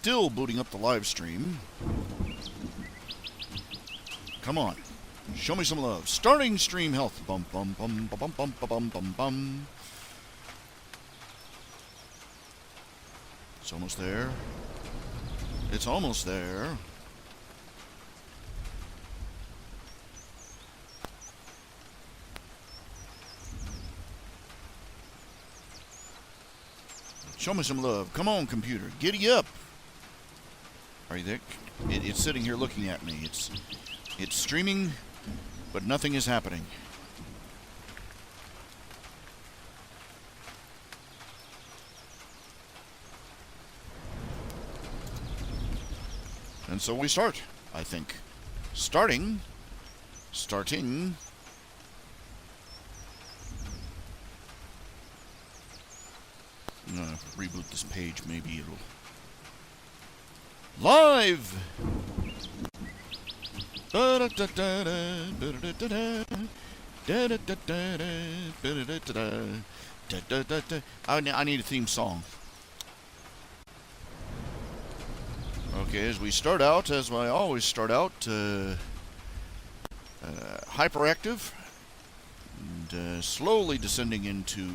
still booting up the live stream. Come on. Show me some love. Starting stream health. Bum bum bum bum bum bum bum bum bum. It's almost there. It's almost there. Show me some love. Come on, computer. Giddy up. Are you there? It's sitting here looking at me. It's streaming, but nothing is happening. And so we start, I think. Starting. I'm gonna reboot this page, maybe it'll... Live! I need a theme song. Okay, as we start out, as I always start out, hyperactive, and slowly descending into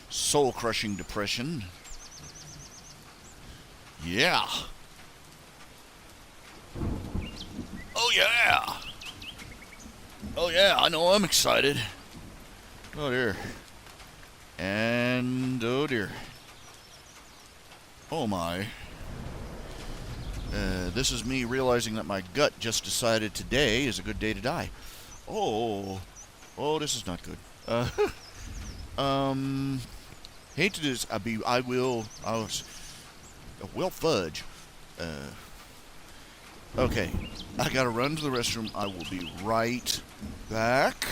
soul-crushing depression. Yeah. Oh yeah. Oh yeah, I know I'm excited. Oh dear. And oh dear. Oh my. This is me realizing that my gut just decided today is a good day to die. Oh, this is not good. Hate to do this. Well, fudge. Okay, I gotta run to the restroom. I will be right back.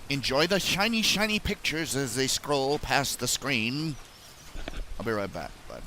Enjoy the shiny, shiny pictures as they scroll past the screen. I'll be right back. Bye.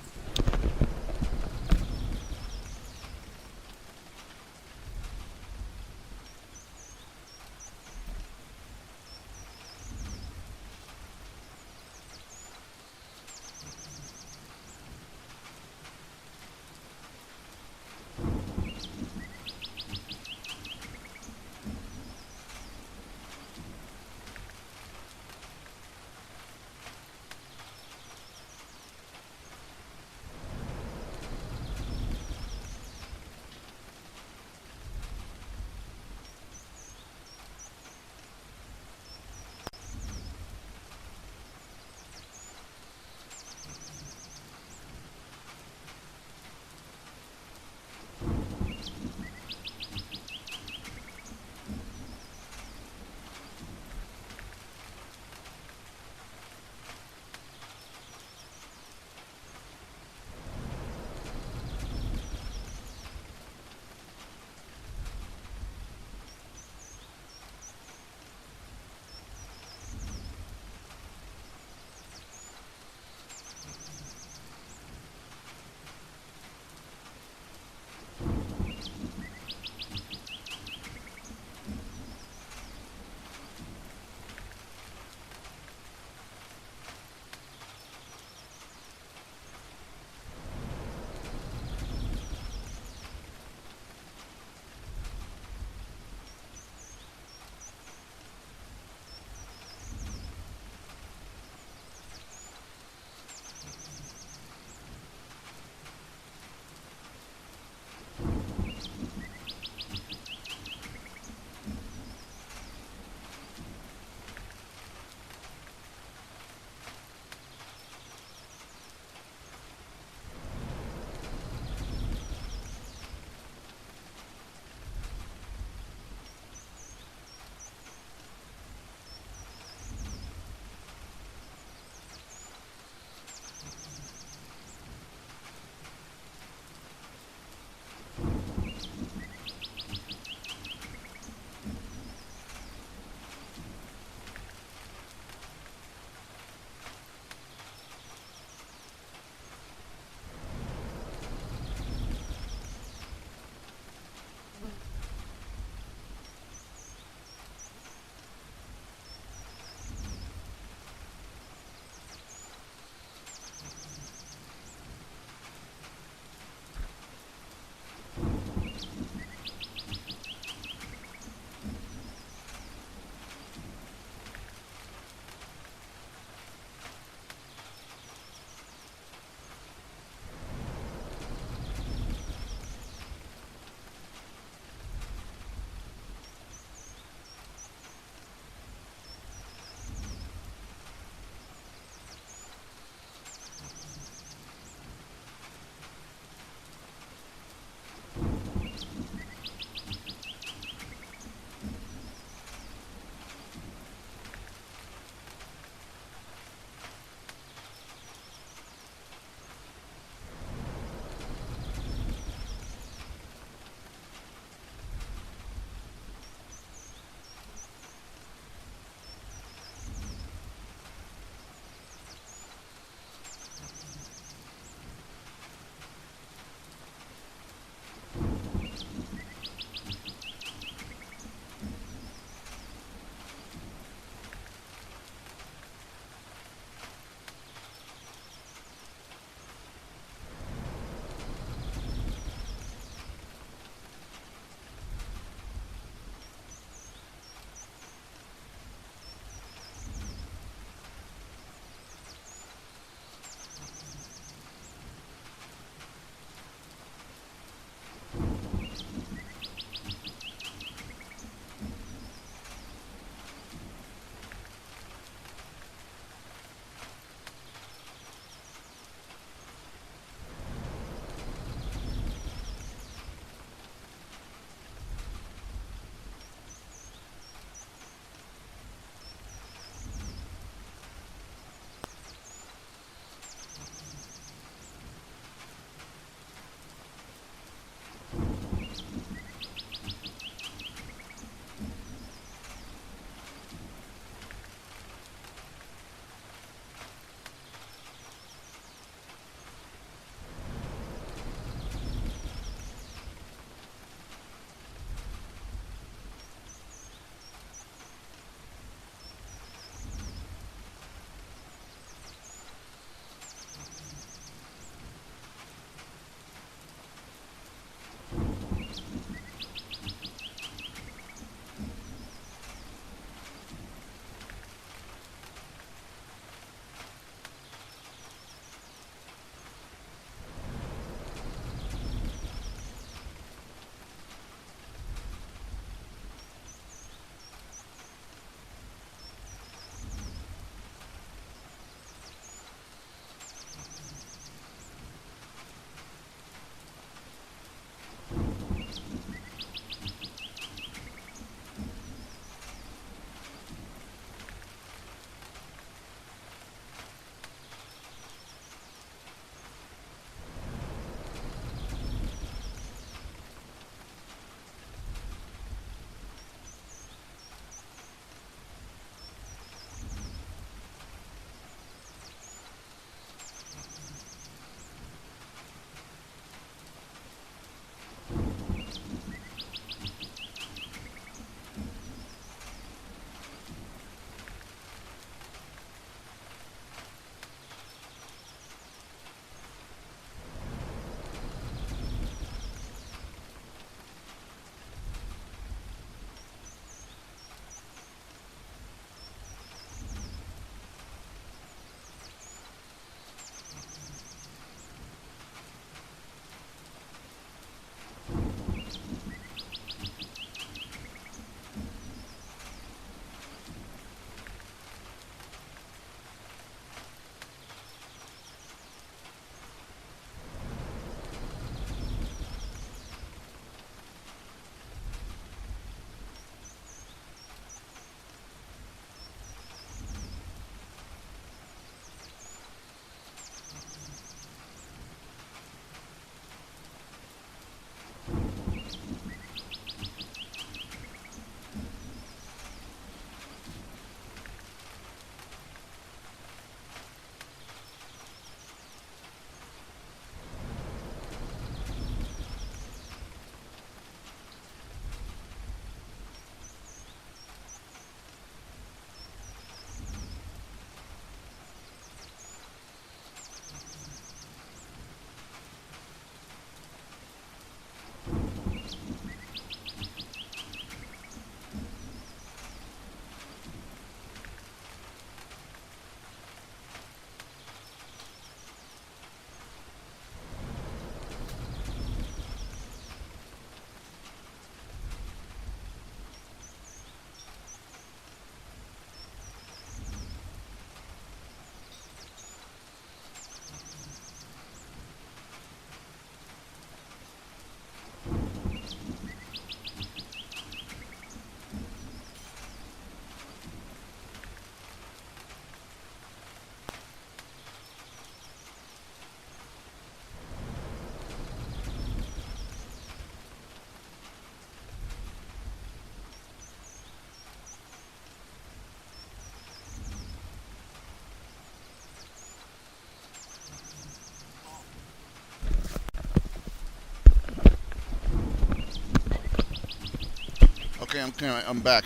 I'm back.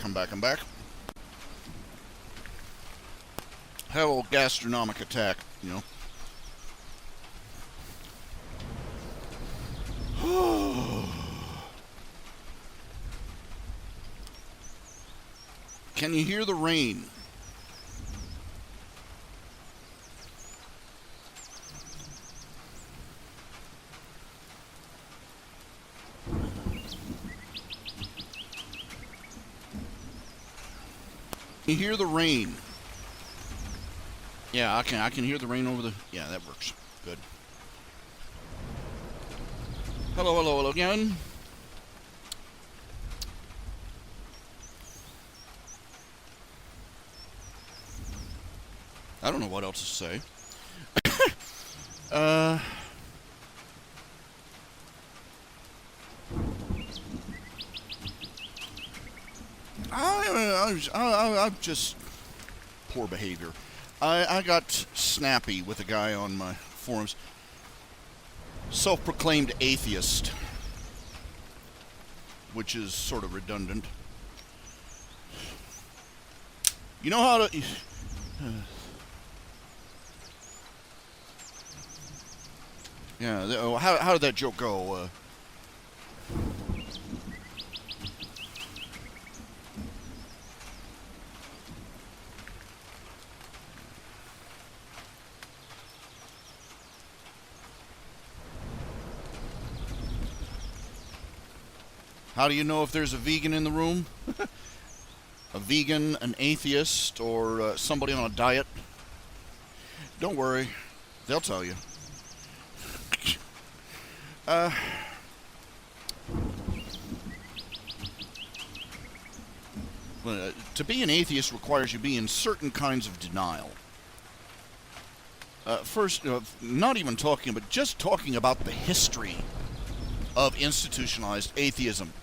Had a little gastronomic attack, you know. Can you hear the rain? You hear the rain? Yeah, I can hear the rain over the... Yeah, that works. Good. Hello again. I don't know what else to say. I'm just poor behavior. I got snappy with a guy on my forums. Self-proclaimed atheist, which is sort of redundant. You know how to... yeah, how did that joke go? How do you know if there's a vegan in the room? A vegan, an atheist, or somebody on a diet? Don't worry, they'll tell you. To be an atheist requires you be in certain kinds of denial. First, not even talking, but just talking about the history of institutionalized atheism.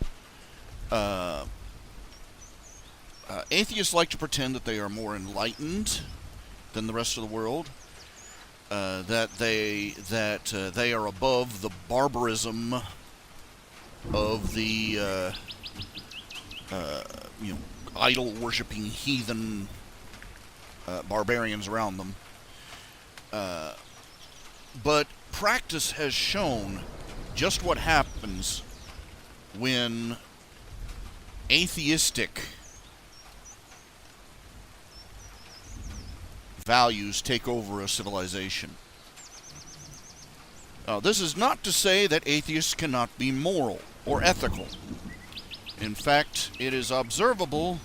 Atheists like to pretend that they are more enlightened than the rest of the world, that they are above the barbarism of the idol-worshipping heathen barbarians around them. But practice has shown just what happens when atheistic values take over a civilization. This is not to say that atheists cannot be moral or ethical. In fact, it is observable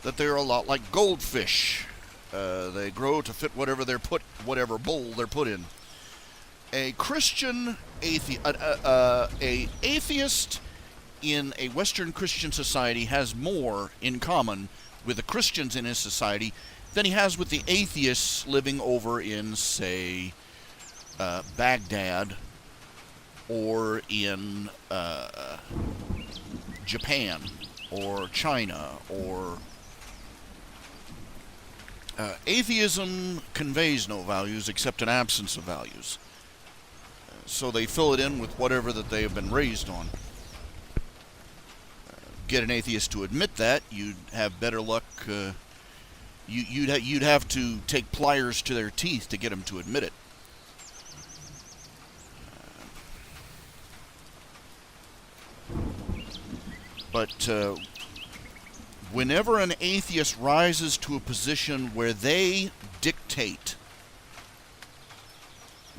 that they're a lot like goldfish. They grow to fit whatever bowl they're put in. A Christian atheist in a Western Christian society has more in common with the Christians in his society than he has with the atheists living over in, say, Baghdad or in Japan or China or... atheism conveys no values except an absence of values. So they fill it in with whatever that they have been raised on. Get an atheist to admit that, you'd have better luck. You'd have to take pliers to their teeth to get them to admit it. But whenever an atheist rises to a position where they dictate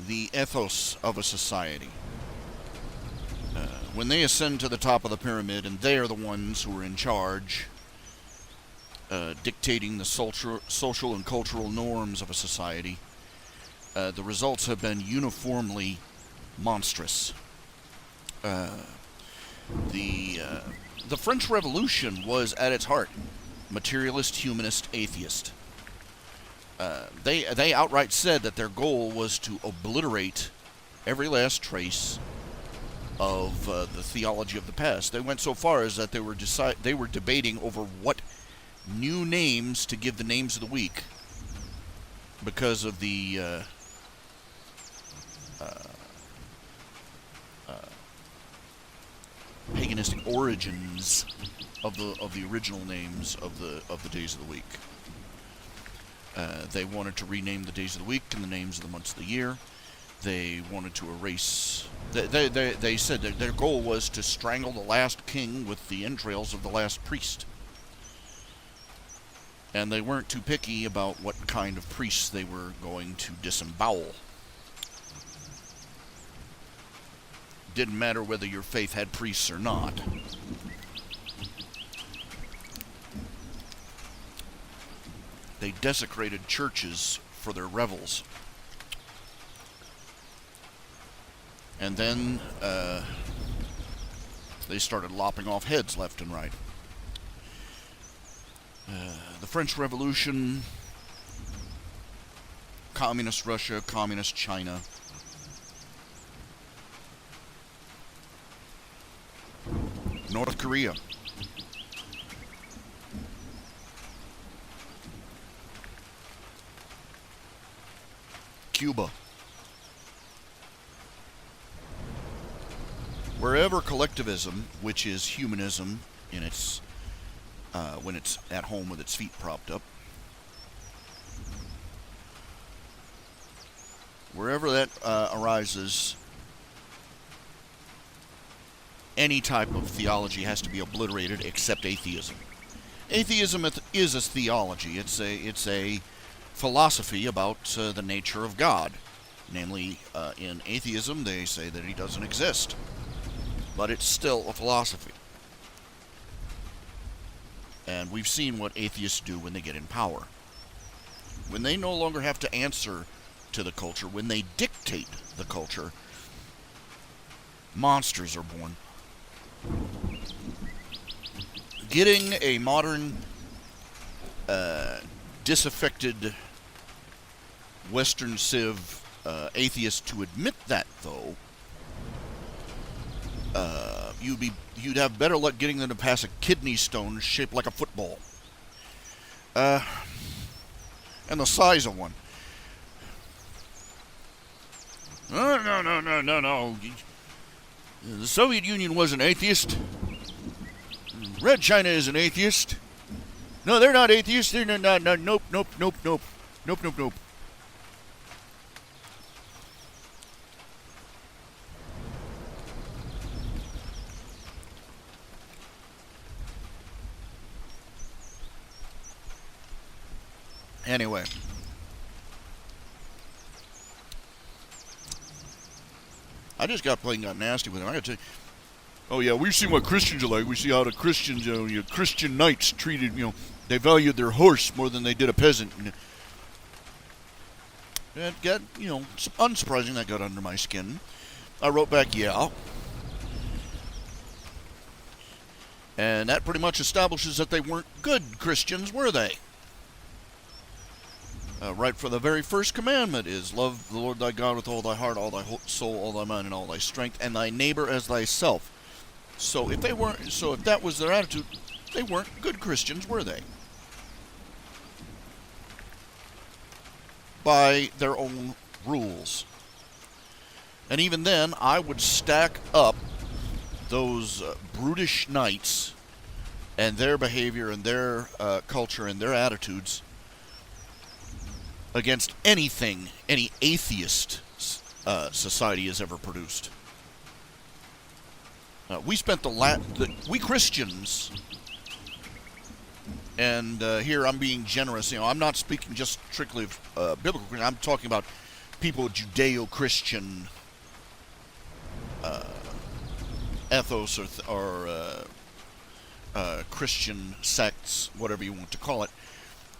the ethos of a society, when they ascend to the top of the pyramid and they are the ones who are in charge, dictating the social and cultural norms of a society, the results have been uniformly monstrous. The French Revolution was at its heart materialist, humanist, atheist. They outright said that their goal was to obliterate every last trace of the theology of the past. They went so far as that they were debating over what new names to give the names of the week because of the paganistic origins of the original names of the days of the week. They wanted to rename the days of the week and the names of the months of the year. They wanted to erase. They said that their goal was to strangle the last king with the entrails of the last priest. And they weren't too picky about what kind of priests they were going to disembowel. Didn't matter whether your faith had priests or not. They desecrated churches for their revels. And then they started lopping off heads left and right. The French Revolution, Communist Russia, Communist China. North Korea. Cuba. Wherever collectivism, which is humanism in its when it's at home with its feet propped up, wherever that arises, any type of theology has to be obliterated except atheism. Atheism is a theology. It's a philosophy about the nature of God. Namely, in atheism, they say that he doesn't exist. But it's still a philosophy. And we've seen what atheists do when they get in power. When they no longer have to answer to the culture, when they dictate the culture, monsters are born. Getting a modern, disaffected Western civ atheist to admit that, though, you'd have better luck getting them to pass a kidney stone shaped like a football. And the size of one. No. The Soviet Union was an atheist. Red China is an atheist. No, they're not atheists. They're not. Nope. Anyway. I just got nasty with him. I got to tell you. Oh yeah, we've seen what Christians are like. We see how the Christians, Christian knights treated, they valued their horse more than they did a peasant. And that got, unsurprising, that got under my skin. I wrote back, yeah. And that pretty much establishes that they weren't good Christians, were they? Right for the very first commandment is, love the Lord thy God with all thy heart, all thy soul, all thy mind, and all thy strength, and thy neighbor as thyself. So if that was their attitude, they weren't good Christians, were they? By their own rules. And even then, I would stack up those brutish knights and their behavior and their culture and their attitudes against anything any atheist society has ever produced. We spent we Christians, and here I'm being generous, I'm not speaking just strictly of biblical, I'm talking about people with Judeo-Christian ethos or Christian sects, whatever you want to call it.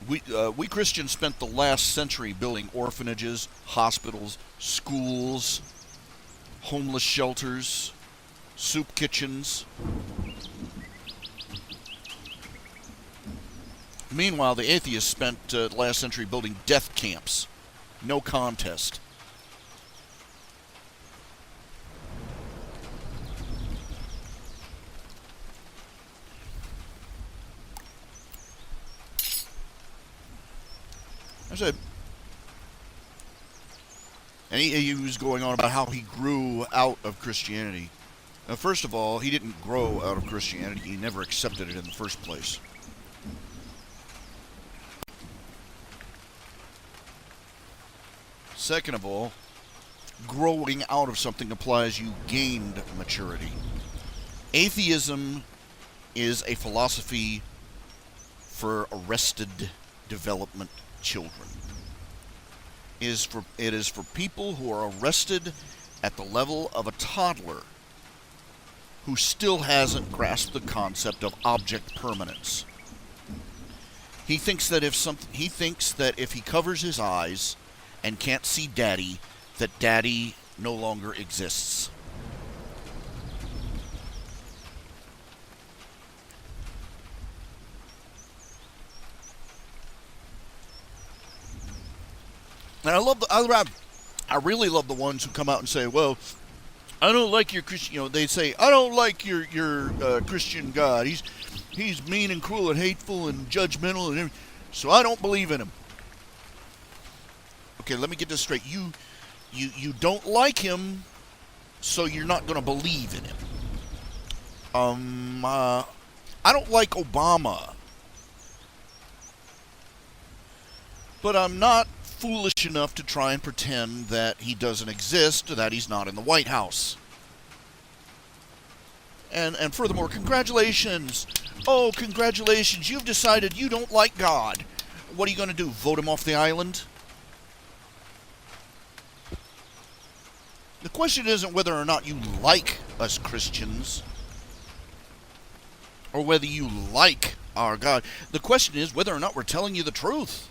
We Christians spent the last century building orphanages, hospitals, schools, homeless shelters, soup kitchens. Meanwhile, the atheists spent the last century building death camps. No contest. I said, and he was going on about how he grew out of Christianity. First of all, he didn't grow out of Christianity. He never accepted it in the first place. Second of all, growing out of something implies you gained maturity. Atheism is a philosophy for arrested development children. It is for people who are arrested at the level of a toddler who still hasn't grasped the concept of object permanence. He thinks that if he covers his eyes and can't see Daddy, that Daddy no longer exists. And I really love the ones who come out and say, "Well, I don't like your Christian." You know, they say, "I don't like your Christian God. He's mean and cruel and hateful and judgmental and everything, so I don't believe in him." Okay, let me get this straight. You don't like him, so you're not going to believe in him. I don't like Obama, but I'm not foolish enough to try and pretend that he doesn't exist or that he's not in the White House. And furthermore, congratulations. Oh, congratulations. You've decided you don't like God. What are you going to do? Vote him off the island? The question isn't whether or not you like us Christians or whether you like our God. The question is whether or not we're telling you the truth.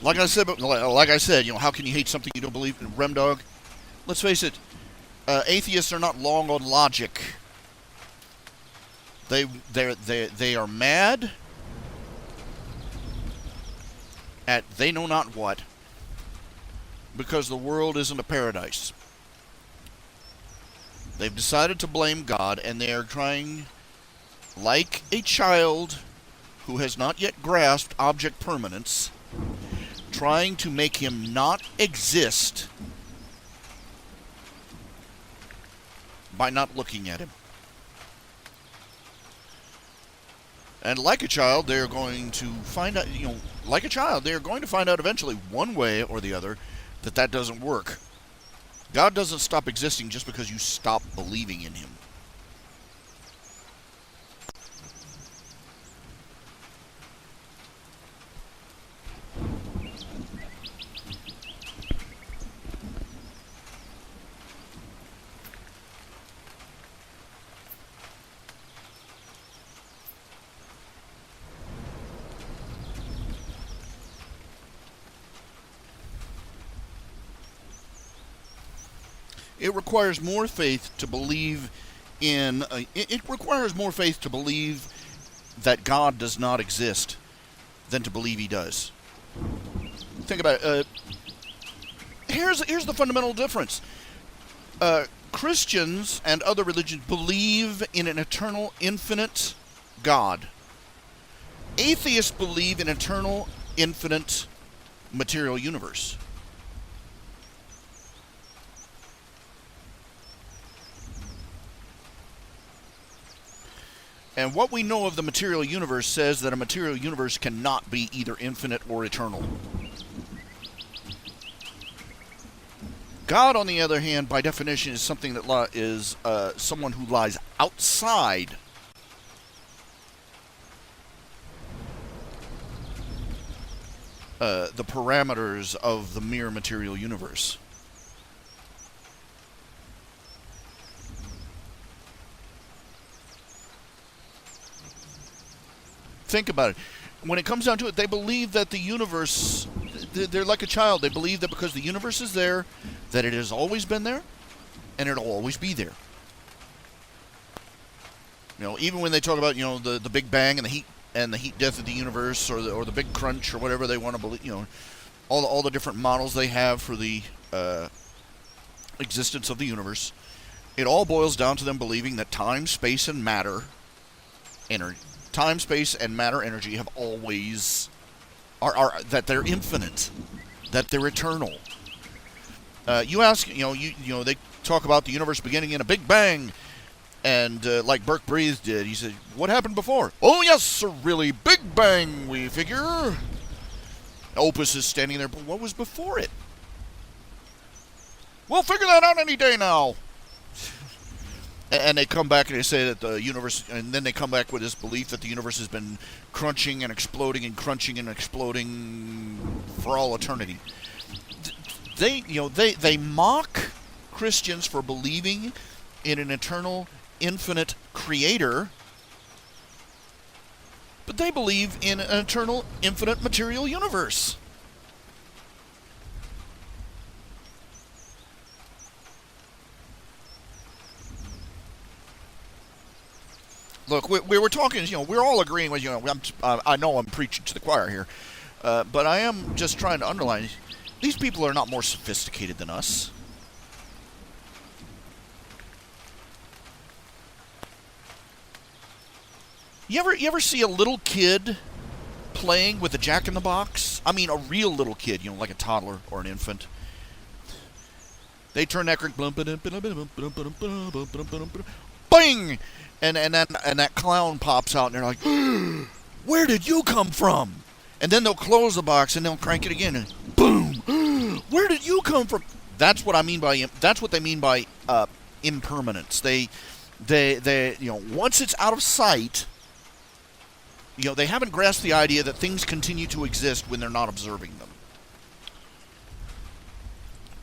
Like I said, you know, how can you hate something you don't believe in? Remdog. Let's face it, atheists are not long on logic. They are mad at they know not what, because the world isn't a paradise. They've decided to blame God, and they are trying, like a child who has not yet grasped object permanence, trying to make him not exist by not looking at him. And like a child, they're going to find out, like a child, they're going to find out eventually, one way or the other, that doesn't work. God doesn't stop existing just because you stop believing in him. It requires more faith to believe in. It requires more faith to believe that God does not exist than to believe he does. Think about it. Here's the fundamental difference. Christians and other religions believe in an eternal, infinite God. Atheists believe in an eternal, infinite material universe. And what we know of the material universe says that a material universe cannot be either infinite or eternal. God, on the other hand, by definition, is something that is someone who lies outside the parameters of the mere material universe. Think about it. When it comes down to it, they believe that the universe, they're like a child. They believe that because the universe is there, that it has always been there, and it'll always be there. Even when they talk about, the Big Bang and the heat death of the universe, or the Big Crunch, or whatever they want to believe, all the different models they have for the existence of the universe, it all boils down to them believing that time, space, and matter, time, space, and matter, energy have always are that they're infinite, that they're eternal. You ask, they talk about the universe beginning in a Big Bang, and like Burke Breathe did, he said, "What happened before?" "Oh yes, a really Big Bang, we figure." Opus is standing there, but what was before it? "We'll figure that out any day now." And they come back and they say that the universe, and then they come back with this belief that the universe has been crunching and exploding and crunching and exploding for all eternity. They mock Christians for believing in an eternal, infinite creator, but they believe in an eternal, infinite material universe. Look, we were talking, we're all agreeing with, I know I'm preaching to the choir here, but I am just trying to underline, these people are not more sophisticated than us. You ever see a little kid playing with a jack-in-the-box? I mean, a real little kid, like a toddler or an infant. They turn that crank, bing! And that clown pops out, and they're like, "Where did you come from?" And then they'll close the box, and they'll crank it again, and boom! "Where did you come from?" That's what I mean by. That's what they mean by impermanence. They once it's out of sight, they haven't grasped the idea that things continue to exist when they're not observing them.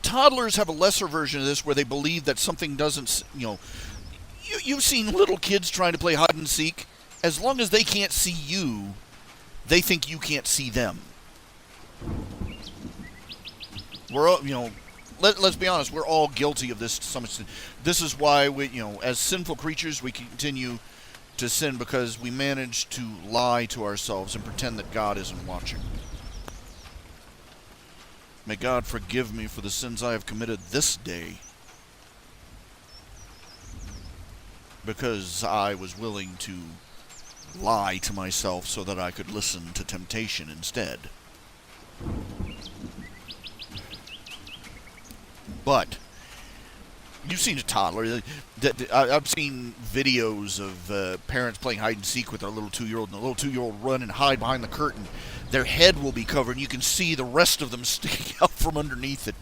Toddlers have a lesser version of this, where they believe that something doesn't. You've seen little kids trying to play hide and seek. As long as they can't see you, they think you can't see them. We're all, let's be honest, we're all guilty of this to some extent. This is why we, as sinful creatures, we continue to sin, because we manage to lie to ourselves and pretend that God isn't watching. May God forgive me for the sins I have committed this day, because I was willing to lie to myself so that I could listen to temptation instead. But you've seen a toddler. I've seen videos of parents playing hide and seek with their little 2-year-old, and the little 2-year-old run and hide behind the curtain. Their head will be covered, and you can see the rest of them sticking out from underneath it.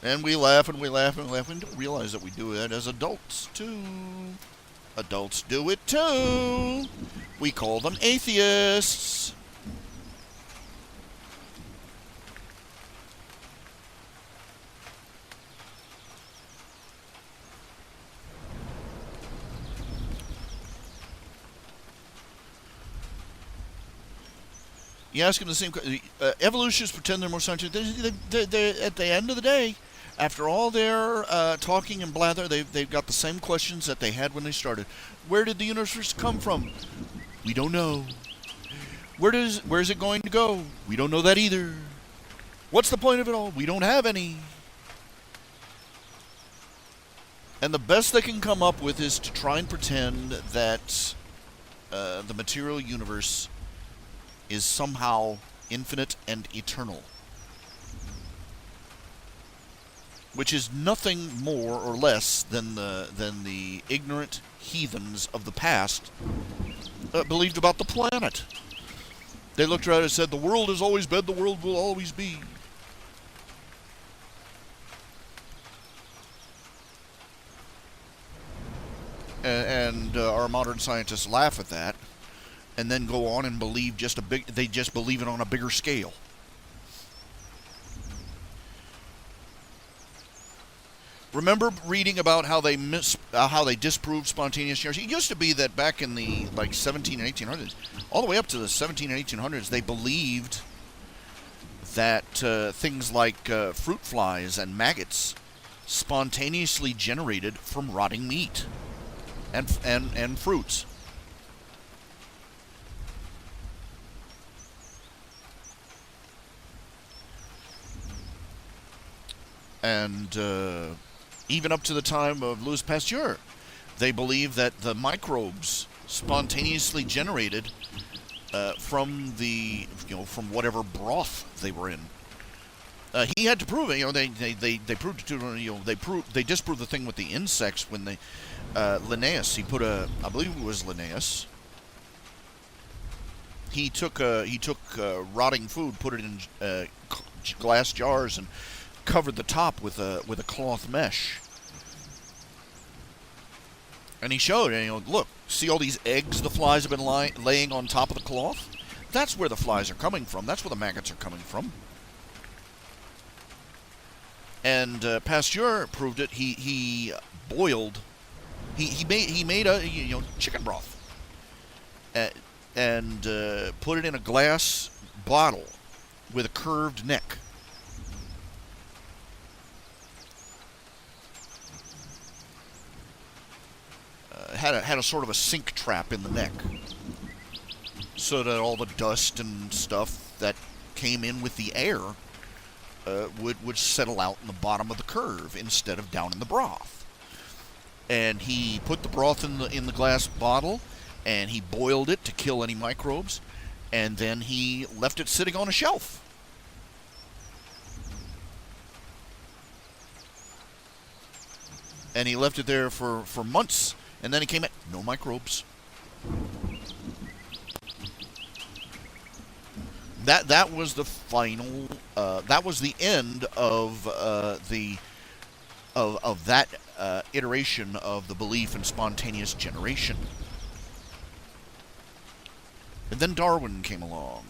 And we laugh and we laugh and we laugh. We don't realize that we do that as adults, too. Adults do it, too. We call them atheists. You ask them the same question. Evolutionists pretend they're more scientific. They're, at the end of the day, after all their talking and blather, they've got the same questions that they had when they started. Where did the universe come from? We don't know. Where's it going to go? We don't know that either. What's the point of it all? We don't have any. And the best they can come up with is to try and pretend that the material universe is somehow infinite and eternal, which is nothing more or less than the ignorant heathens of the past believed about the planet. They looked around and said, "The world has always been, the world will always be." And our modern scientists laugh at that, and then go on and believe they just believe it on a bigger scale. Remember reading about how they disproved spontaneous generation? It used to be that back in the 17 and 1800s, all the way up to the 17 and 1800s, they believed that things like fruit flies and maggots spontaneously generated from rotting meat and fruits. And even up to the time of Louis Pasteur. They believed that the microbes spontaneously generated from from whatever broth they were in. He had to prove it. They proved it to they disproved the thing with the insects when they Linnaeus. He put I believe it was Linnaeus. He took rotting food, put it in glass jars, and covered the top with a cloth mesh. And he showed, look, see all these eggs the flies have been laying on top of the cloth? That's where the flies are coming from. That's where the maggots are coming from. And Pasteur proved it. He boiled. He made a chicken broth, and put it in a glass bottle with a curved neck. Had a sort of a sink trap in the neck, so that all the dust and stuff that came in with the air would settle out in the bottom of the curve instead of down in the broth. And he put the broth in the glass bottle, and he boiled it to kill any microbes, and then he left it sitting on a shelf. And he left it there for months. And then he came at no microbes. That was the final. That was the end of that iteration of the belief in spontaneous generation. And then Darwin came along,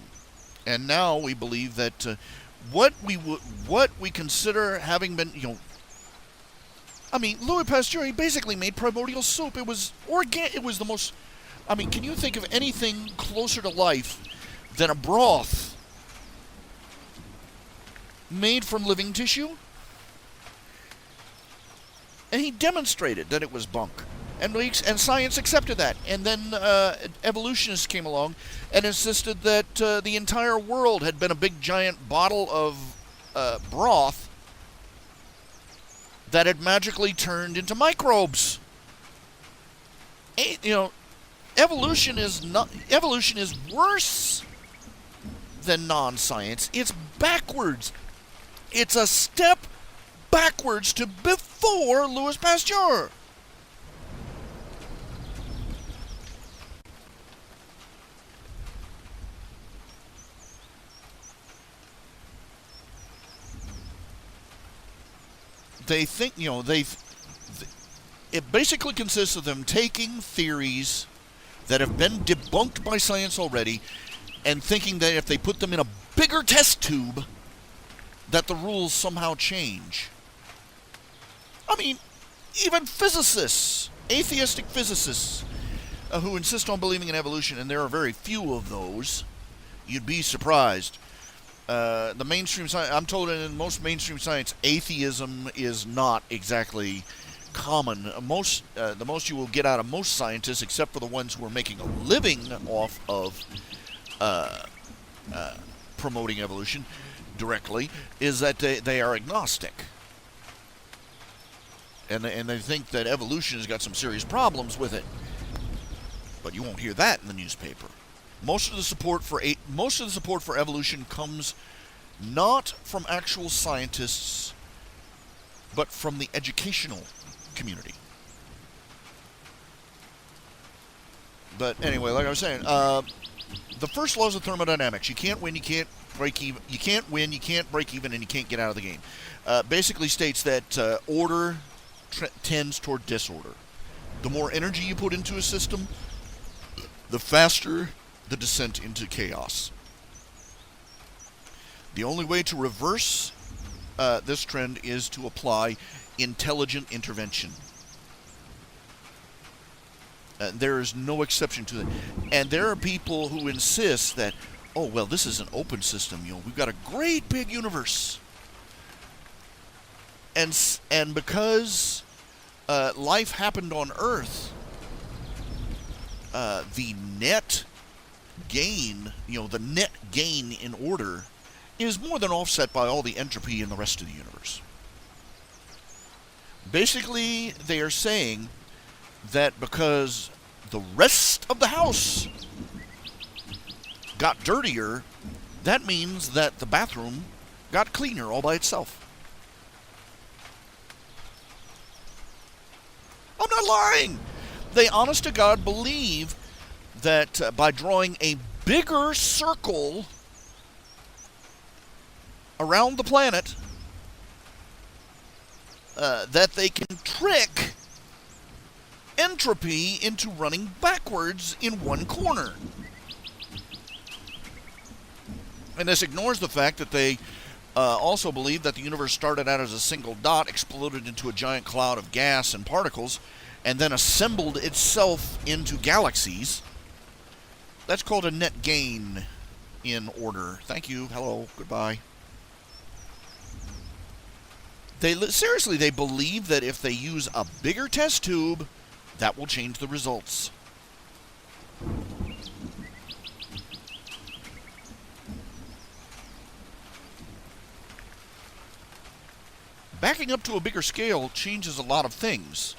and now we believe that what we consider having been Louis Pasteur, he basically made primordial soup. It was organic. It was the most... can you think of anything closer to life than a broth made from living tissue? And he demonstrated that it was bunk. And science accepted that. And then evolutionists came along and insisted that the entire world had been a big giant bottle of broth that had magically turned into microbes. Evolution is worse than non-science. It's backwards. It's a step backwards to before Louis Pasteur. They think, it basically consists of them taking theories that have been debunked by science already and thinking that if they put them in a bigger test tube, that the rules somehow change. Even physicists, atheistic physicists, who insist on believing in evolution, and there are very few of those, you'd be surprised. The mainstream science, I'm told in most mainstream science, atheism is not exactly common. The most you will get out of most scientists, except for the ones who are making a living off of promoting evolution directly, is that they are agnostic. And they think that evolution has got some serious problems with it. But you won't hear that in the newspaper. Most of the support for evolution comes not from actual scientists, but from the educational community. But anyway, like I was saying, the first laws of thermodynamics: you can't win, you can't break even, you can't win, you can't break even, and you can't get out of the game. Basically states that order tends toward disorder. The more energy you put into a system, the faster the descent into chaos. The only way to reverse this trend is to apply intelligent intervention. There is no exception to that. And there are people who insist that, this is an open system. We've got a great big universe. And because life happened on Earth, the net gain, the net gain in order is more than offset by all the entropy in the rest of the universe. Basically, they are saying that because the rest of the house got dirtier, that means that the bathroom got cleaner all by itself. I'm not lying. They, honest to God, believe that by drawing a bigger circle around the planet, that they can trick entropy into running backwards in one corner. And this ignores the fact that they also believe that the universe started out as a single dot, exploded into a giant cloud of gas and particles, and then assembled itself into galaxies. That's called a net gain in order. Thank you. Hello. Goodbye. Seriously, they believe that if they use a bigger test tube, that will change the results. Backing up to a bigger scale changes a lot of things.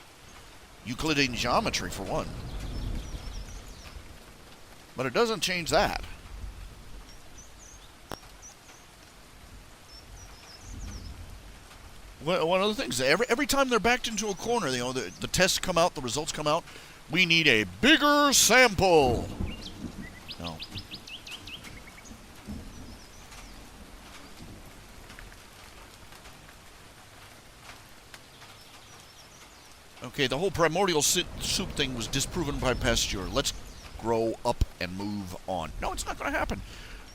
Euclidean geometry, for one. But it doesn't change that. One of the things, every time they're backed into a corner, the tests come out, the results come out, we need a bigger sample. No. Okay, the whole primordial soup thing was disproven by Pasteur. Let's grow up and move on. No, it's not going to happen.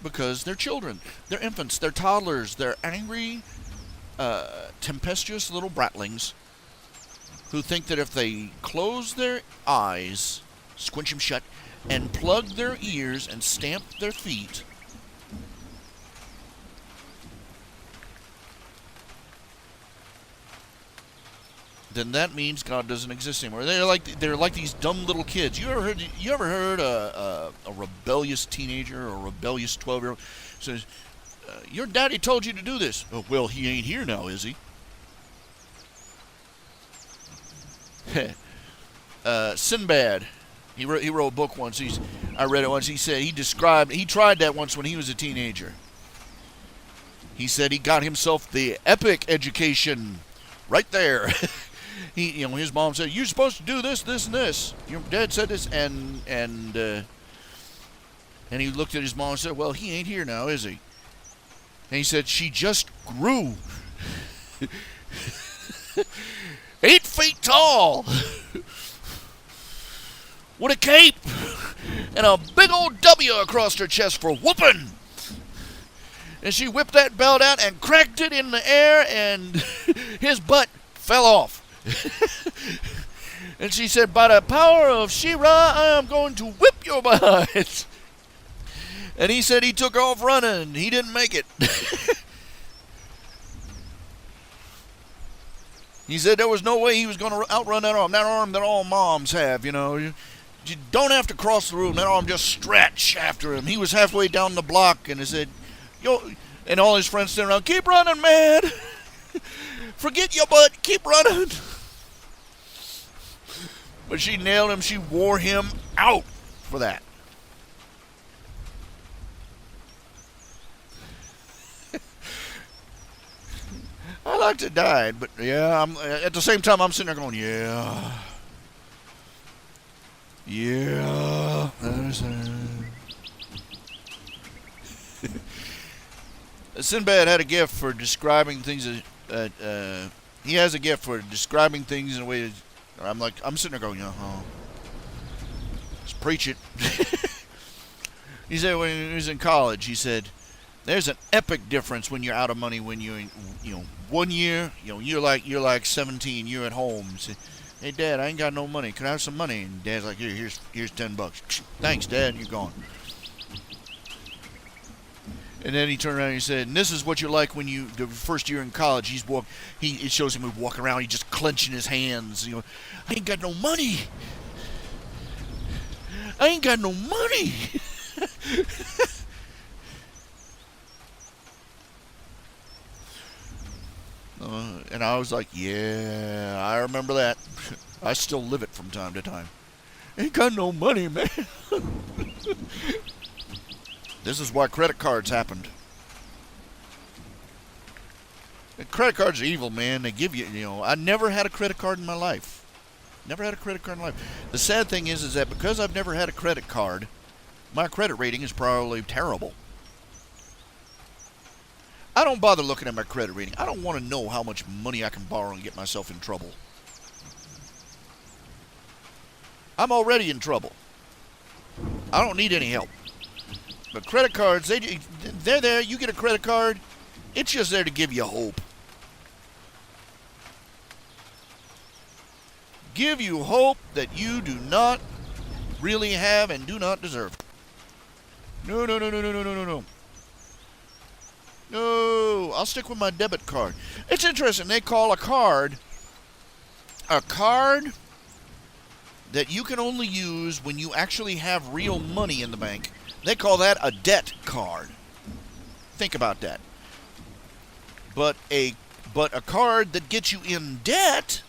Because they're children. They're infants. They're toddlers. They're angry, tempestuous little bratlings who think that if they close their eyes, squinch them shut, and plug their ears and stamp their feet, then that means God doesn't exist anymore. They're like these dumb little kids. You ever heard a rebellious teenager or a rebellious 12-year-old says, "Your daddy told you to do this." "Oh, well, he ain't here now, is he?" Sinbad, he wrote a book once. I read it once. He said he tried that once when he was a teenager. He said he got himself the epic education right there. His mom said, "You're supposed to do this, this, and this." Your dad said this, and he looked at his mom and said, "Well, he ain't here now, is he?" And he said, "She just grew 8 feet tall with a cape and a big old W across her chest for whooping." And she whipped that belt out and cracked it in the air, and his butt fell off. And she said, "By the power of She-Ra, I am going to whip your behind." And he said he took off running. He didn't make it. He said there was no way he was going to outrun that arm that all moms have, You don't have to cross the room. That arm just stretch after him. He was halfway down the block, and he said, "Yo," and all his friends stood around, "Keep running, man. Forget your butt. Keep running." But she nailed him. She wore him out for that. I like to die, but yeah, at the same time I'm sitting there going, yeah. Sinbad had a gift for describing things. He has a gift for describing things in a way that I'm sitting there going, let's preach it. He said when he was in college, he said, "There's an epic difference when you're out of money. When you're, 1 year, you're like 17, you're at home. You say, 'Hey, Dad, I ain't got no money. Can I have some money?' And Dad's like, here's $10. Thanks, Dad. You're gone." And then he turned around and he said, "And this is what you're like when the first year in college." It shows him walking around, he just clenching his hands. "I ain't got no money. I ain't got no money." And I was like, yeah, I remember that. I still live it from time to time. Ain't got no money, man. This is why credit cards happened. And credit cards are evil, man. They give you, I never had a credit card in my life. Never had a credit card in my life. The sad thing is that because I've never had a credit card, my credit rating is probably terrible. I don't bother looking at my credit rating. I don't want to know how much money I can borrow and get myself in trouble. I'm already in trouble. I don't need any help. But credit cards, they're there. You get a credit card, it's just there to give you hope. Give you hope that you do not really have and do not deserve. No. No, I'll stick with my debit card. It's interesting. They call a card that you can only use when you actually have real money in the bank. They call that a debt card. Think about that. But a card that gets you in debt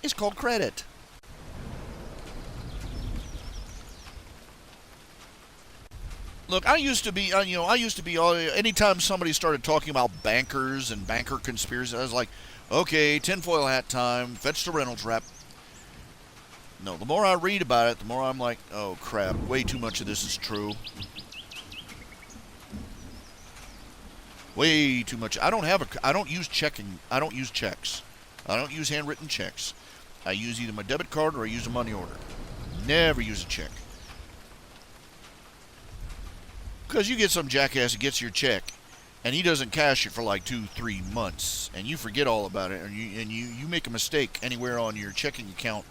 is called credit. Look, I used to be anytime somebody started talking about bankers and banker conspiracies, I was like, okay, tinfoil hat time, fetch the Reynolds wrap. No, the more I read about it, the more I'm like, oh crap, way too much of this is true. Way too much. I don't use checks. I don't use handwritten checks. I use either my debit card or I use a money order. Never use a check. Because you get some jackass that gets your check, and he doesn't cash it for like 2-3 months, and you forget all about it, and you make a mistake anywhere on your checking account,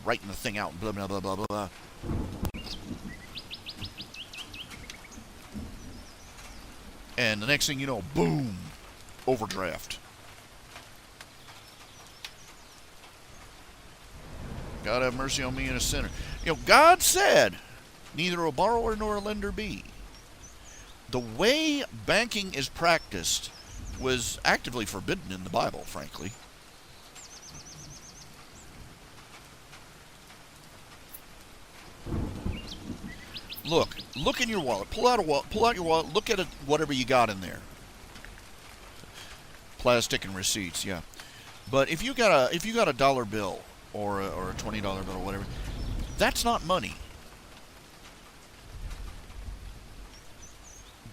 writing the thing out, blah, blah, blah, blah, blah. And the next thing you know, boom, overdraft. God have mercy on me and a sinner. God said, neither a borrower nor a lender be. The way banking is practiced was actively forbidden in the Bible, frankly. Look in your wallet. Pull out your wallet. Look at whatever you got in there. Plastic and receipts, yeah. But if you got a dollar bill or a $20 bill or whatever, that's not money.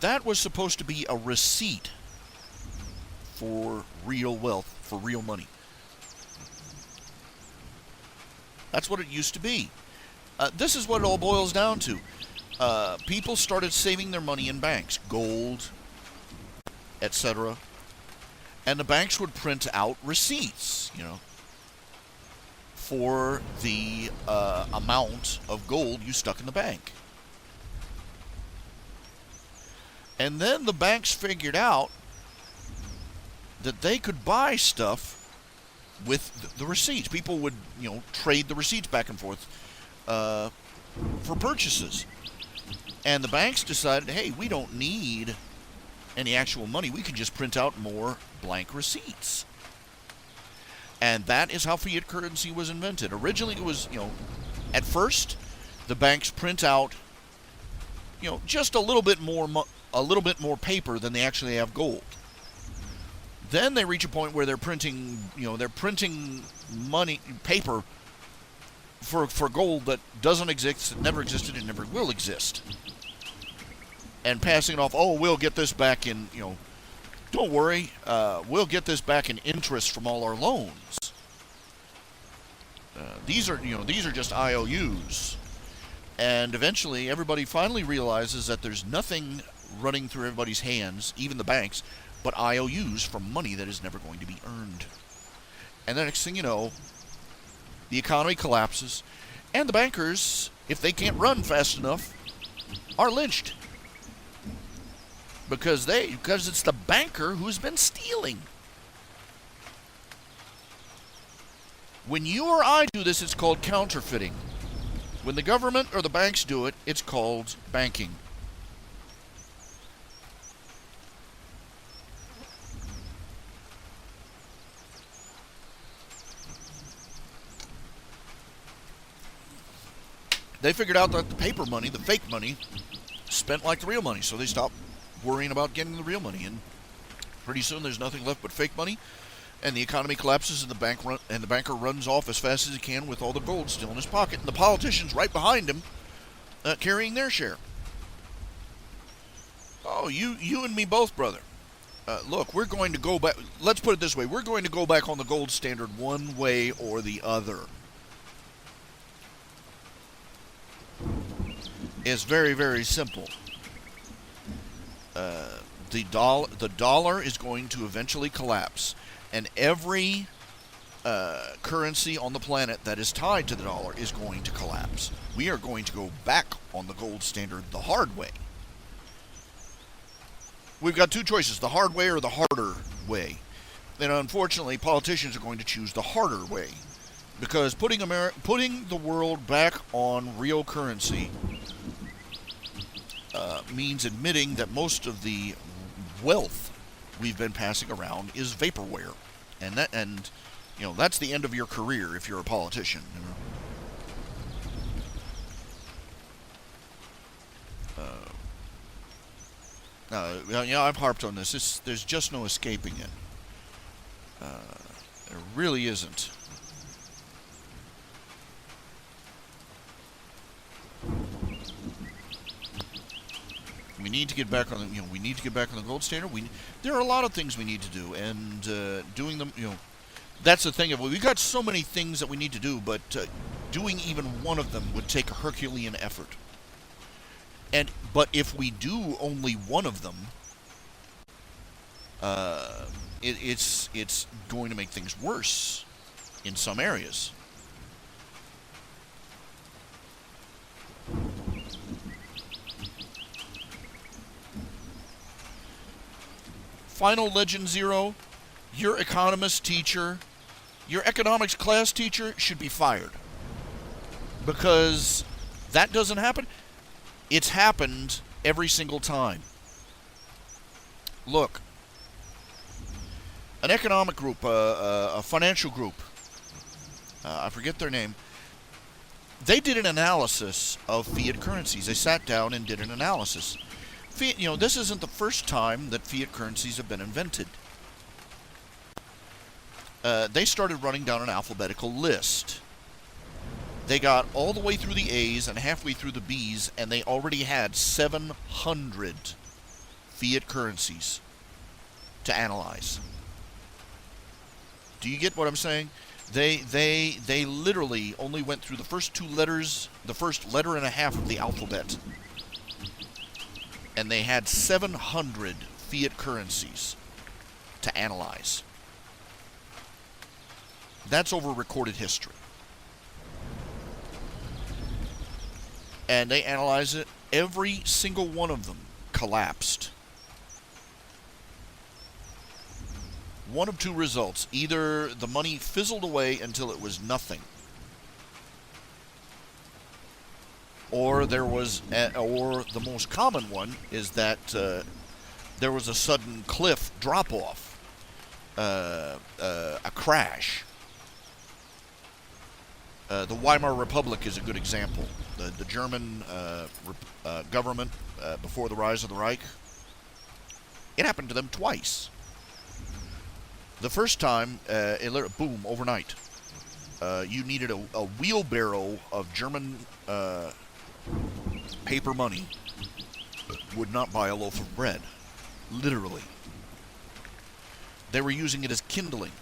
That was supposed to be a receipt for real wealth, for real money. That's what it used to be. This is what it all boils down to. People started saving their money in banks, gold, etc. And the banks would print out receipts, for the amount of gold you stuck in the bank. And then the banks figured out that they could buy stuff with the receipts. People would, trade the receipts back and forth for purchases. And the banks decided, hey, we don't need any actual money. We can just print out more blank receipts. And that is how fiat currency was invented. Originally, it was, at first, the banks print out, just a little bit more paper than they actually have gold. Then they reach a point where they're printing paper for gold that doesn't exist, it never existed, and never will exist. And passing it off, oh, we'll get this back in, don't worry, we'll get this back in interest from all our loans. These are just IOUs. And eventually, everybody finally realizes that there's nothing running through everybody's hands, even the banks, but IOUs from money that is never going to be earned. And the next thing you know, the economy collapses, and the bankers, if they can't run fast enough, are lynched. Because it's the banker who's been stealing. When you or I do this, it's called counterfeiting. When the government or the banks do it, it's called banking. they figured out that the paper money, the fake money, spent like the real money, so they stopped worrying about getting the real money. And pretty soon there's nothing left but fake money, and the economy collapses, and the banker runs off as fast as he can with all the gold still in his pocket, and the politicians right behind him carrying their share. Oh, you and me both, brother. Look, we're going to go back. Let's put it this way. We're going to go back on the gold standard one way or the other. It's very, very simple. The dollar is going to eventually collapse, and every currency on the planet that is tied to the dollar is going to collapse. We are going to go back on the gold standard the hard way. We've got two choices, the hard way or the harder way. And unfortunately, politicians are going to choose the harder way, because putting the world back on real currency means admitting that most of the wealth we've been passing around is vaporware, and that's the end of your career if you're a politician. I've harped on this. There's just no escaping it. There really isn't. We need to get back on the. We need to get back on the gold standard. There are a lot of things we need to do, and doing them. That's the thing. We've got so many things that we need to do, but doing even one of them would take a Herculean effort. But if we do only one of them, it's going to make things worse in some areas. Final Legend Zero, your economist teacher, your economics class teacher should be fired. Because that doesn't happen. It's happened every single time. Look, an economic group, a financial group, I forget their name, they did an analysis of fiat currencies. They sat down and did an analysis. Fiat, this isn't the first time that fiat currencies have been invented. They started running down an alphabetical list. They got all the way through the A's and halfway through the B's, and they already had 700 fiat currencies to analyze. Do you get what I'm saying? They literally only went through the first two letters, the first letter and a half of the alphabet. And they had 700 fiat currencies to analyze. That's over recorded history. And they analyzed it. Every single one of them collapsed. One of two results. Either the money fizzled away until it was nothing, or the most common one is that there was a sudden cliff drop-off, a crash. The Weimar Republic is a good example. The German government before the rise of the Reich, it happened to them twice. The first time, boom, overnight. You needed a wheelbarrow of German paper money. Would not buy a loaf of bread. Literally. They were using it as kindling.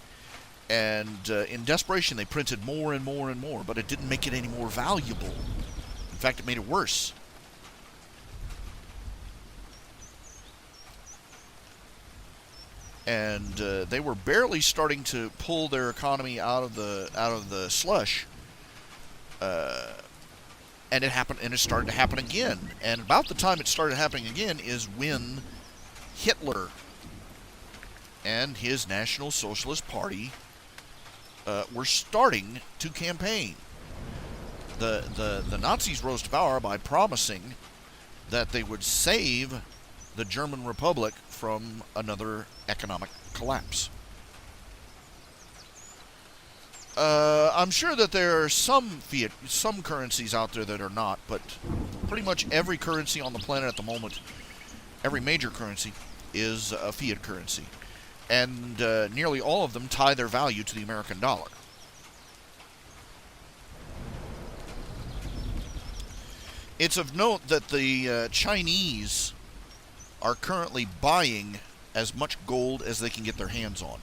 And in desperation, they printed more and more and more, but it didn't make it any more valuable. In fact, it made it worse. And they were barely starting to pull their economy out of the slush, and it happened, and it started to happen again. And about the time it started happening again is when Hitler and his National Socialist Party were starting to campaign. The Nazis rose to power by promising that they would save the German Republic from another economic collapse. I'm sure that there are some currencies out there that are not, but pretty much every currency on the planet at the moment, every major currency, is a fiat currency. And nearly all of them tie their value to the American dollar. It's of note that the Chinese are currently buying as much gold as they can get their hands on.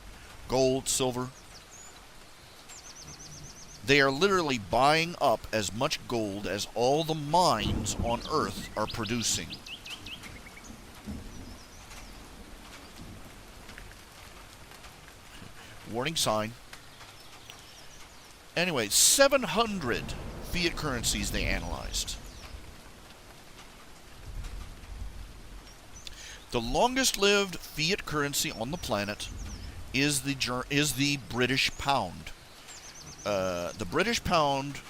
Gold, silver. They are literally buying up as much gold as all the mines on Earth are producing. Warning sign. Anyway, 700 fiat currencies they analyzed. The longest-lived fiat currency on the planet is the British pound. The British pound,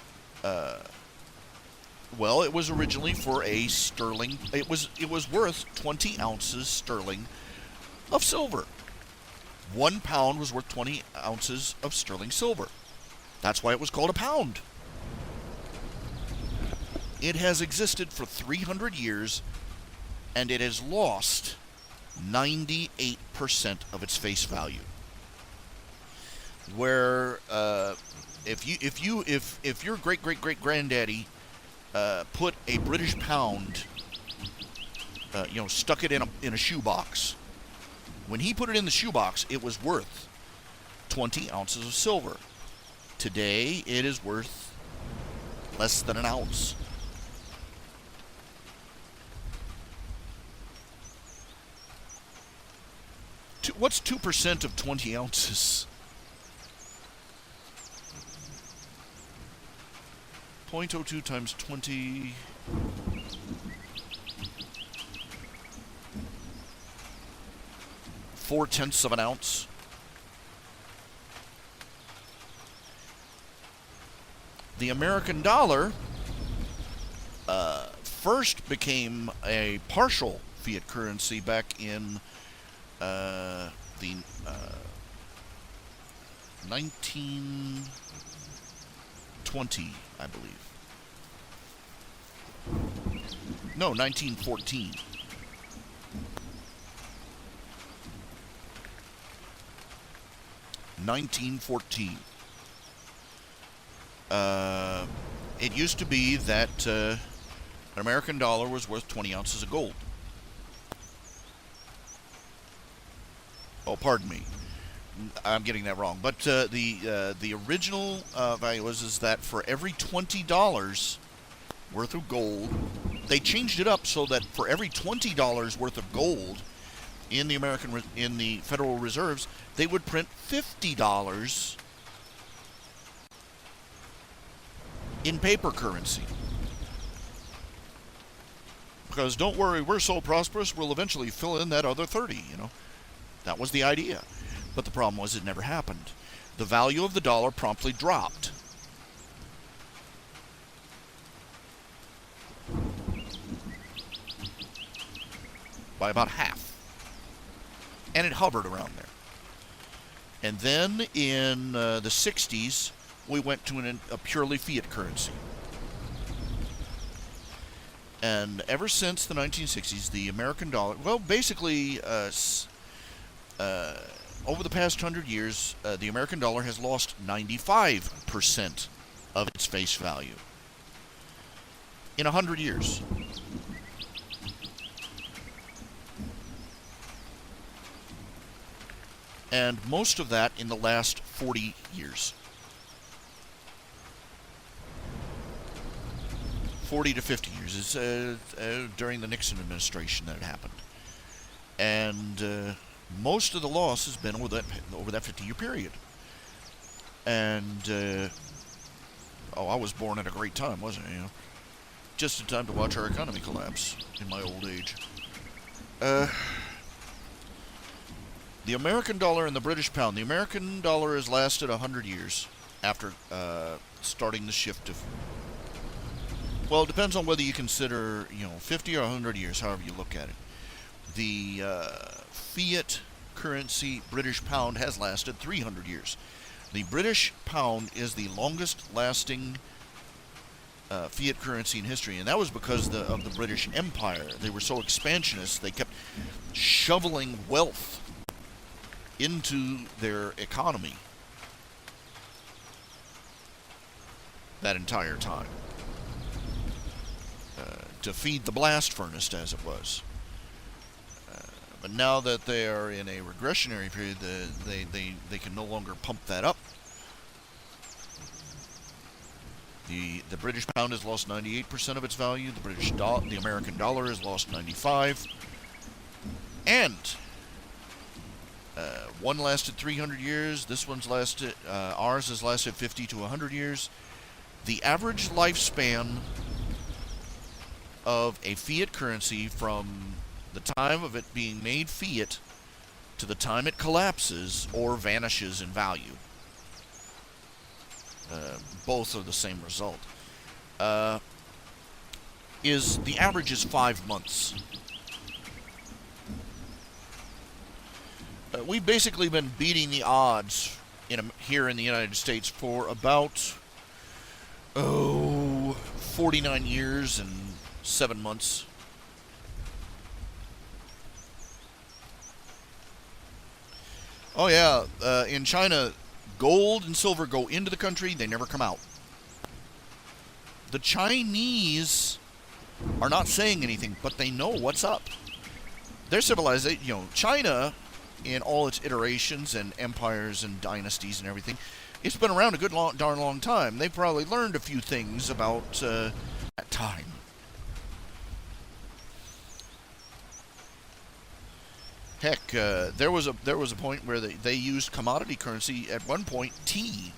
well, it was originally for a sterling. It was worth 20 ounces sterling of silver. 1 pound was worth 20 ounces of sterling silver. That's why it was called a pound. It has existed for 300 years, and it has lost 98% of its face value. Where if your great granddaddy put a British pound, stuck it in a shoebox. When he put it in the shoebox, it was worth 20 ounces of silver. Today, it is worth less than an ounce. What's 2% of 20 ounces? 0.02 times 20... 4/10 of an ounce. The American dollar first became a partial fiat currency back in the 1920, I believe. No, 1914. It used to be that an American dollar was worth 20 ounces of gold. Oh, pardon me. I'm getting that wrong. But the original value is that for every $20 worth of gold, they changed it up so that for every $20 worth of gold in the Federal Reserves, they would print $50 in paper currency. Because don't worry, we're so prosperous, we'll eventually fill in that other 30, That was the idea. But the problem was it never happened. The value of the dollar promptly dropped. By about half. And it hovered around there. And then in the 60s, we went to a purely fiat currency. And ever since the 1960s, the American dollar, well, basically, over the past 100 years, the American dollar has lost 95% of its face value. In 100 years. And most of that in the last 40 years. 40 to 50 years. It's during the Nixon administration that it happened. And most of the loss has been over that 50-year period. And, I was born at a great time, wasn't I? Just in time to watch our economy collapse in my old age. The American dollar and the British pound. The American dollar has lasted 100 years after starting the shift of... Well, it depends on whether you consider, 50 or 100 years, however you look at it. The fiat currency British pound has lasted 300 years. The British pound is the longest-lasting fiat currency in history, and that was because of the British Empire. They were so expansionist, they kept shoveling wealth into their economy that entire time. To feed the blast furnace, as it was. But now that they are in a regressionary period, they can no longer pump that up. The British pound has lost 98% of its value. The American dollar has lost 95%. And one lasted 300 years. This one's lasted. Ours has lasted 50 to 100 years. The average lifespan of a fiat currency from the time of it being made fiat to the time it collapses or vanishes in value. Both are the same result. The average is 5 months. We've basically been beating the odds here in the United States for about 49 years and 7 months. Oh yeah, in China, gold and silver go into the country, they never come out. The Chinese are not saying anything, but they know what's up. Their civilization, China, in all its iterations and empires and dynasties and everything, it's been around a good darn long time. They've probably learned a few things about that time. Heck, there was a point where they used commodity currency. At one point, tea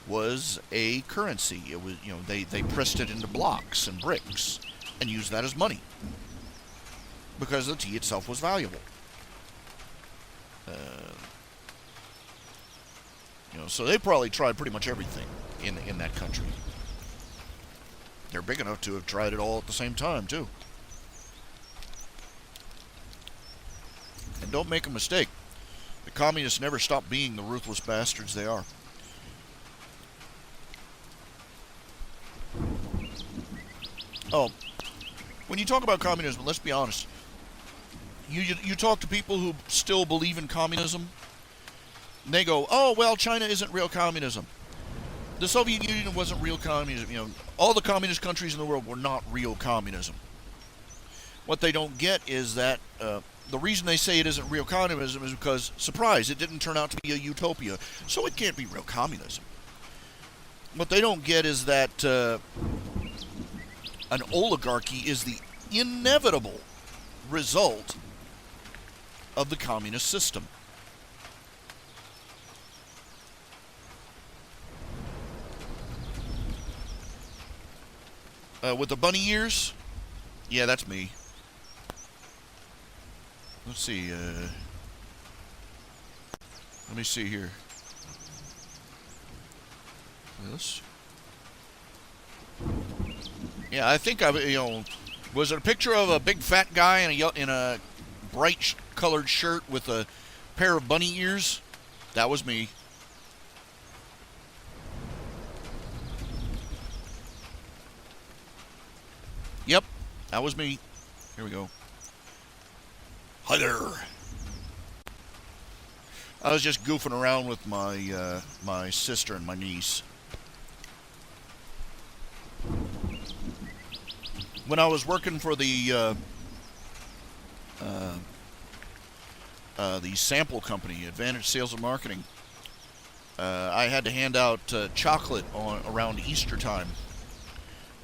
was a currency. It was, they pressed it into blocks and bricks and used that as money because the tea itself was valuable. So they probably tried pretty much everything in that country. They're big enough to have tried it all at the same time too. And don't make a mistake, the communists never stop being the ruthless bastards they are. Oh, when you talk about communism, let's be honest. You talk to people who still believe in communism, and they go, oh, well, China isn't real communism. The Soviet Union wasn't real communism. All the communist countries in the world were not real communism. What they don't get is that the reason they say it isn't real communism is because, surprise, it didn't turn out to be a utopia, so it can't be real communism. What they don't get is that an oligarchy is the inevitable result of the communist system. With the bunny ears, yeah, that's me. Let's see, let me see here. This? Yeah, I think was it a picture of a big fat guy in a bright colored shirt with a pair of bunny ears? That was me. Yep, that was me. Here we go. Hi there. I was just goofing around with my my sister and my niece. When I was working for the sample company, Advantage Sales and Marketing, I had to hand out chocolate around Easter time.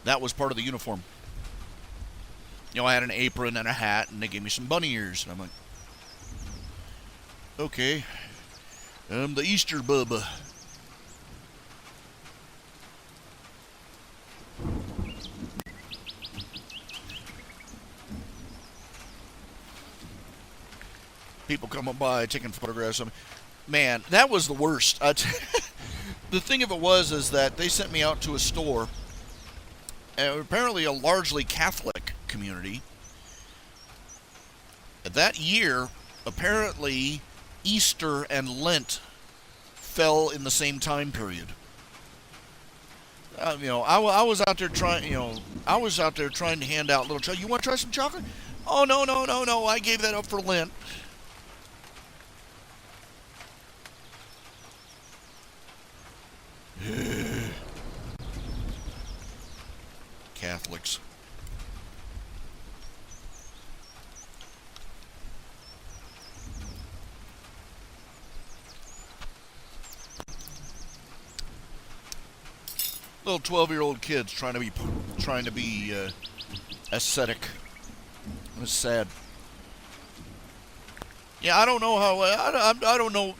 That was part of the uniform. I had an apron and a hat, and they gave me some bunny ears. And I'm like, okay, I'm the Easter Bubba. People coming by, taking photographs of me. Man, that was the worst. The thing of it was is that they sent me out to a store, apparently a largely Catholic community. That year, apparently, Easter and Lent fell in the same time period. I was out there trying. I was out there trying to hand out little chocolate. You want to try some chocolate? Oh, no, no, no, no! I gave that up for Lent. Catholics. Little 12-year-old kids trying to be ascetic. It's sad. Yeah, I don't know how. I don't know.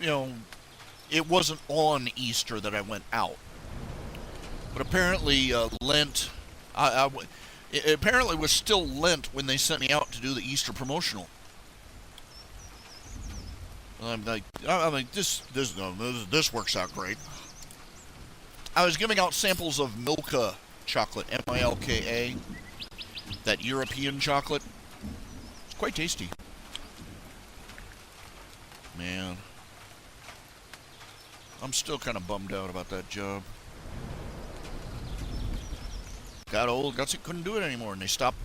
It wasn't on Easter that I went out, but apparently Lent. It apparently was still Lent when they sent me out to do the Easter promotional. I'm like, this works out great. I was giving out samples of Milka chocolate, Milka, that European chocolate. It's quite tasty. Man, I'm still kind of bummed out about that job. Got old, got sick, couldn't do it anymore, and they stopped.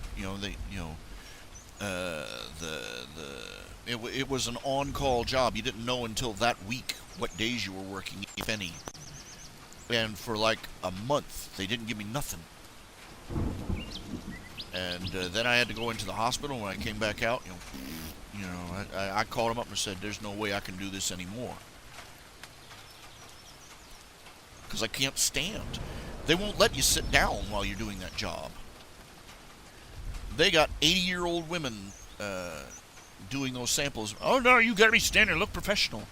It was an on-call job. You didn't know until that week what days you were working, if any. And for like a month, they didn't give me nothing. And then I had to go into the hospital. When I came back out, I called them up and said, "There's no way I can do this anymore because I can't stand. They won't let you sit down while you're doing that job. They got 80-year-old women doing those samples. Oh no, you got to be standing, look professional."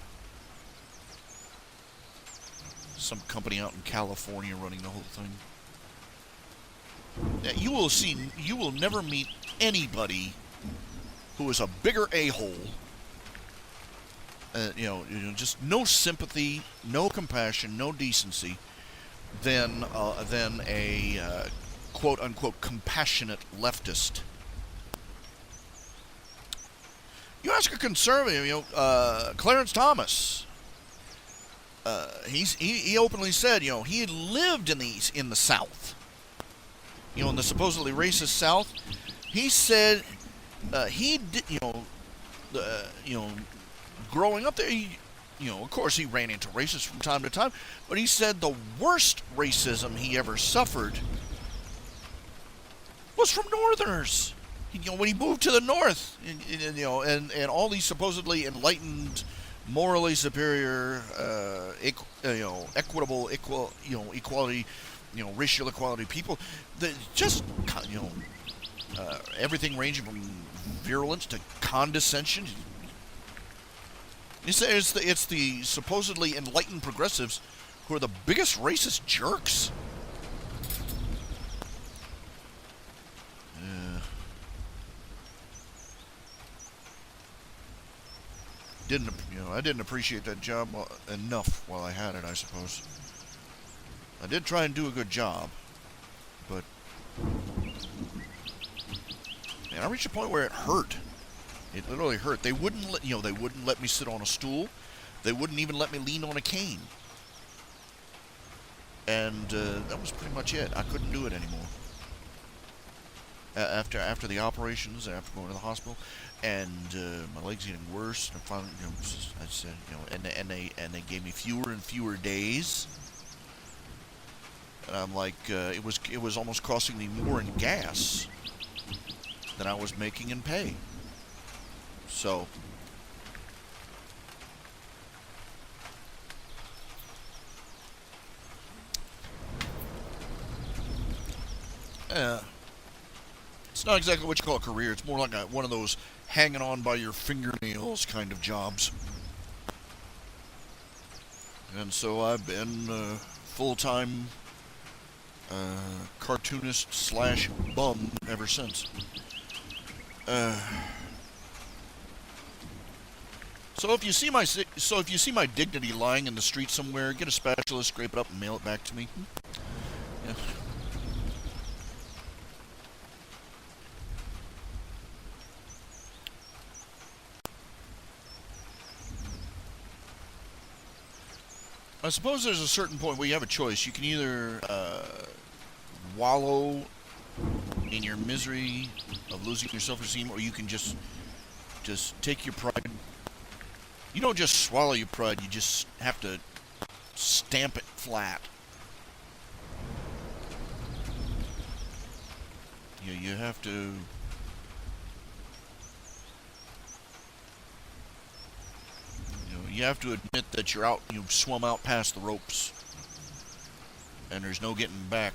Some company out in California running the whole thing. You will never meet anybody who is a bigger a-hole. Just no sympathy, no compassion, no decency than a quote-unquote compassionate leftist. You ask a conservative, Clarence Thomas. He openly said, he had lived in the South, in the supposedly racist South. He said he did, growing up there, of course he ran into racists from time to time, but he said the worst racism he ever suffered was from Northerners. When he moved to the North, and all these supposedly enlightened, morally superior, equitable, equality, racial equality people, that just, everything ranging from virulence to condescension. You say it's the supposedly enlightened progressives who are the biggest racist jerks. I didn't appreciate that job enough while I had it, I suppose. I did try and do a good job, but man, I reached a point where it hurt. It literally hurt. They wouldn't let me sit on a stool. They wouldn't even let me lean on a cane. And that was pretty much it. I couldn't do it anymore. After the operations, after going to the hospital, and my legs getting worse, and finally, I said, and they gave me fewer and fewer days, and I'm like, it was almost costing me more in gas than I was making in pay. So, it's not exactly what you call a career. It's more like one of those hanging on by your fingernails kind of jobs. And so I've been full-time cartoonist / bum ever since. So if you see my dignity lying in the street somewhere, get a spatula, scrape it up, and mail it back to me. Yeah. I suppose there's a certain point where you have a choice. You can either wallow in your misery of losing your self-esteem, or you can just take your pride. You don't just swallow your pride, you just have to stamp it flat. You have to... You have to admit that you've swum out past the ropes, and there's no getting back.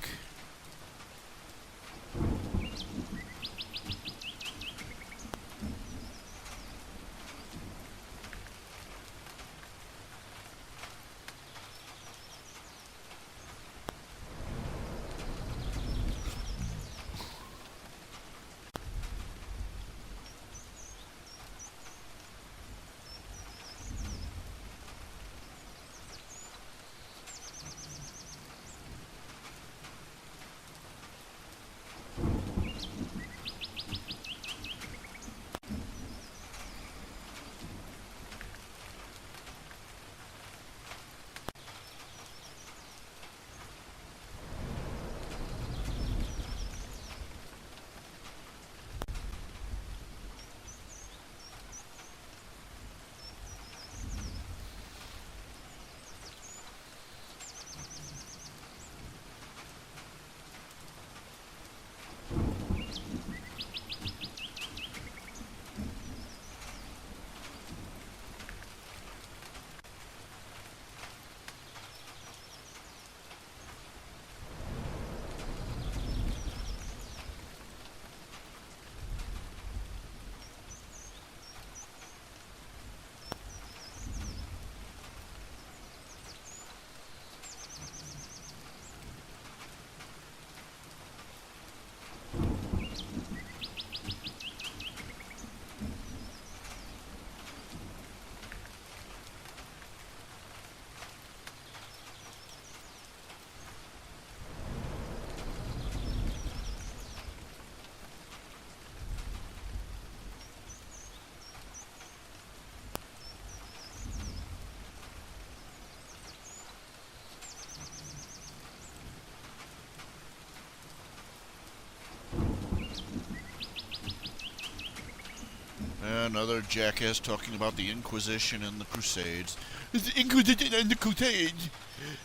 Another jackass talking about the Inquisition and the Crusades. The Inquisition and the Crusades.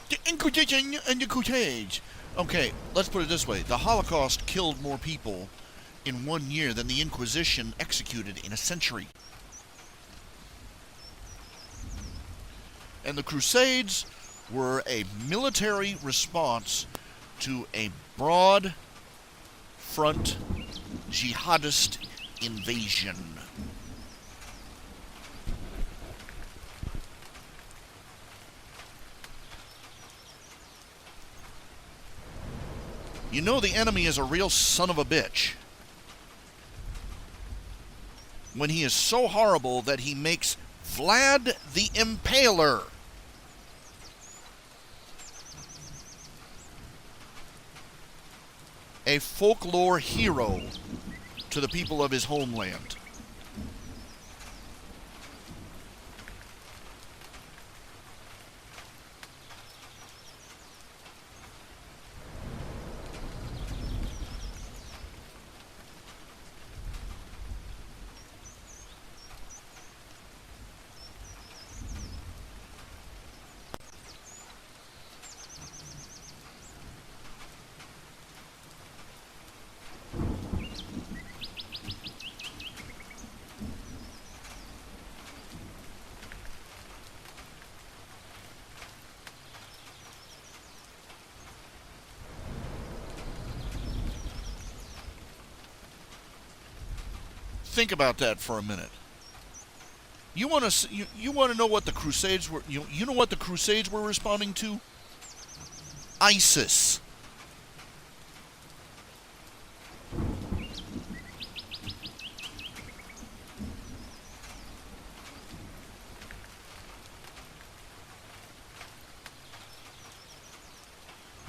The Inquisition and the Crusades. Okay, let's put it this way. The Holocaust killed more people in 1 year than the Inquisition executed in a century. And the Crusades were a military response to a broad front jihadist invasion. You know the enemy is a real son of a bitch when he is so horrible that he makes Vlad the Impaler a folklore hero to the people of his homeland. Think about that for a minute. You want to know what the Crusades were? You know what the Crusades were responding to? ISIS.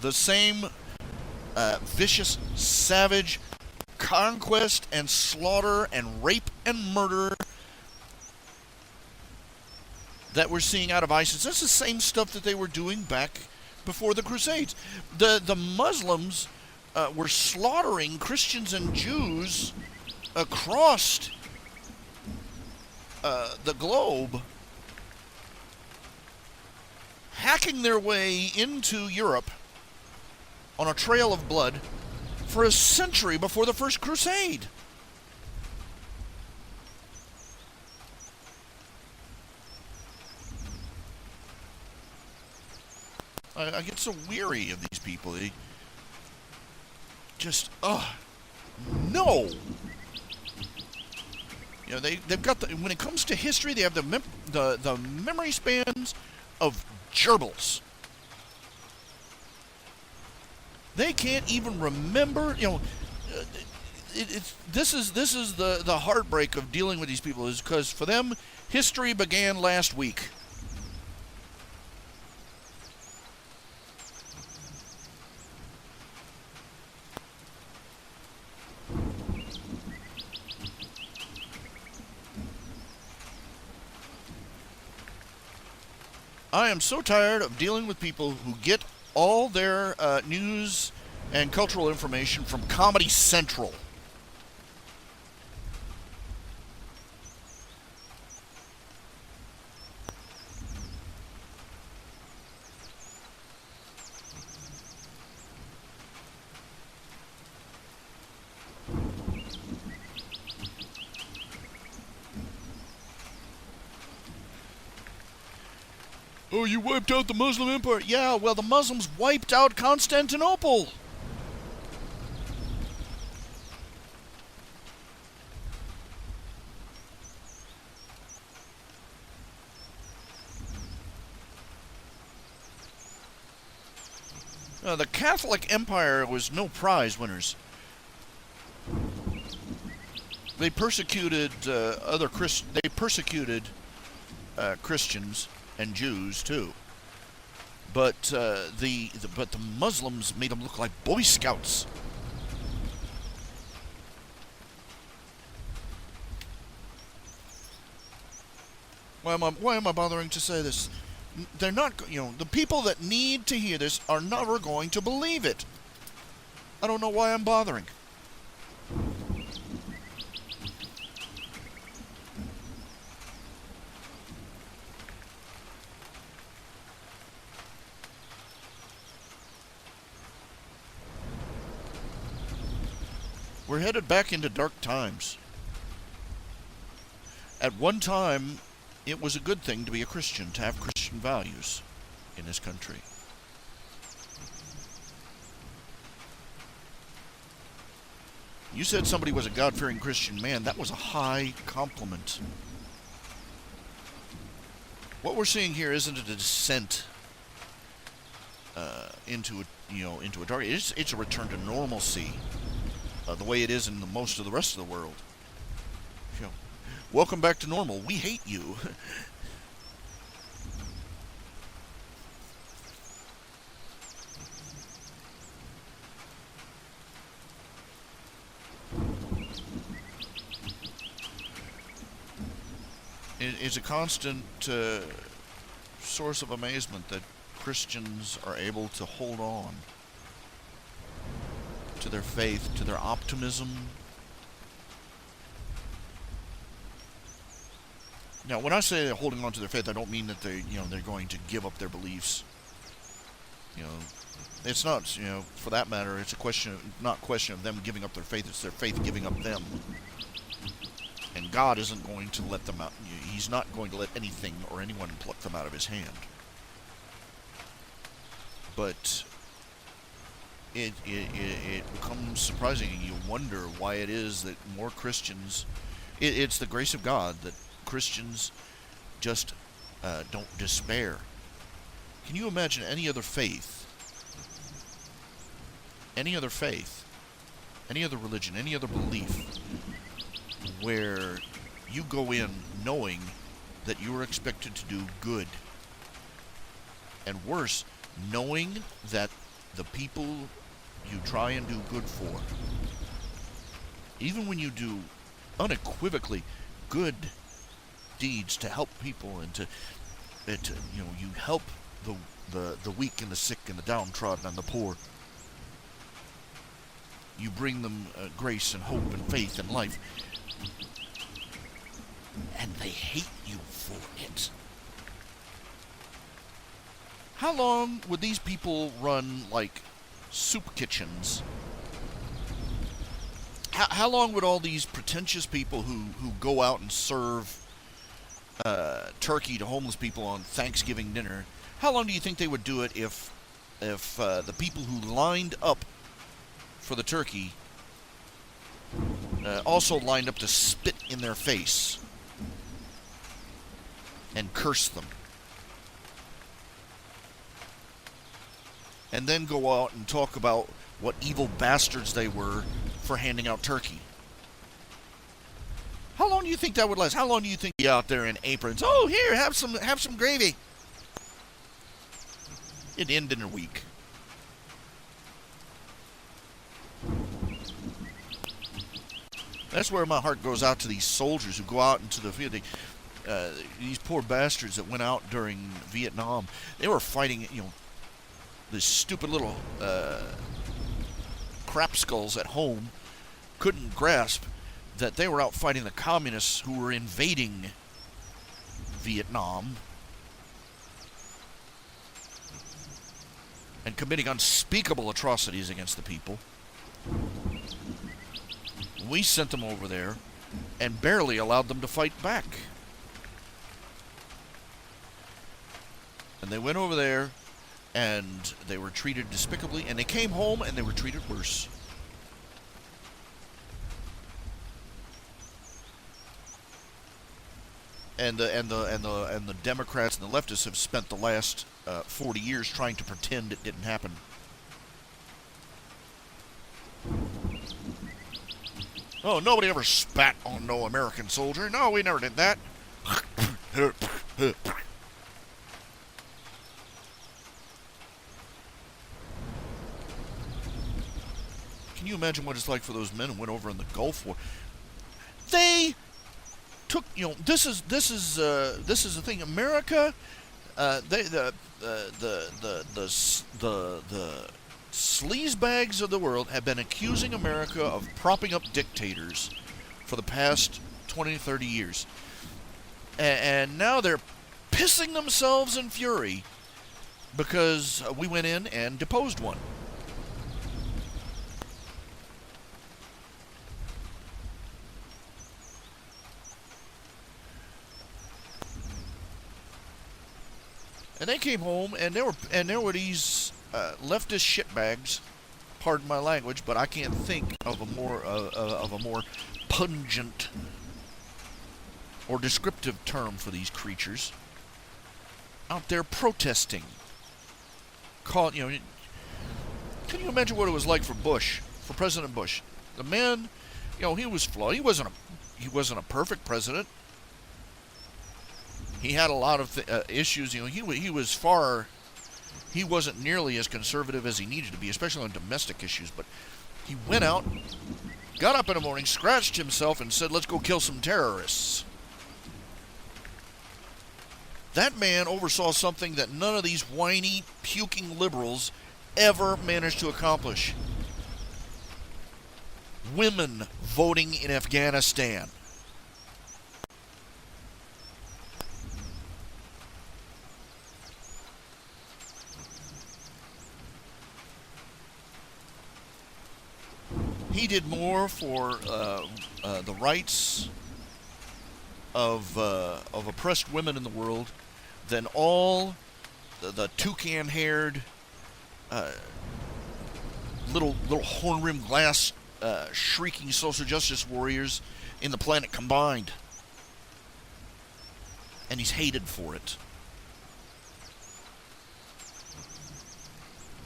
The same vicious, savage conquest and slaughter and rape and murder that we're seeing out of ISIS. That's the same stuff that they were doing back before the Crusades. The Muslims were slaughtering Christians and Jews across the globe, hacking their way into Europe on a trail of blood for a century before the First Crusade. I get so weary of these people. They just, no. You know, they've got when it comes to history, they have the memory spans of gerbils. They can't even remember. You know, this is the heartbreak of dealing with these people, is because for them, history began last week. I am so tired of dealing with people who get all their news and cultural information from Comedy Central. Oh, you wiped out the Muslim Empire. Yeah, well, the Muslims wiped out Constantinople. The Catholic Empire was no prize winners. They persecuted They persecuted Christians and Jews too, but the Muslims made them look like Boy Scouts. Why am I bothering to say this? They're not, the people that need to hear this are never going to believe it. I don't know why I'm bothering. We're headed back into dark times. At one time, it was a good thing to be a Christian, to have Christian values in this country. You said somebody was a God-fearing Christian man. That was a high compliment. What we're seeing here isn't a descent into a dark. It's a return to normalcy. The way it is in most of the rest of the world. Welcome back to normal. We hate you. It's a constant source of amazement that Christians are able to hold on to their faith, to their optimism. Now, when I say they're holding on to their faith, I don't mean that they're going to give up their beliefs. It's not, for that matter, it's not a question of them giving up their faith, it's their faith giving up them. And God isn't going to let them out. He's not going to let anything or anyone pluck them out of his hand. But it becomes surprising, and you wonder why it is that more Christians, it's the grace of God that Christians just don't despair. Can you imagine any other faith, any other religion, any other belief, where you go in knowing that you are expected to do good, and worse, knowing that the people you try and do good for, even when you do unequivocally good deeds to help people and to you help the weak and the sick and the downtrodden and the poor. You bring them grace and hope and faith and life. And they hate you for it. How long would these people run, like, soup kitchens? How long would all these pretentious people who go out and serve turkey to homeless people on Thanksgiving dinner, how long do you think they would do it if the people who lined up for the turkey also lined up to spit in their face and curse them? And then go out and talk about what evil bastards they were for handing out turkey. How long do you think that would last? How long do you think you'd be out there in aprons? Oh, here, have some gravy. It'd end in a week. That's where my heart goes out to these soldiers who go out into the field. These poor bastards that went out during Vietnam. They were fighting, this stupid little crap skulls at home couldn't grasp that they were out fighting the communists who were invading Vietnam and committing unspeakable atrocities against the people. We sent them over there and barely allowed them to fight back. And they went over there and they were treated despicably, and they came home and they were treated worse. And the Democrats and the leftists have spent the last 40 years trying to pretend it didn't happen. Oh, nobody ever spat on no American soldier. No, we never did that. Can you imagine what it's like for those men who went over in the Gulf War? They took, this is the thing. America, the sleazebags of the world have been accusing America of propping up dictators for the past 20, 30 years. And now they're pissing themselves in fury because we went in and deposed one. And they came home, and there were these leftist shitbags. Pardon my language, but I can't think of a more pungent or descriptive term for these creatures. Out there protesting. Can you imagine what it was like for Bush, for President Bush? The man, he was flawed. He wasn't a perfect president. He had a lot of issues. He wasn't nearly as conservative as he needed to be, especially on domestic issues. But he went out, got up in the morning, scratched himself, and said, "Let's go kill some terrorists." That man oversaw something that none of these whiny, puking liberals ever managed to accomplish. Women voting in Afghanistan. He did more for the rights of oppressed women in the world than all the toucan-haired, little horn-rimmed glass shrieking social justice warriors in the planet combined. And he's hated for it.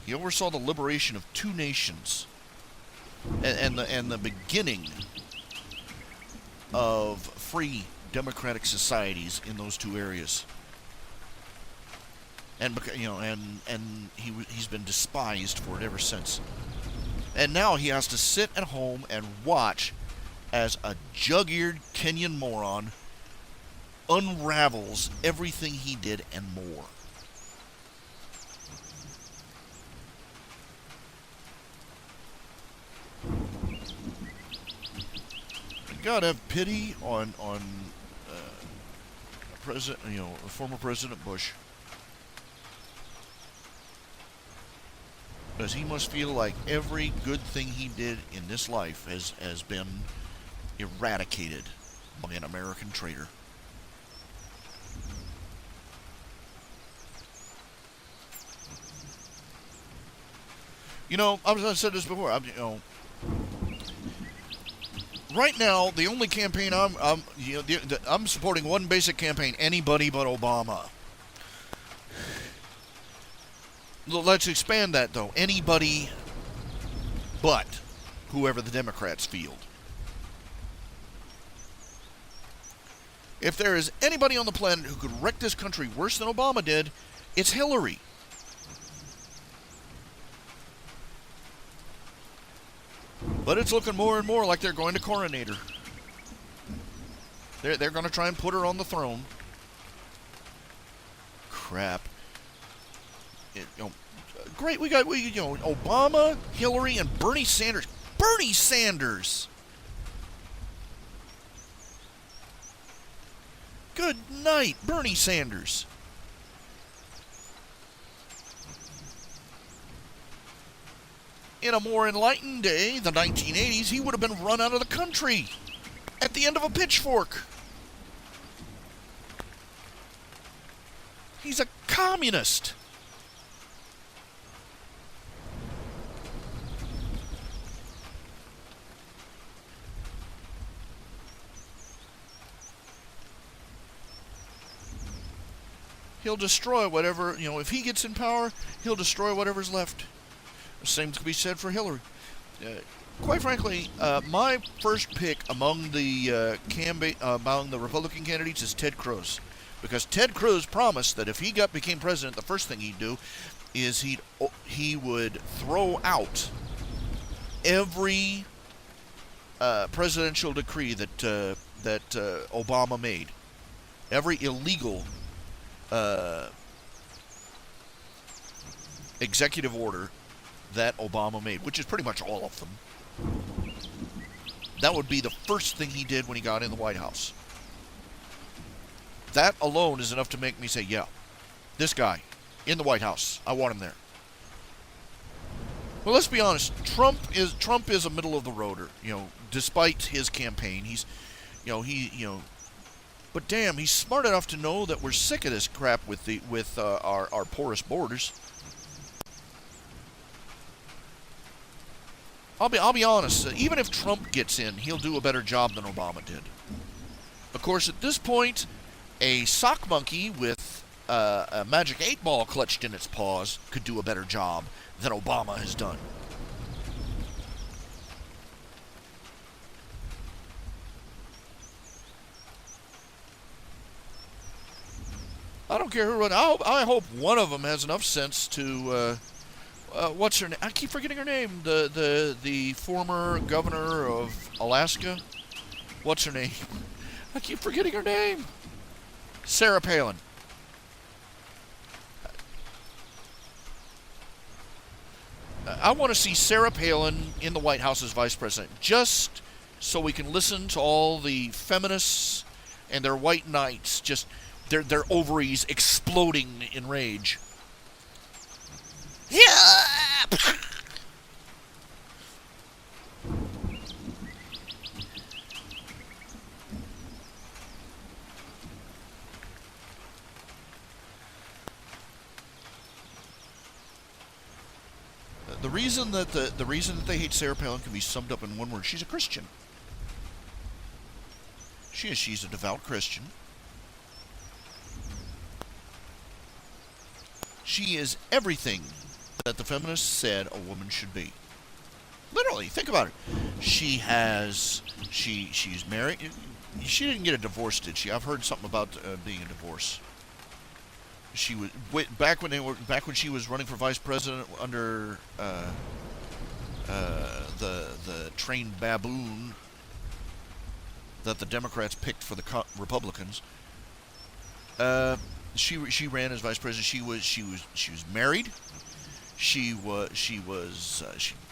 He oversaw the liberation of 2 nations. And the beginning of free democratic societies in those 2 areas, and he's been despised for it ever since. And now he has to sit at home and watch as a jug-eared Kenyan moron unravels everything he did and more. God have pity on President, former President Bush, because he must feel like every good thing he did in this life has been eradicated by an American traitor. I've said this before. Right now, the only campaign I'm supporting one basic campaign: anybody but Obama. Let's expand that though. Anybody but whoever the Democrats field. If there is anybody on the planet who could wreck this country worse than Obama did, it's Hillary. But it's looking more and more like they're going to coronate her. They're going to try and put her on the throne. Crap. Great, we got Obama, Hillary, and Bernie Sanders. Bernie Sanders! Good night, Bernie Sanders. In a more enlightened day, the 1980s, he would have been run out of the country at the end of a pitchfork. He's a communist. He'll destroy whatever, if he gets in power, he'll destroy whatever's left. The same can be said for Hillary. Quite frankly, my first pick among the Republican candidates is Ted Cruz, because Ted Cruz promised that if he became president, the first thing he'd do is he would throw out every presidential decree that Obama made, every illegal executive order that Obama made, which is pretty much all of them. That would be the first thing he did when he got in the White House. That alone is enough to make me say, yeah, this guy in the White House, I want him there. Well, let's be honest. Trump is a middle of the roader. Despite his campaign, but damn, he's smart enough to know that we're sick of this crap with our porous borders. I'll be honest. Even if Trump gets in, he'll do a better job than Obama did. Of course, at this point, a sock monkey with a magic 8-ball clutched in its paws could do a better job than Obama has done. I don't care who runs. I hope one of them has enough sense to. What's her name? I keep forgetting her name. The former governor of Alaska. What's her name? I keep forgetting her name. Sarah Palin. I want to see Sarah Palin in the White House as vice president, just so we can listen to all the feminists and their white knights just. Their ovaries exploding in rage. Yeah! The reason that they hate Sarah Palin can be summed up in one word: she's a Christian. She's a devout Christian. She is everything that the feminists said a woman should be. Literally, think about it. She's married. She didn't get a divorce, did she? I've heard something about being a divorce. She was back when she was running for vice president under the trained baboon that the Democrats picked for the Republicans. Uh, she ran as vice president. She was married. She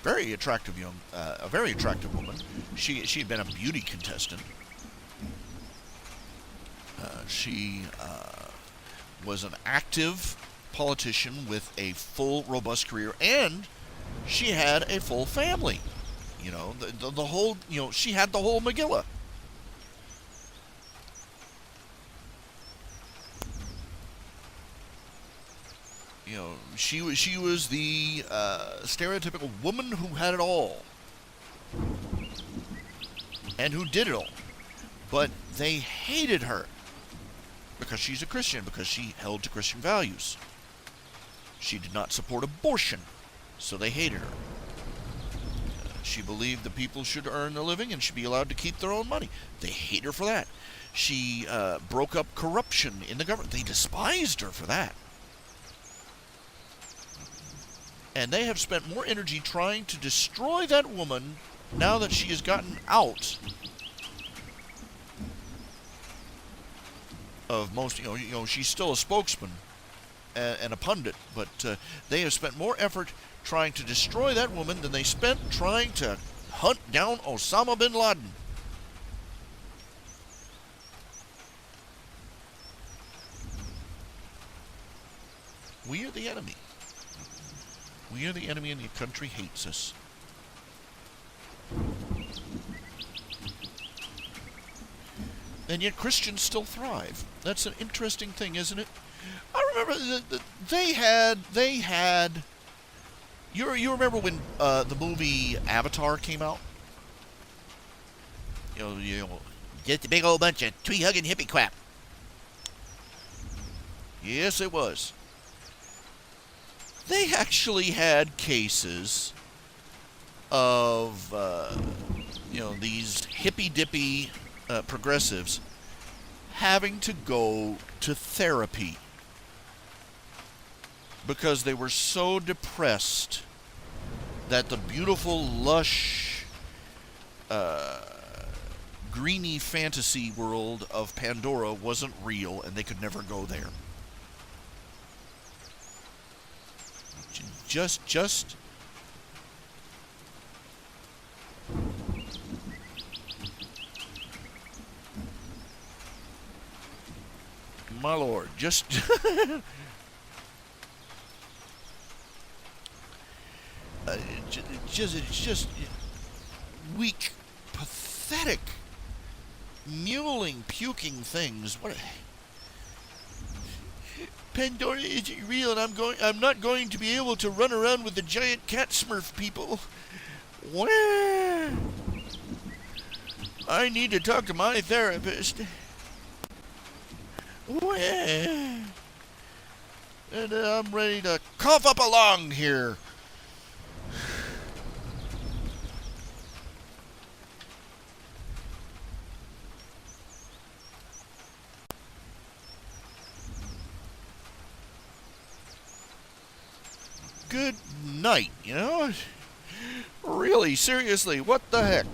very attractive a very attractive woman. She had been a beauty contestant. She was an active politician with a full, robust career, and she had a full family. The whole, she had the whole Megillah. She was the stereotypical woman who had it all and who did it all. But they hated her because she's a Christian, because she held to Christian values. She did not support abortion, so they hated her. She believed the people should earn a living and should be allowed to keep their own money. They hate her for that. She broke up corruption in the government. They despised her for that. And they have spent more energy trying to destroy that woman now that she has gotten out of most, she's still a spokesman and a pundit, but they have spent more effort trying to destroy that woman than they spent trying to hunt down Osama bin Laden. We are the enemy. We are the enemy, and the country hates us. And yet Christians still thrive. That's an interesting thing, isn't it? I remember they had. You remember when the movie Avatar came out? Just a big old bunch of tree-hugging hippie crap. Yes, it was. They actually had cases of, these hippy-dippy progressives having to go to therapy because they were so depressed that the beautiful, lush, greeny fantasy world of Pandora wasn't real and they could never go there. Just my lord, just just weak, pathetic, mewling, puking things. What? Pandora isn't real, and I'm not going to be able to run around with the giant cat Smurf people. Wah! I need to talk to my therapist. Wah! And I'm ready to cough up a lung here. Good night, Really, seriously, what the heck?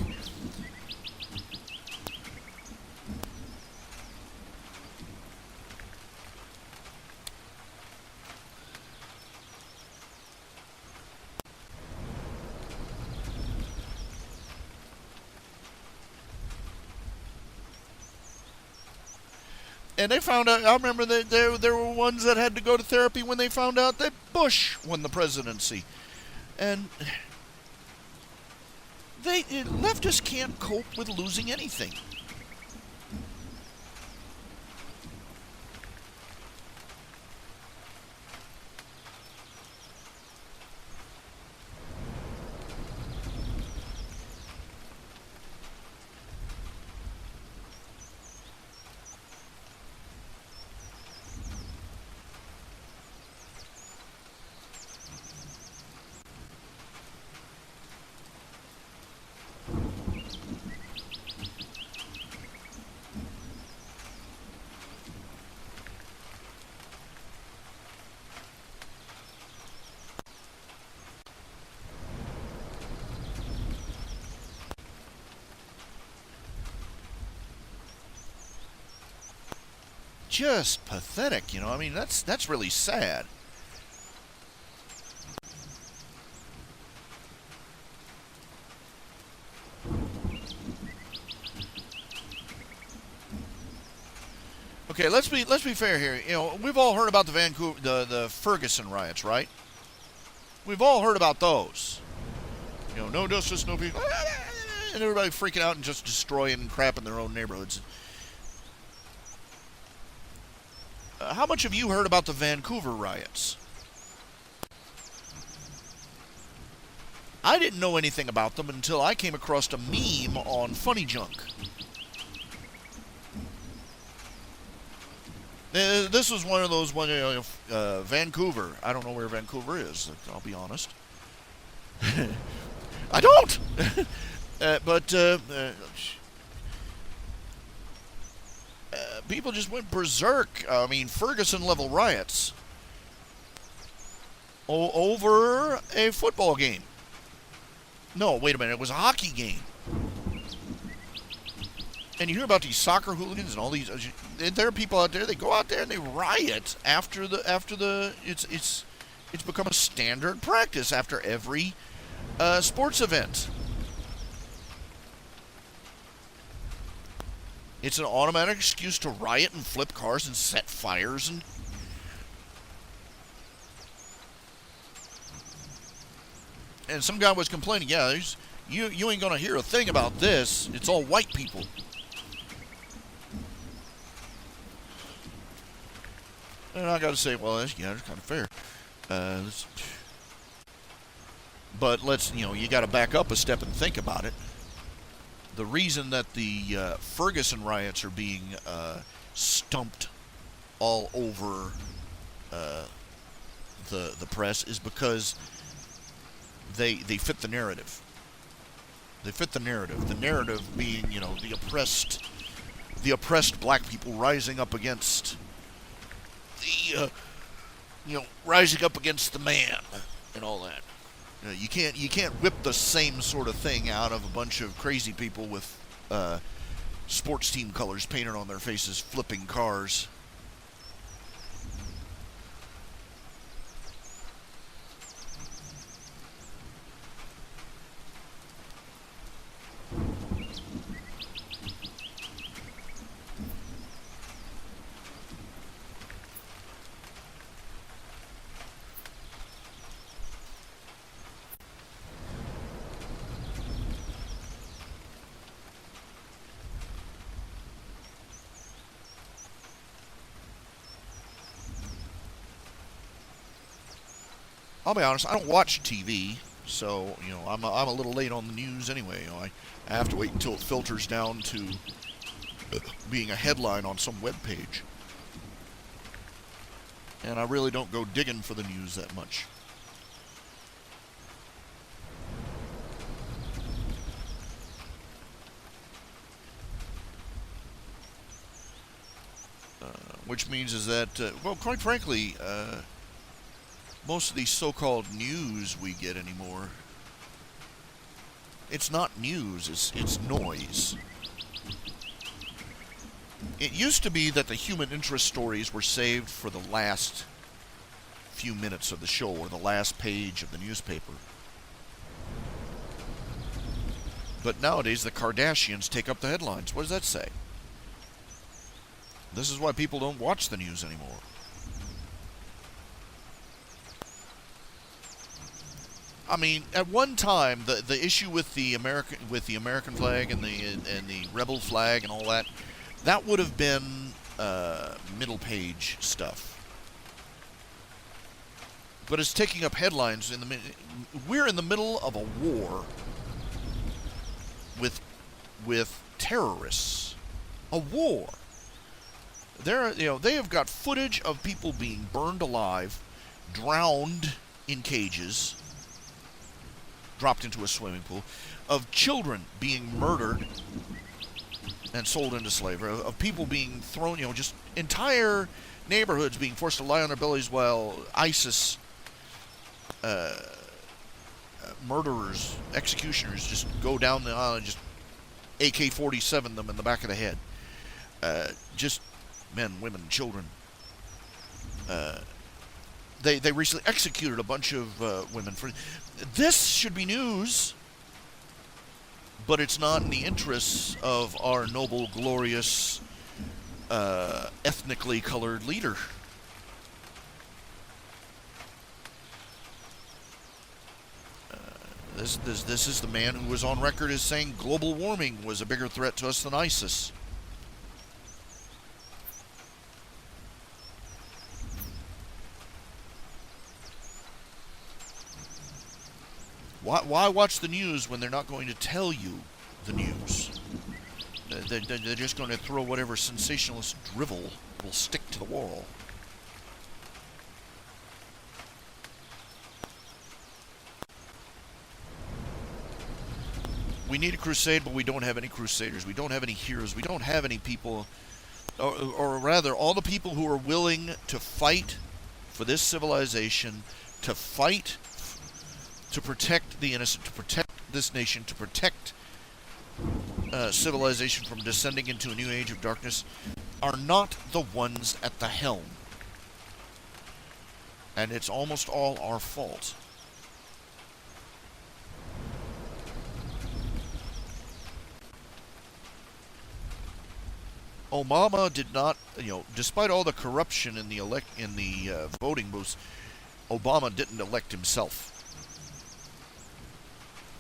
And they found out, I remember that there were ones that had to go to therapy when they found out that Bush won the presidency. And leftists can't cope with losing anything. just pathetic, you know. I mean, that's really sad. Okay, let's be fair here. You know, we've all heard about the Ferguson riots, right? We've all heard about those. You know, no justice, no peace, and everybody freaking out and just destroying crap in their own neighborhoods. How much have you heard about the Vancouver riots? I didn't know anything about them until I came across a meme on Funny Junk. This was one of those, Vancouver. I don't know where Vancouver is, I'll be honest. I don't! But people just went berserk. I mean, Ferguson-level riots over a football game. No, wait a minute. It was a hockey game. And you hear about these soccer hooligans and all these. There are people out there. They go out there and they riot after it's become a standard practice after every sports event. It's an automatic excuse to riot and flip cars and set fires and some guy was complaining, yeah, you ain't gonna hear a thing about this. It's all white people. And I gotta say, well, that's kind of fair. But you gotta back up a step and think about it. The reason that the Ferguson riots are being stumped all over the press is because they fit the narrative. They fit the narrative. The narrative being, the oppressed black people rising up against rising up against the man and all that. You can't whip the same sort of thing out of a bunch of crazy people with sports team colors painted on their faces, flipping cars. I'll be honest, I don't watch TV, so, I'm a little late on the news anyway. I have to wait until it filters down to being a headline on some web page. And I really don't go digging for the news that much. Which means is that, quite frankly, most of these so-called news we get anymore, it's not news, it's noise. It used to be that the human interest stories were saved for the last few minutes of the show or the last page of the newspaper. But nowadays the Kardashians take up the headlines. What does that say? This is why people don't watch the news anymore. I mean, at one time, the issue with the American flag and the rebel flag and all that would have been middle page stuff. But it's taking up headlines we're in the middle of a war with terrorists. A war. They have got footage of people being burned alive, drowned in cages, dropped into a swimming pool, of children being murdered and sold into slavery, of people being thrown, just entire neighborhoods being forced to lie on their bellies while ISIS murderers, executioners just go down the aisle and just AK-47 them in the back of the head. Just men, women, children. They recently executed a bunch of women for... This should be news, but it's not in the interests of our noble, glorious, ethnically colored leader. This is the man who was on record as saying global warming was a bigger threat to us than ISIS. Why watch the news when they're not going to tell you the news? They're just going to throw whatever sensationalist drivel will stick to the wall. We need a crusade, but we don't have any crusaders. We don't have any heroes. We don't have any people, or rather, all the people who are willing to fight for this civilization, to fight to protect the innocent, to protect this nation, to protect civilization from descending into a new age of darkness, are not the ones at the helm. And it's almost all our fault. Obama did not, despite all the corruption in the voting booths, Obama didn't elect himself.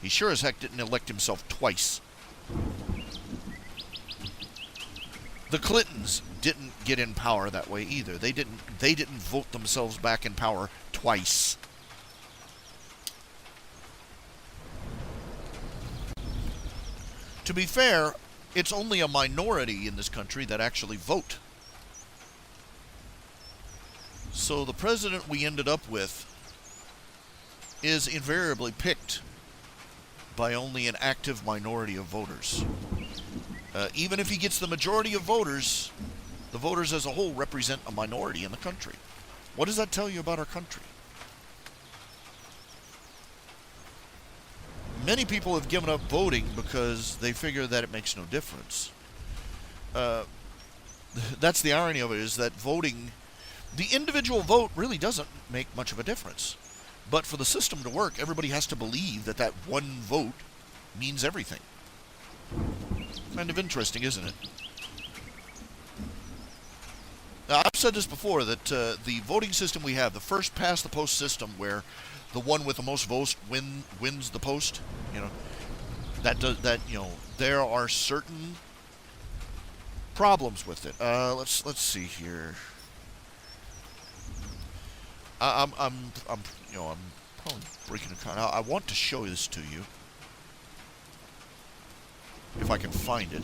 He sure as heck didn't elect himself twice. The Clintons didn't get in power that way either. They didn't vote themselves back in power twice. To be fair, it's only a minority in this country that actually vote. So the president we ended up with is invariably picked by only an active minority of voters. Even if he gets the majority of voters, the voters as a whole represent a minority in the country. What does that tell you about our country? Many people have given up voting because they figure that it makes no difference. That's the irony of it, is that voting, the individual vote really doesn't make much of a difference. But for the system to work, everybody has to believe that that one vote means everything. Kind of interesting, isn't it? Now, I've said this before, that the voting system we have, the first past the post system, where the one with the most votes wins the post, there are certain problems with it. Let's see here. I'm probably breaking a con. I want to show this to you, if I can find it.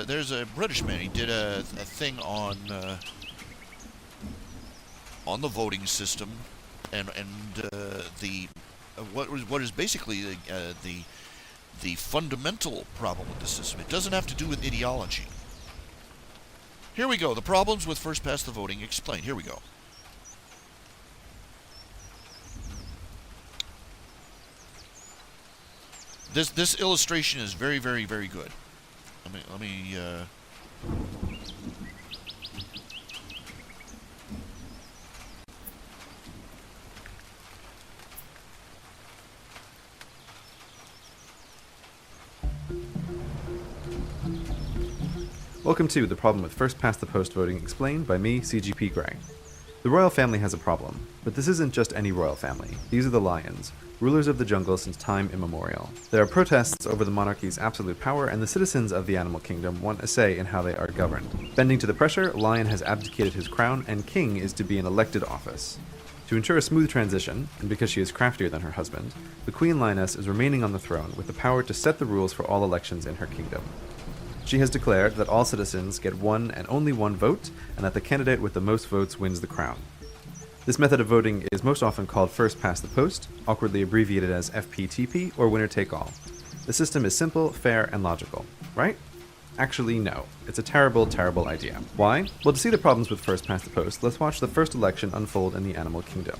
There's a British man. He did a thing on the voting system, and what is basically the fundamental problem with the system. It doesn't have to do with ideology. Here we go. The problems with first past the voting explained. Here we go. This illustration is very, very, very good. Let me Welcome to The Problem with First Past the Post Voting, explained by me, CGP Grey. The royal family has a problem, but this isn't just any royal family. These are the lions, rulers of the jungle since time immemorial. There are protests over the monarchy's absolute power, and the citizens of the animal kingdom want a say in how they are governed. Bending to the pressure, Lion has abdicated his crown, and King is to be an elected office. To ensure a smooth transition, and because she is craftier than her husband, the Queen Lioness is remaining on the throne with the power to set the rules for all elections in her kingdom. She has declared that all citizens get one and only one vote, and that the candidate with the most votes wins the crown. This method of voting is most often called first past the post, awkwardly abbreviated as FPTP or winner take all. The system is simple, fair, and logical, right? Actually, no. It's a terrible, terrible idea. Why? Well, to see the problems with first past the post, let's watch the first election unfold in the animal kingdom.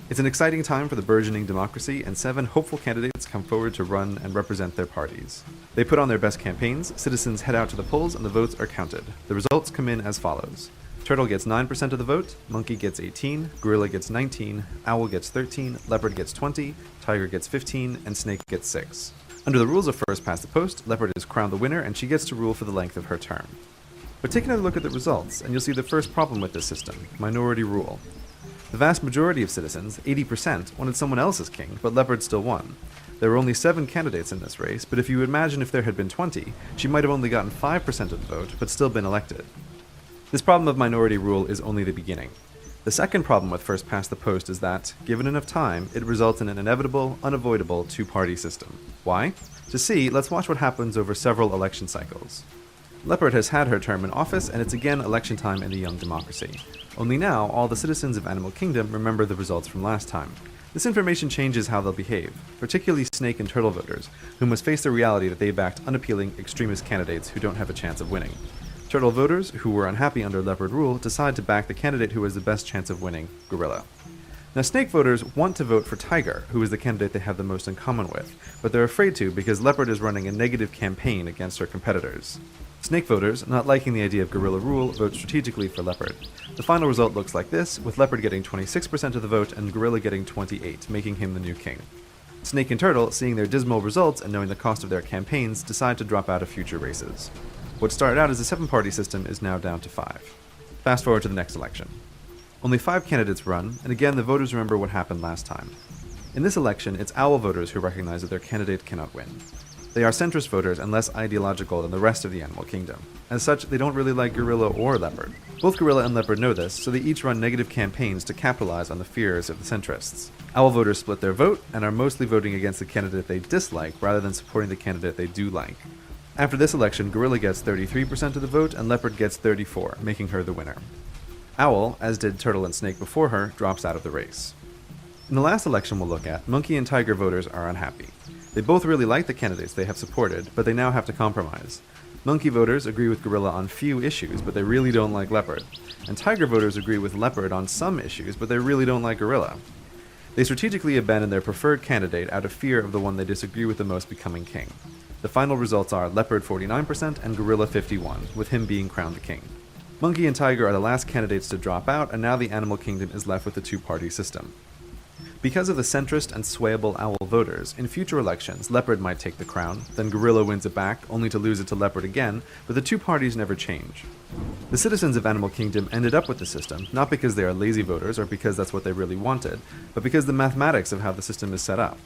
It's an exciting time for the burgeoning democracy, and 7 hopeful candidates come forward to run and represent their parties. They put on their best campaigns, citizens head out to the polls, and the votes are counted. The results come in as follows. Turtle gets 9% of the vote, monkey gets 18, gorilla gets 19, owl gets 13, leopard gets 20, tiger gets 15, and snake gets 6. Under the rules of first past the post, leopard is crowned the winner and she gets to rule for the length of her term. But take another look at the results, and you'll see the first problem with this system, minority rule. The vast majority of citizens, 80%, wanted someone else as king, but leopard still won. There were only 7 candidates in this race, but if you imagine if there had been 20, she might have only gotten 5% of the vote, but still been elected. This problem of minority rule is only the beginning. The second problem with first past the post is that, given enough time, it results in an inevitable, unavoidable 2-party system. Why? To see, let's watch what happens over several election cycles. Leopard has had her term in office, and it's again election time in the young democracy. Only now, all the citizens of Animal Kingdom remember the results from last time. This information changes how they'll behave, particularly snake and turtle voters, who must face the reality that they backed unappealing, extremist candidates who don't have a chance of winning. Turtle voters, who were unhappy under leopard rule, decide to back the candidate who has the best chance of winning, gorilla. Now, snake voters want to vote for tiger, who is the candidate they have the most in common with, but they're afraid to because leopard is running a negative campaign against her competitors. Snake voters, not liking the idea of gorilla rule, vote strategically for leopard. The final result looks like this, with leopard getting 26% of the vote and gorilla getting 28%, making him the new king. Snake and turtle, seeing their dismal results and knowing the cost of their campaigns, decide to drop out of future races. What started out as a 7-party system is now down to 5. Fast forward to the next election. Only 5 candidates run, and again the voters remember what happened last time. In this election, it's owl voters who recognize that their candidate cannot win. They are centrist voters and less ideological than the rest of the animal kingdom. As such, they don't really like gorilla or leopard. Both gorilla and leopard know this, so they each run negative campaigns to capitalize on the fears of the centrists. Owl voters split their vote and are mostly voting against the candidate they dislike rather than supporting the candidate they do like. After this election, gorilla gets 33% of the vote and leopard gets 34%, making her the winner. Owl, as did turtle and snake before her, drops out of the race. In the last election we'll look at, monkey and tiger voters are unhappy. They both really like the candidates they have supported, but they now have to compromise. Monkey voters agree with gorilla on few issues, but they really don't like leopard. And tiger voters agree with leopard on some issues, but they really don't like gorilla. They strategically abandon their preferred candidate out of fear of the one they disagree with the most becoming king. The final results are leopard 49% and gorilla 51%, with him being crowned the king. Monkey and tiger are the last candidates to drop out, and now the animal kingdom is left with a 2-party system. Because of the centrist and swayable owl voters, in future elections, leopard might take the crown, then gorilla wins it back, only to lose it to leopard again, but the 2 parties never change. The citizens of Animal Kingdom ended up with the system, not because they are lazy voters or because that's what they really wanted, but because the mathematics of how the system is set up.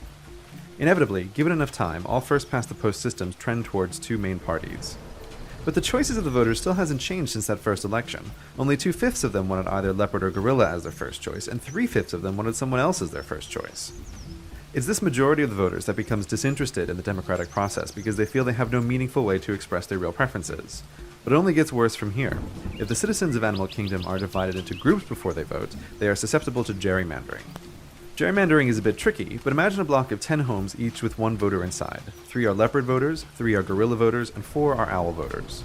Inevitably, given enough time, all first-past-the-post systems trend towards 2 main parties. But the choices of the voters still hasn't changed since that first election. Only 2/5 of them wanted either leopard or gorilla as their first choice, and 3/5 of them wanted someone else as their first choice. It's this majority of the voters that becomes disinterested in the democratic process because they feel they have no meaningful way to express their real preferences. But it only gets worse from here. If the citizens of Animal Kingdom are divided into groups before they vote, they are susceptible to gerrymandering. Gerrymandering is a bit tricky, but imagine a block of 10 homes each with 1 voter inside. 3 are leopard voters, 3 are gorilla voters, and 4 are owl voters.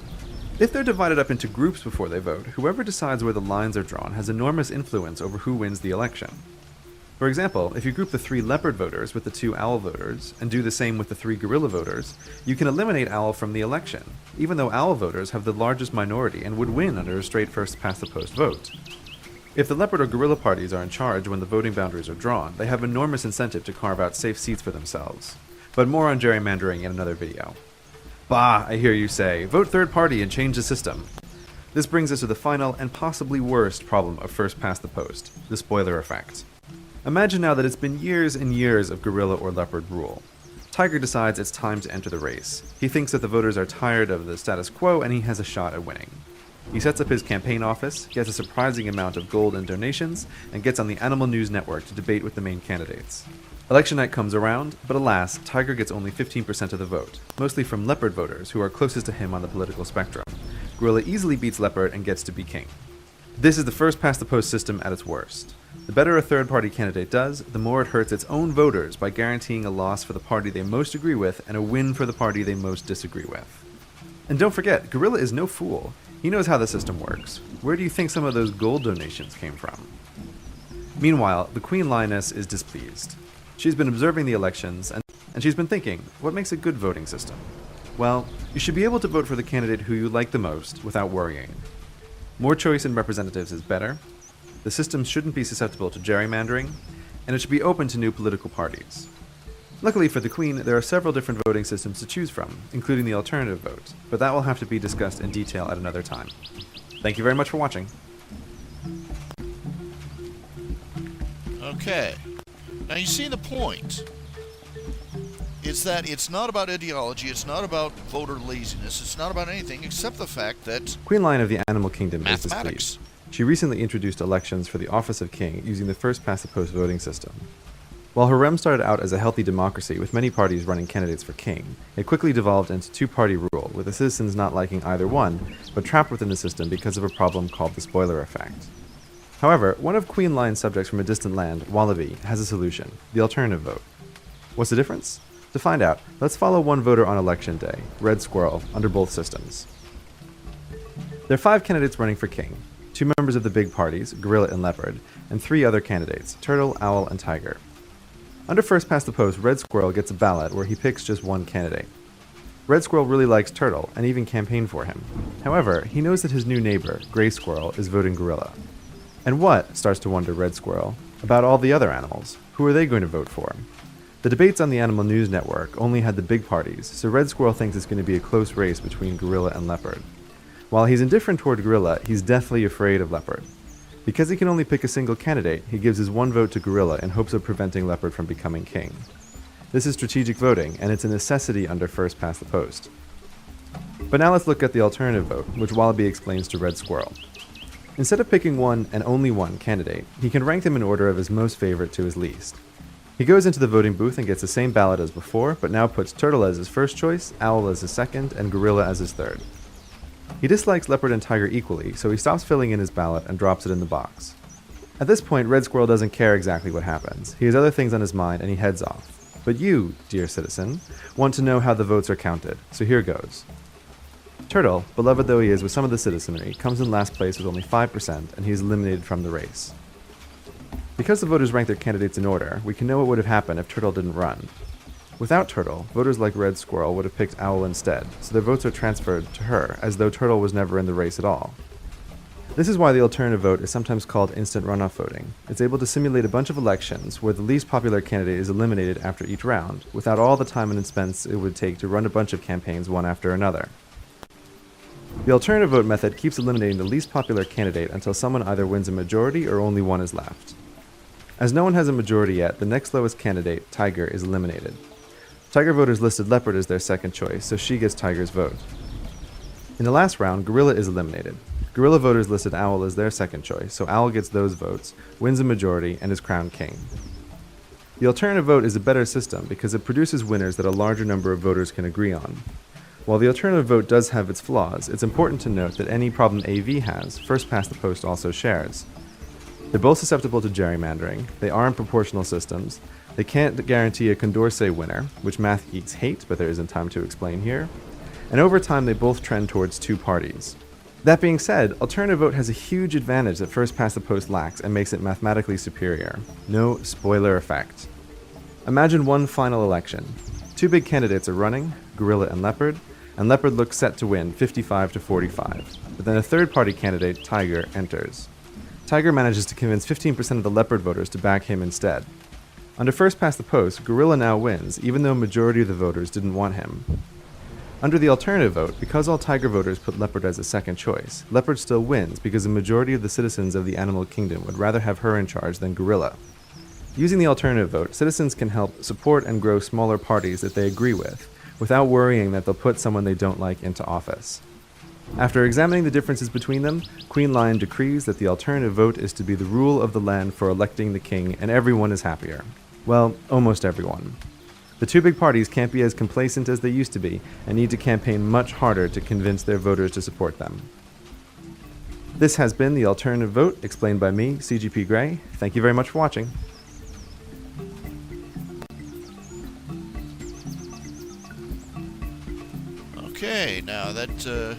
If they're divided up into groups before they vote, whoever decides where the lines are drawn has enormous influence over who wins the election. For example, if you group the 3 leopard voters with the 2 owl voters, and do the same with the 3 gorilla voters, you can eliminate owl from the election, even though owl voters have the largest minority and would win under a straight first-past-the-post vote. If the leopard or gorilla parties are in charge when the voting boundaries are drawn, they have enormous incentive to carve out safe seats for themselves. But more on gerrymandering in another video. Bah, I hear you say, vote third party and change the system. This brings us to the final and possibly worst problem of first past the post, the spoiler effect. Imagine now that it's been years and years of gorilla or leopard rule. Tiger decides it's time to enter the race. He thinks that the voters are tired of the status quo and he has a shot at winning. He sets up his campaign office, gets a surprising amount of gold and donations, and gets on the Animal News Network to debate with the main candidates. Election night comes around, but alas, Tiger gets only 15% of the vote, mostly from leopard voters who are closest to him on the political spectrum. Gorilla easily beats leopard and gets to be king. This is the first past the post system at its worst. The better a third-party candidate does, the more it hurts its own voters by guaranteeing a loss for the party they most agree with and a win for the party they most disagree with. And don't forget, Gorilla is no fool. He knows how the system works. Where do you think some of those gold donations came from? Meanwhile, the Queen Lioness is displeased. She's been observing the elections, and she's been thinking, what makes a good voting system? Well, you should be able to vote for the candidate who you like the most without worrying. More choice in representatives is better, the system shouldn't be susceptible to gerrymandering, and it should be open to new political parties. Luckily for the Queen, there are several different voting systems to choose from, including the alternative vote, but that will have to be discussed in detail at another time. Thank you very much for watching. Okay. Now you see the point. It's that it's not about ideology, it's not about voter laziness, it's not about anything except the fact that Queen Lion of the Animal Kingdom is mathematics. displeased. She recently introduced elections for the office of king using the first-past-the-post voting system. While her realm started out as a healthy democracy with many parties running candidates for king, it quickly devolved into two-party rule, with the citizens not liking either one, but trapped within the system because of a problem called the spoiler effect. However, one of Queen Lion's subjects from a distant land, Wallaby, has a solution: the alternative vote. What's the difference? To find out, let's follow one voter on election day, Red Squirrel, under both systems. There are 5 candidates running for king, 2 members of the big parties, Gorilla and Leopard, and 3 other candidates, Turtle, Owl, and Tiger. Under first past the post, Red Squirrel gets a ballot where he picks just one candidate. Red Squirrel really likes Turtle, and even campaigned for him. However, he knows that his new neighbor, Gray Squirrel, is voting Gorilla. And what, starts to wonder Red Squirrel, about all the other animals? Who are they going to vote for? The debates on the Animal News Network only had the big parties, so Red Squirrel thinks it's going to be a close race between Gorilla and Leopard. While he's indifferent toward Gorilla, he's deathly afraid of Leopard. Because he can only pick a single candidate, he gives his one vote to Gorilla in hopes of preventing Leopard from becoming king. This is strategic voting, and it's a necessity under first past the post. But now let's look at the alternative vote, which Wallaby explains to Red Squirrel. Instead of picking one and only one candidate, he can rank them in order of his most favorite to his least. He goes into the voting booth and gets the same ballot as before, but now puts Turtle as his first choice, Owl as his second, and Gorilla as his third. He dislikes Leopard and Tiger equally, so he stops filling in his ballot and drops it in the box. At this point, Red Squirrel doesn't care exactly what happens. He has other things on his mind and he heads off. But you, dear citizen, want to know how the votes are counted, so here goes. Turtle, beloved though he is with some of the citizenry, comes in last place with only 5%, and he is eliminated from the race. Because the voters rank their candidates in order, we can know what would have happened if Turtle didn't run. Without Turtle, voters like Red Squirrel would have picked Owl instead, so their votes are transferred to her, as though Turtle was never in the race at all. This is why the alternative vote is sometimes called instant runoff voting. It's able to simulate a bunch of elections where the least popular candidate is eliminated after each round, without all the time and expense it would take to run a bunch of campaigns one after another. The alternative vote method keeps eliminating the least popular candidate until someone either wins a majority or only one is left. As no one has a majority yet, the next lowest candidate, Tiger, is eliminated. Tiger voters listed Leopard as their second choice, so she gets Tiger's vote. In the last round, Gorilla is eliminated. Gorilla voters listed Owl as their second choice, so Owl gets those votes, wins a majority, and is crowned king. The alternative vote is a better system because it produces winners that a larger number of voters can agree on. While the alternative vote does have its flaws, it's important to note that any problem AV has, first past the post also shares. They're both susceptible to gerrymandering, they aren't proportional systems, they can't guarantee a Condorcet winner, which math geeks hate, but there isn't time to explain here, and over time they both trend towards 2 parties. That being said, alternative vote has a huge advantage that first past the post lacks and makes it mathematically superior. No spoiler effect. Imagine one final election. 2 big candidates are running, Gorilla and Leopard looks set to win 55 to 45. But then a third-party candidate, Tiger, enters. Tiger manages to convince 15% of the Leopard voters to back him instead. Under first past the post, Gorilla now wins, even though a majority of the voters didn't want him. Under the alternative vote, because all Tiger voters put Leopard as a second choice, Leopard still wins because the majority of the citizens of the Animal Kingdom would rather have her in charge than Gorilla. Using the alternative vote, citizens can help support and grow smaller parties that they agree with, without worrying that they'll put someone they don't like into office. After examining the differences between them, Queen Lion decrees that the alternative vote is to be the rule of the land for electing the king, and everyone is happier. Well, almost everyone. The 2 big parties can't be as complacent as they used to be, and need to campaign much harder to convince their voters to support them. This has been the alternative vote, explained by me, CGP Grey. Thank you very much for watching. Okay, now that,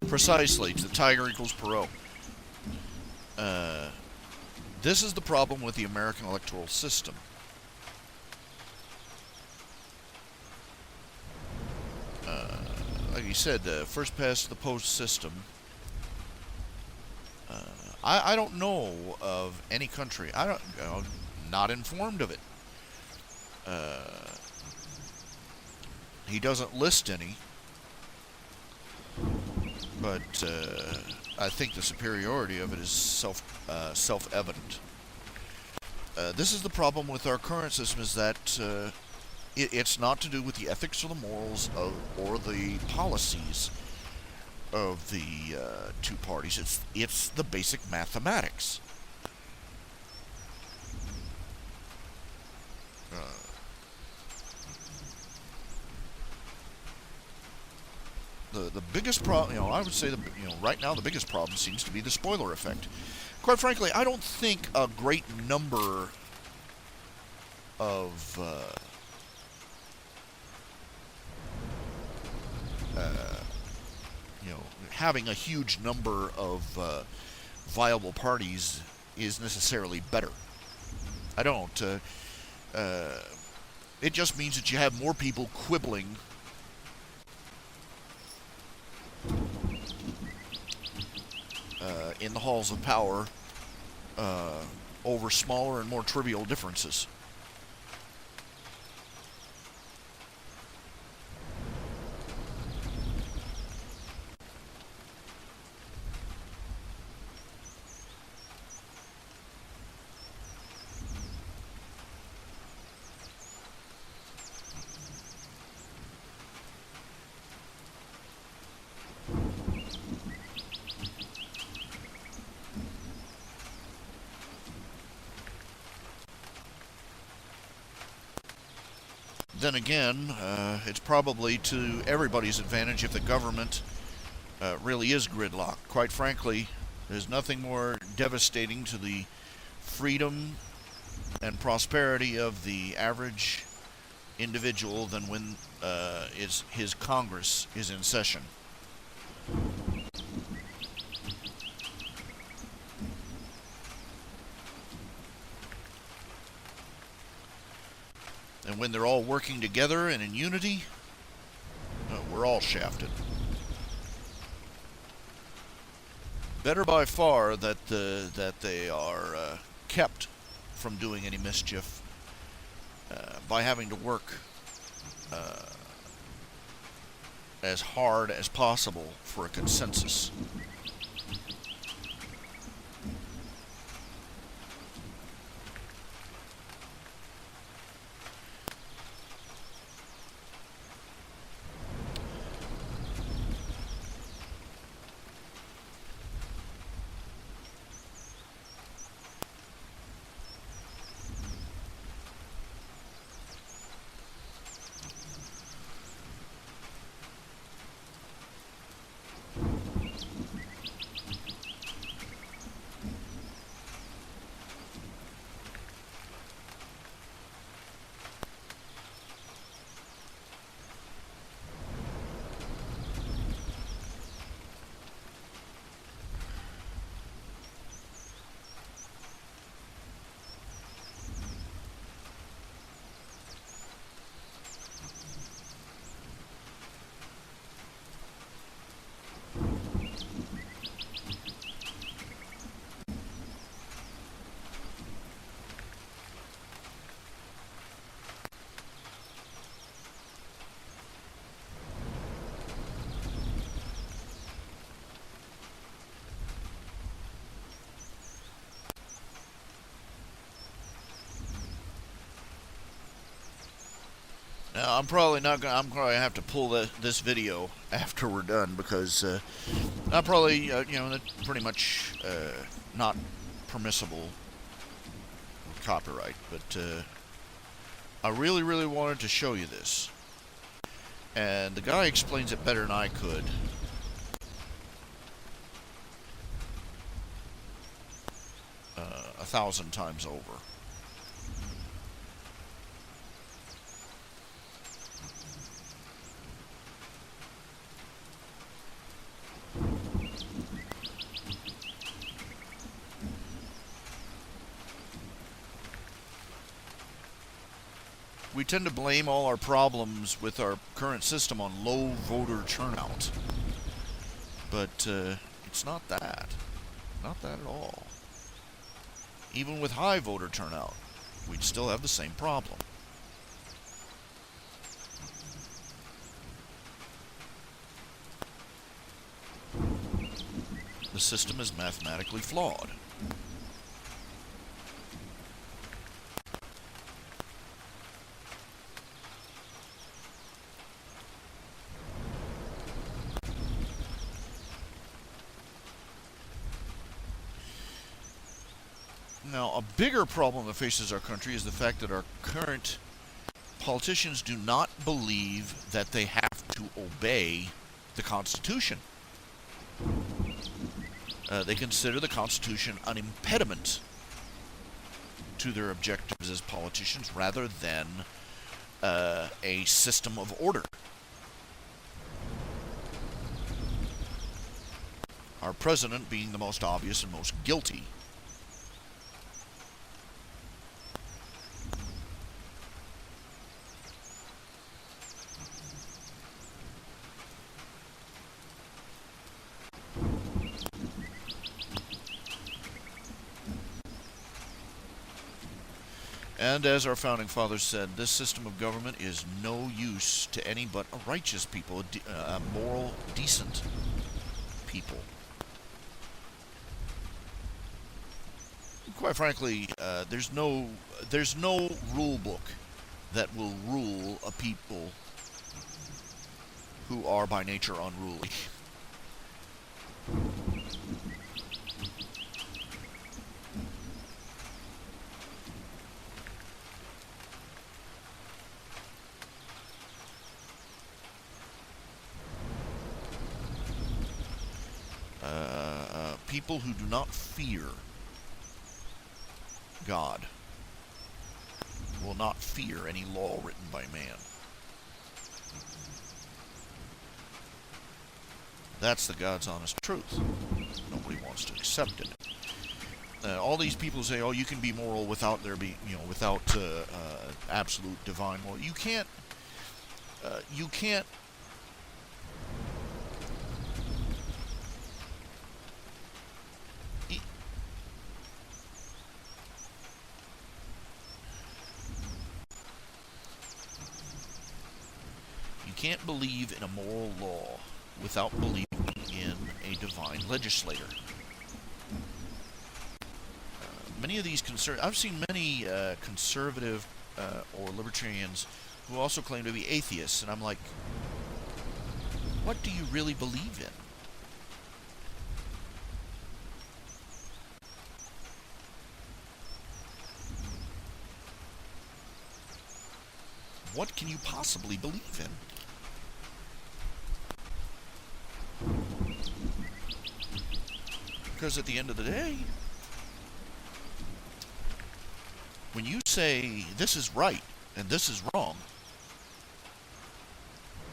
precisely, the tiger equals Perot. This is the problem with the American electoral system. Like you said, first past the post system. I don't know of any country. Not informed of it. He doesn't list any, but I think the superiority of it is self-evident. This is the problem with our current system: is that it's not to do with the ethics or the morals or the policies of the two parties. It's the basic mathematics. The biggest problem, I would say, right now the biggest problem seems to be the spoiler effect. Quite frankly, I don't think a great number of having a huge number of viable parties is necessarily better. I don't. It just means that you have more people quibbling in the halls of power over smaller and more trivial differences. Then again, it's probably to everybody's advantage if the government really is gridlocked. Quite frankly, there's nothing more devastating to the freedom and prosperity of the average individual than when his Congress is in session. And when they're all working together and in unity, we're all shafted. Better by far that they are kept from doing any mischief by having to work as hard as possible for a consensus. Now, I'm probably have to pull this video after we're done because I'm probably, that's pretty much not permissible copyright. But I really, really wanted to show you this, and the guy explains it better than I could. 1,000 times over. We tend to blame all our problems with our current system on low voter turnout. But it's not that. Not that at all. Even with high voter turnout, we'd still have the same problem. The system is mathematically flawed. Now, a bigger problem that faces our country is the fact that our current politicians do not believe that they have to obey the Constitution. They consider the Constitution an impediment to their objectives as politicians rather than a system of order. Our president being the most obvious and most guilty. And as our founding fathers said, this system of government is no use to any but a righteous people, a moral, decent people. Quite frankly, there's no rule book that will rule a people who are by nature unruly. People who do not fear God will not fear any law written by man. That's the God's honest truth. Nobody wants to accept it. All these people say, "Oh, you can be moral without there being, without absolute divine moral." You can't. You can't. You can't believe in a moral law without believing in a divine legislator. Many of these I've seen many conservative or libertarians who also claim to be atheists, and I'm like, what do you really believe in? What can you possibly believe in? Because at the end of the day, when you say this is right and this is wrong,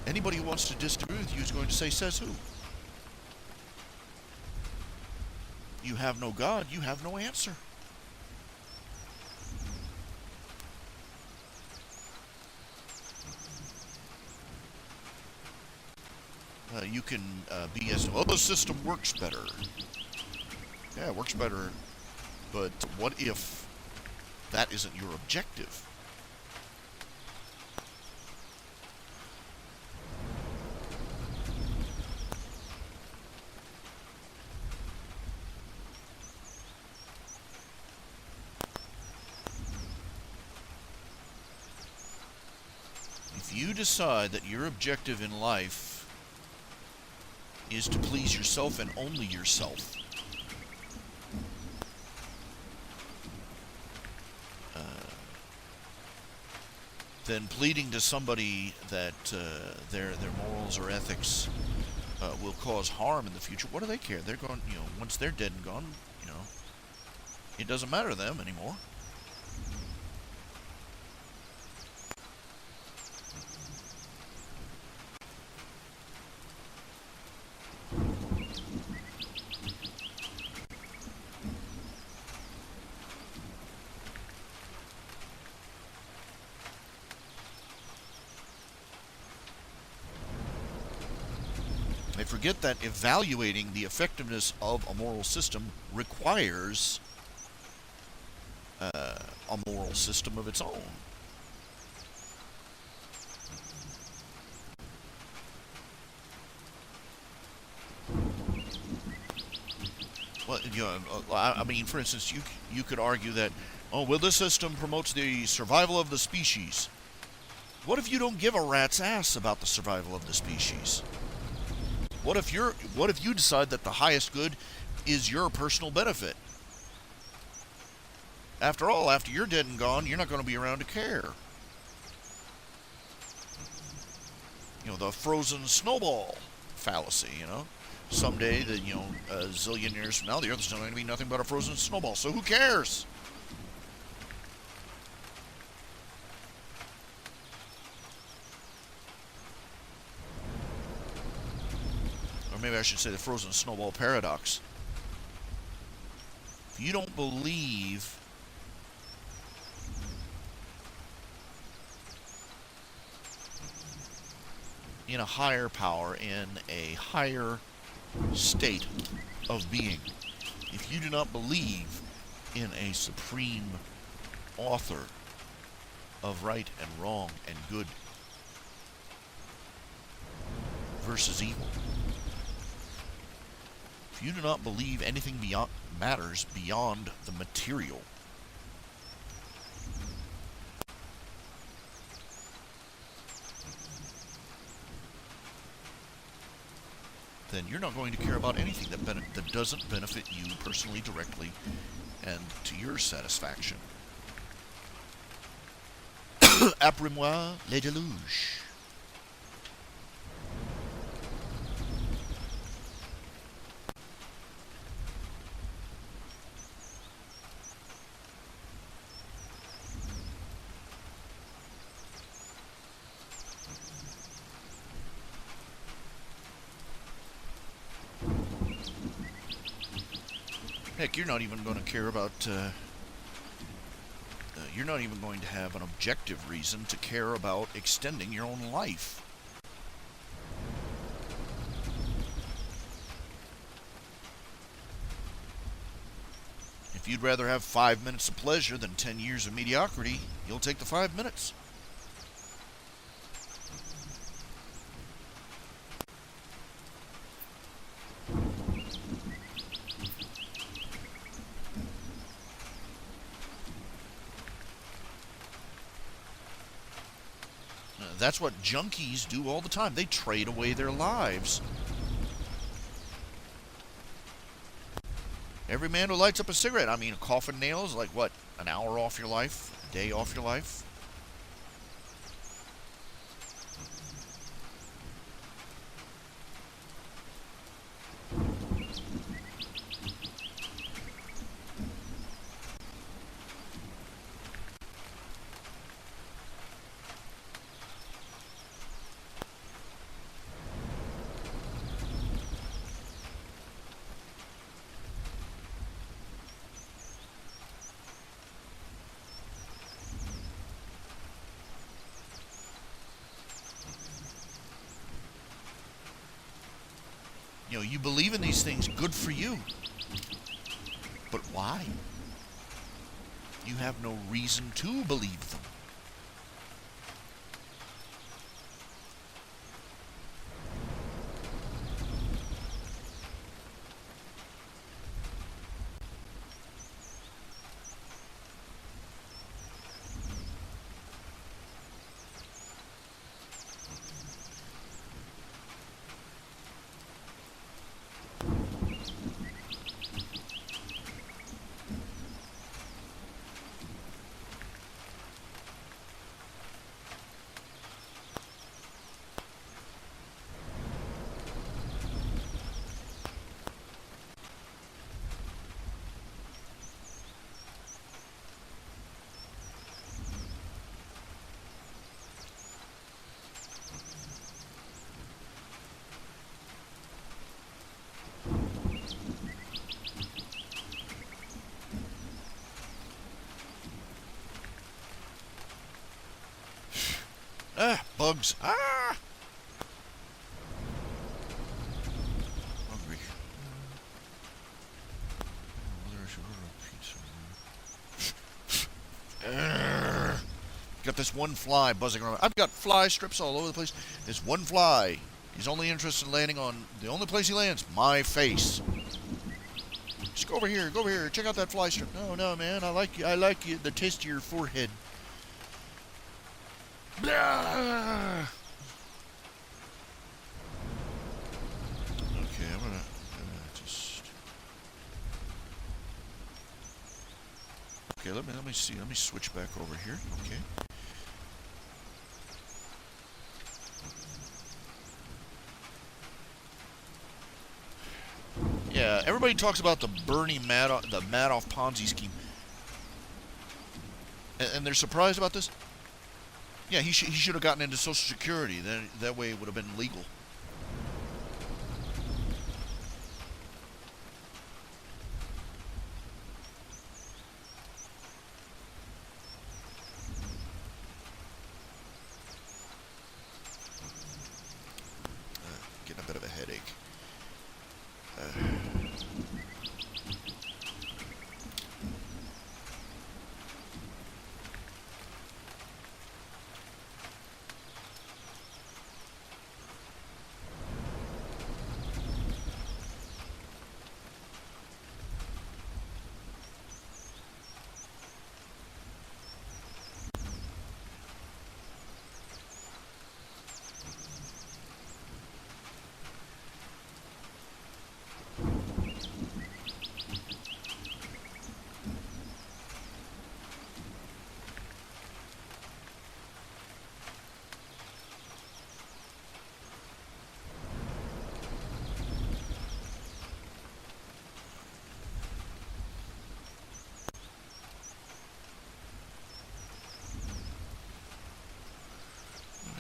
anybody who wants to disagree with you is going to say, says who? You have no God, you have no answer. You can be as, well, the system works better. Yeah, it works better, but what if that isn't your objective? If you decide that your objective in life is to please yourself and only yourself, then pleading to somebody that their morals or ethics will cause harm in the future, what do they care? They're going, once they're dead and gone, It doesn't matter to them anymore. They forget that evaluating the effectiveness of a moral system requires a moral system of its own. Well, I mean, for instance, you could argue that, oh, well, this system promotes the survival of the species. What if you don't give a rat's ass about the survival of the species? What if you decide that the highest good is your personal benefit? After all, after you're dead and gone, you're not going to be around to care. The frozen snowball fallacy, Someday, a zillion years from now, the Earth is going to be nothing but a frozen snowball, so who cares? Or maybe I should say the frozen snowball paradox. If you don't believe in a higher power, in a higher state of being, if you do not believe in a supreme author of right and wrong and good versus evil, if you do not believe anything matters beyond the material, then you're not going to care about anything that doesn't benefit you personally, directly, and to your satisfaction. Après-moi le déluge. Heck, you're not even going to care about, you're not even going to have an objective reason to care about extending your own life. If you'd rather have 5 minutes of pleasure than 10 years of mediocrity, you'll take the 5 minutes. That's what junkies do all the time. They trade away their lives. Every man who lights up a cigarette, I mean, a coffin nail is like, what, an hour off your life? A day off your life? You believe in these things, good for you. But why? You have no reason to believe them. bugs. Ah! Hungry. Whether I should order a pizza. Got this one fly buzzing around. I've got fly strips all over the place. This one fly. He's only interested in landing on the only place he lands, my face. Just go over here. Go over here. Check out that fly strip. No, no, man. I like you. I like you. The taste of your forehead. Blah! Okay, I'm gonna just. Okay, let me see. Let me switch back over here. Okay. Yeah, everybody talks about the Bernie Madoff Ponzi scheme, and they're surprised about this. Yeah, he should have gotten into Social Security. Then that way it would have been legal. Getting a bit of a headache.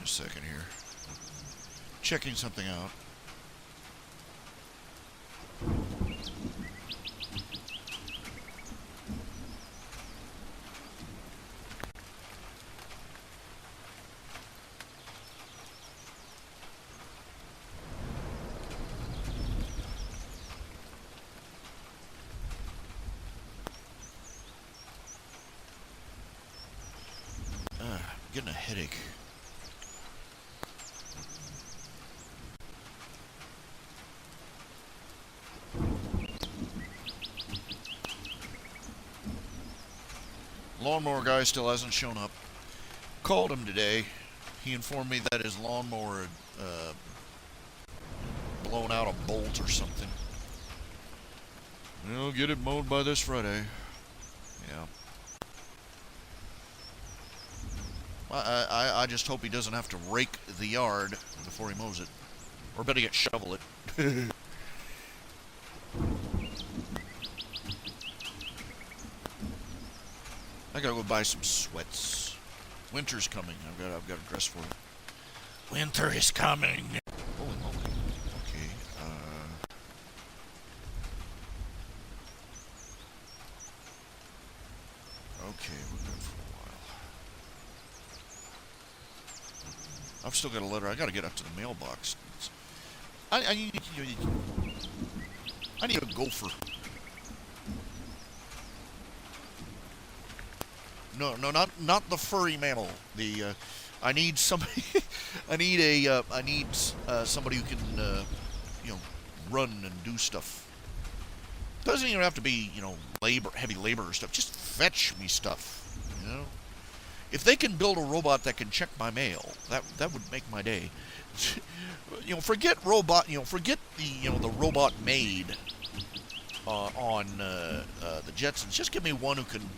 A second here. Checking something out. Getting a headache. Lawnmower guy still hasn't shown up. Called him today. He informed me that his lawnmower had blown out a bolt or something. We'll get it mowed by this Friday. Yeah. I just hope he doesn't have to rake the yard before he mows it. Or better yet, shovel it. I gotta go buy some sweats. Winter's coming. I've got to dress for it. Winter is coming. Holy moly. Okay. Okay, we're good for a while. I've still got a letter. I gotta get up to the mailbox. I need a gopher. No, not the furry mammal. I need somebody. I need somebody who can, run and do stuff. Doesn't even have to be, heavy labor or stuff. Just fetch me stuff. If they can build a robot that can check my mail, that would make my day. Forget robot. Forget the robot maid on the Jetsons. Just give me one who can,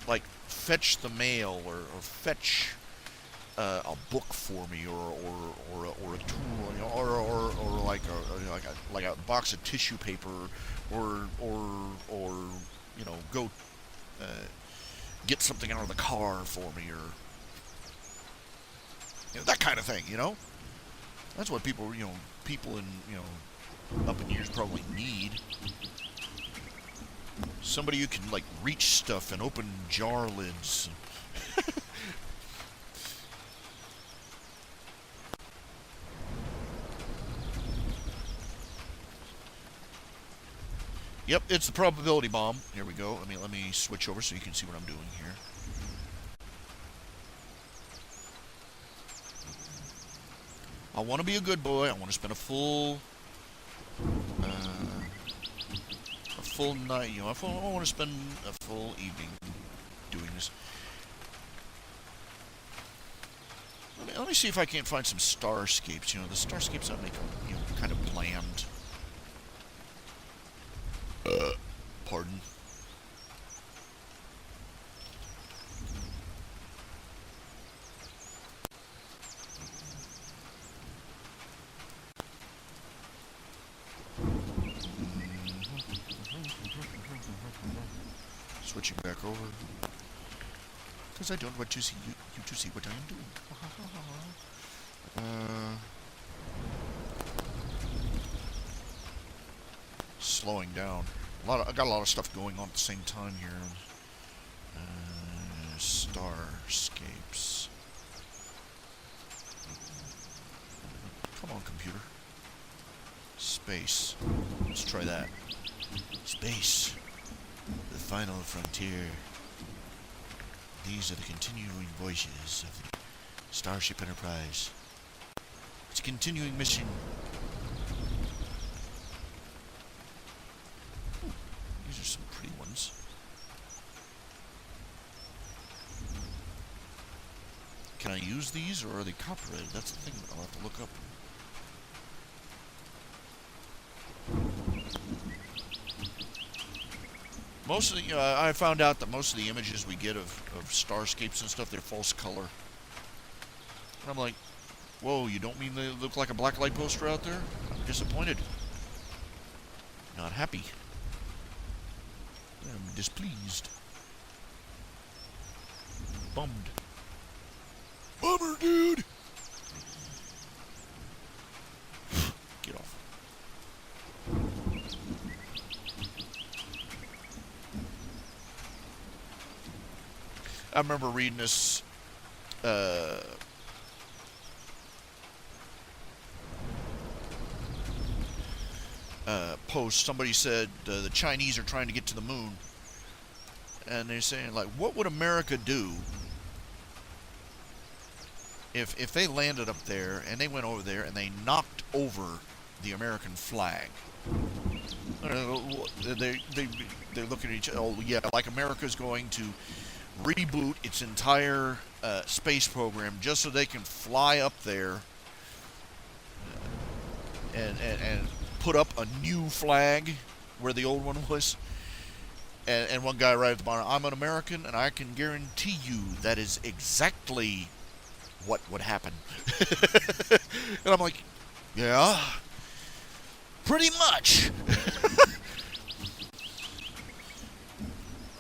like, fetch the mail or fetch a book for me or a tool or like a box of tissue paper or go get something out of the car for me or that kind of thing. That's what people in up in years probably need. Somebody who can, like, reach stuff and open jar lids. Yep, it's the probability bomb. Here we go. Let me switch over so you can see what I'm doing here. I want to be a good boy. I want to spend a full night. I want to spend a full evening doing this. Let me see if I can't find some starscapes. The starscapes that make them, kind of bland. Pardon. Switching back over. Because I don't want to see you to see what I am doing. Slowing down. I got a lot of stuff going on at the same time here. Starscapes. Come on, computer. Space. Let's try that. Space. The final frontier. These are the continuing voyages of the Starship Enterprise. It's a continuing mission. Ooh, these are some pretty ones. Can I use these, or are they copyrighted? That's the thing that I'll have to look up. Most of the, I found out that most of the images we get of starscapes and stuff, they're false color. And I'm like, whoa, you don't mean they look like a blacklight poster out there? I'm disappointed. Not happy. I'm displeased. Bummed. Bummer, dude! Get off. I remember reading this post. Somebody said the Chinese are trying to get to the moon, and they're saying, like, what would America do if they landed up there and they went over there and they knocked over the American flag? They're looking at each other. Oh yeah, like America's going to reboot its entire space program just so they can fly up there and put up a new flag where the old one was. And one guy right at the bottom, I'm an American, and I can guarantee you that is exactly what would happen. And I'm like, yeah, pretty much.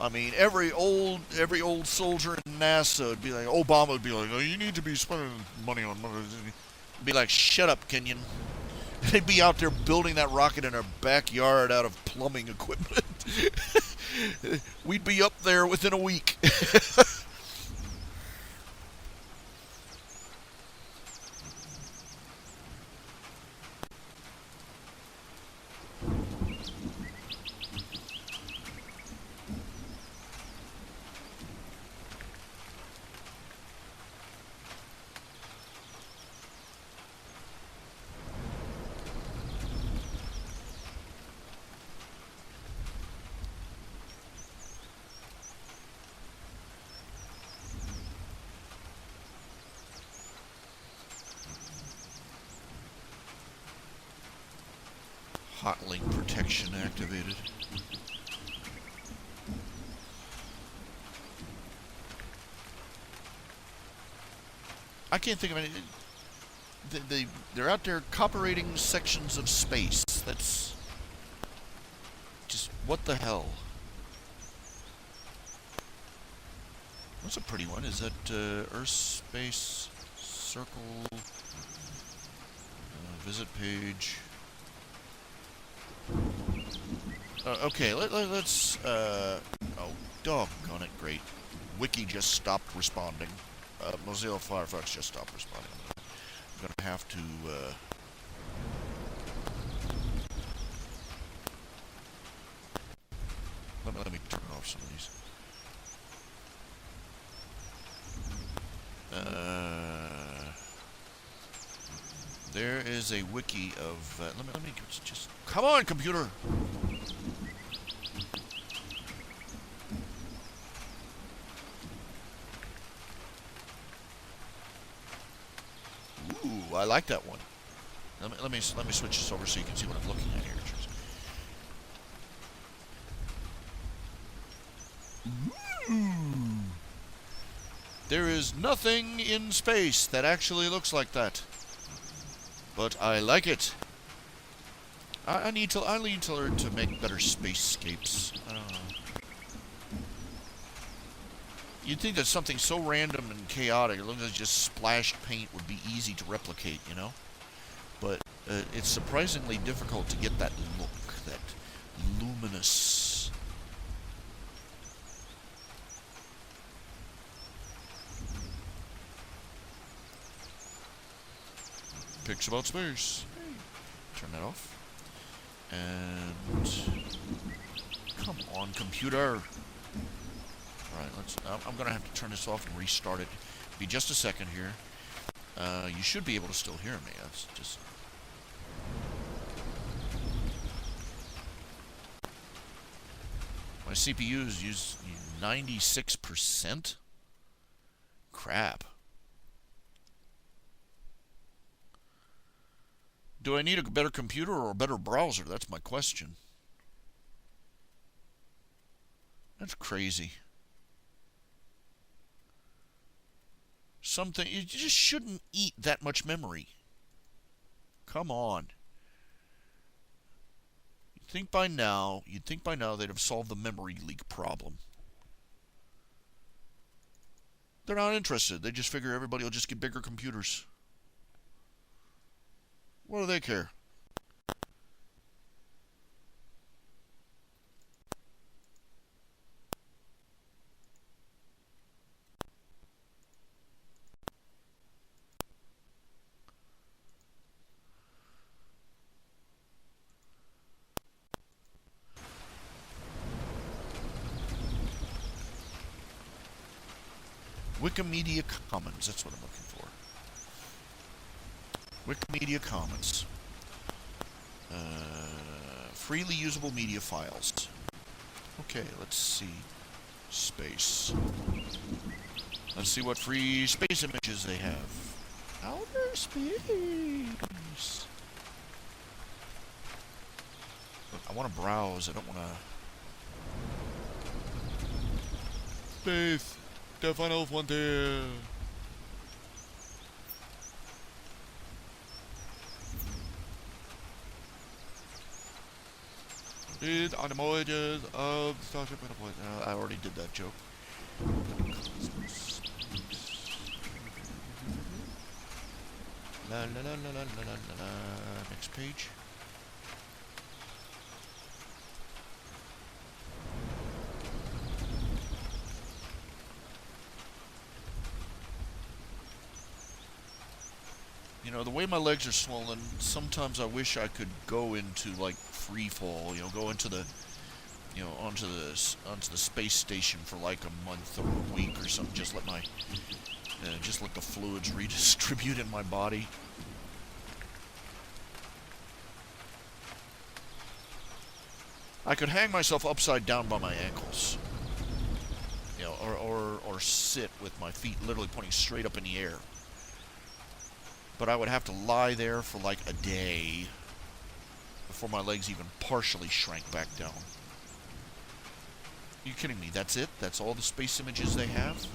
I mean, every old soldier in NASA would be like, Obama would be like, oh, you need to be spending money on money. Be like, shut up, Kenyon. They'd be out there building that rocket in our backyard out of plumbing equipment. We'd be up there within a week. Hot link protection activated. I can't think of any. They're out there copyrighting sections of space. That's just, what the hell? What's a pretty one? Is that Earth Space Circle visit page? Okay, let's oh, doggone it, great. Wiki just stopped responding. Mozilla Firefox just stopped responding. I'm gonna have to some of these. There is a wiki of. Let me just. Come on, computer. Ooh, I like that one. Let me switch this over so you can see what I'm looking at here. Ooh. There is nothing in space that actually looks like that. But I like it. I need to learn to make better spacescapes. I don't know. You'd think that something so random and chaotic, as long as just splashed paint, would be easy to replicate, you know? But it's surprisingly difficult to get that look, that luminous. Picks about space. Turn that off. And come on, computer. All right, I'm gonna have to turn this off and restart it. Be just a second here. You should be able to still hear me. That's just. My CPU's used 96%. Crap. Do I need a better computer or a better browser? That's my question. That's crazy. Something, you just shouldn't eat that much memory. Come on. You'd think by now they'd have solved the memory leak problem. They're not interested. They just figure everybody will just get bigger computers. What do they care? Wikimedia Commons, that's what I'm looking for. Wikimedia Commons. Freely usable media files. Okay, let's see. Space. Let's see what free space images they have. Outer space. Look, I want to browse. I don't want to. Space. The final frontier. These are the voyages of the Starship Enterprise. I already did that joke. La la la la la la la la. Next page. You know, the way my legs are swollen, sometimes I wish I could go into, like, free fall, you know, go into the, you know, onto the space station for, like, a month or a week or something, just let the fluids redistribute in my body. I could hang myself upside down by my ankles, you know, or sit with my feet literally pointing straight up in the air. But I would have to lie there for like a day before my legs even partially shrank back down. Are you kidding me? That's it? That's all the space images they have?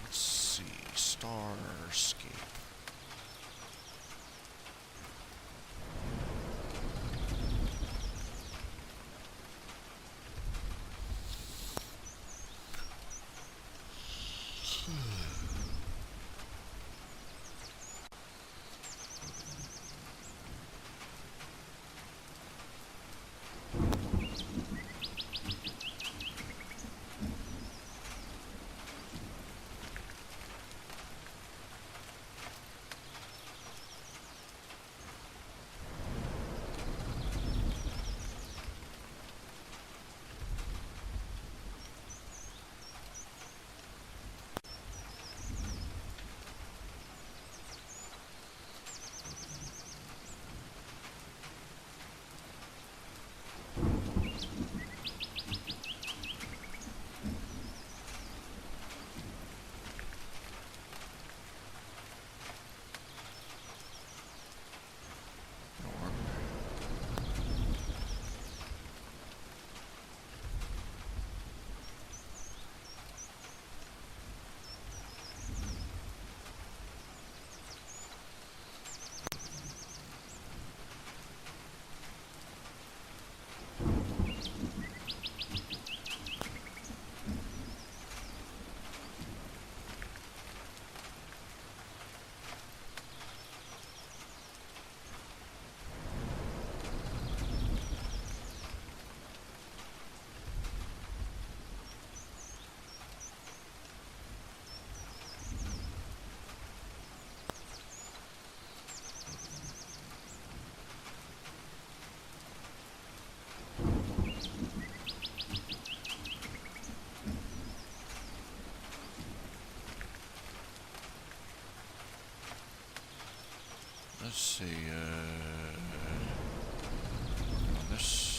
Let's see. Starscape. Let's see, on this.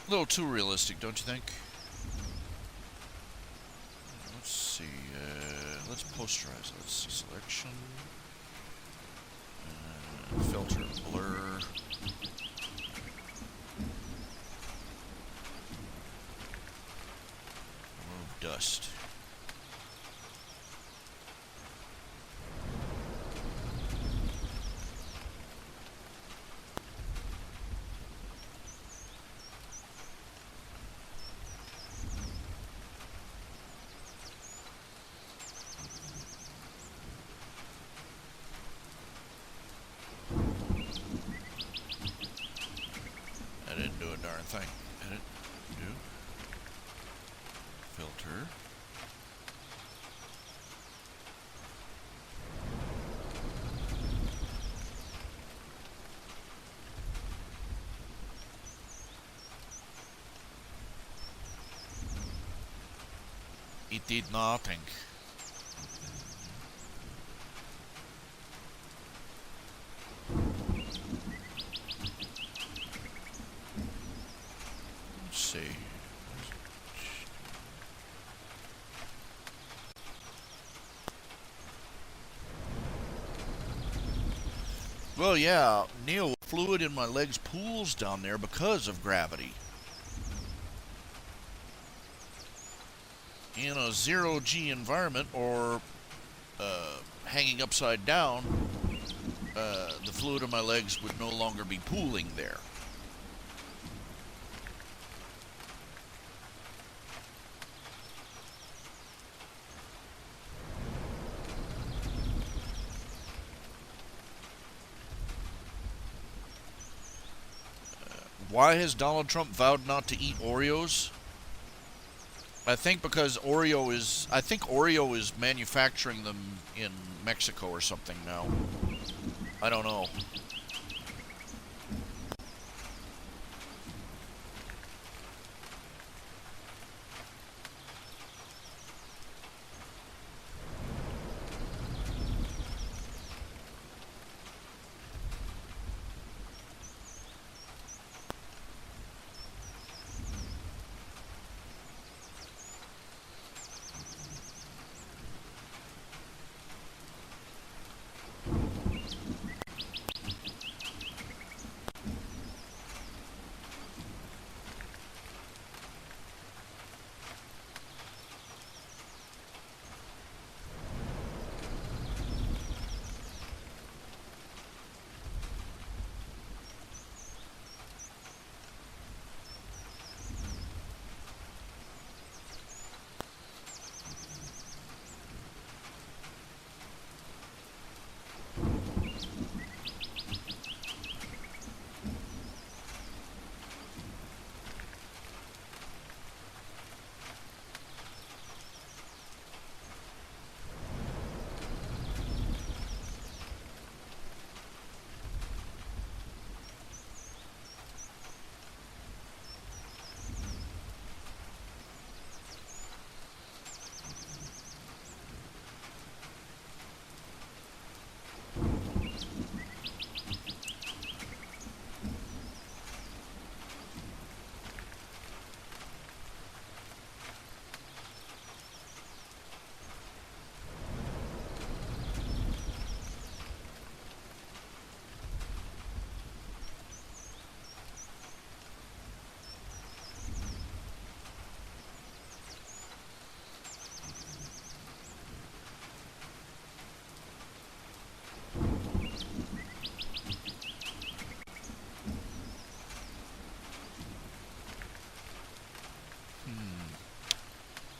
A little too realistic, don't you think? Let's see. Let's posterize it. Let's see. Selection. Filter. Blur. Remove dust. thing. Edit. Do. Filter. It did nothing. Let's see. Well, yeah, Neil, fluid in my legs pools down there because of gravity. In a zero-G environment, or hanging upside down, the fluid in my legs would no longer be pooling there. Why has Donald Trump vowed not to eat Oreos? I think because Oreo is manufacturing them in Mexico or something now. I don't know.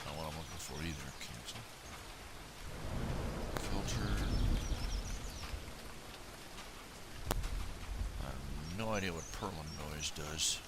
Not what I'm looking for either. Cancel. Filter. I have no idea what purling noise does.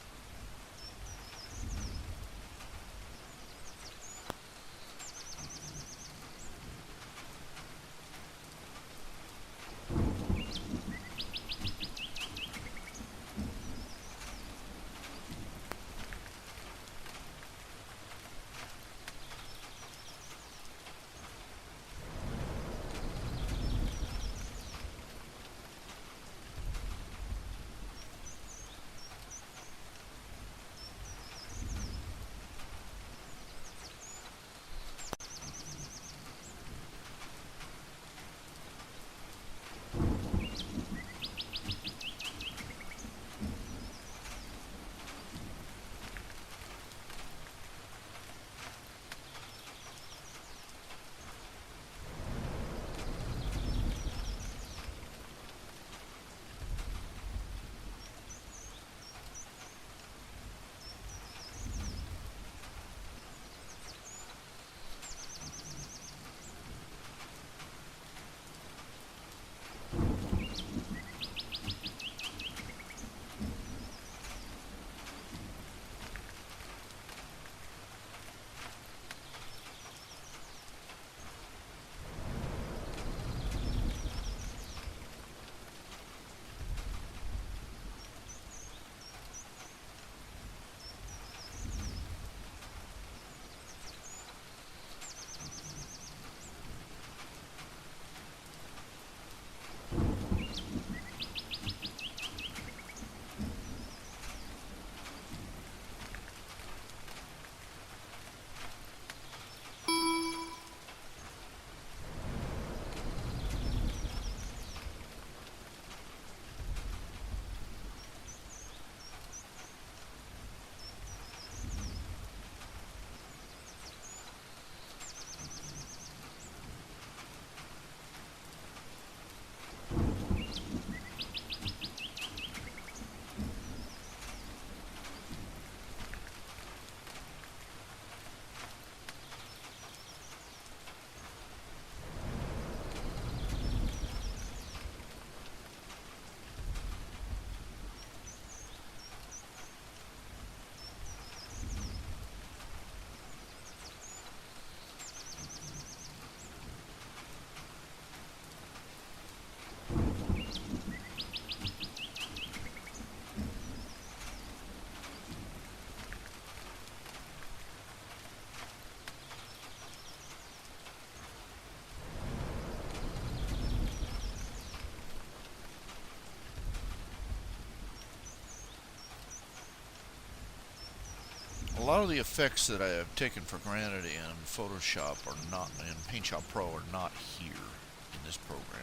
lot of the effects that I have taken for granted in Photoshop are not, in PaintShop Pro, are not here in this program.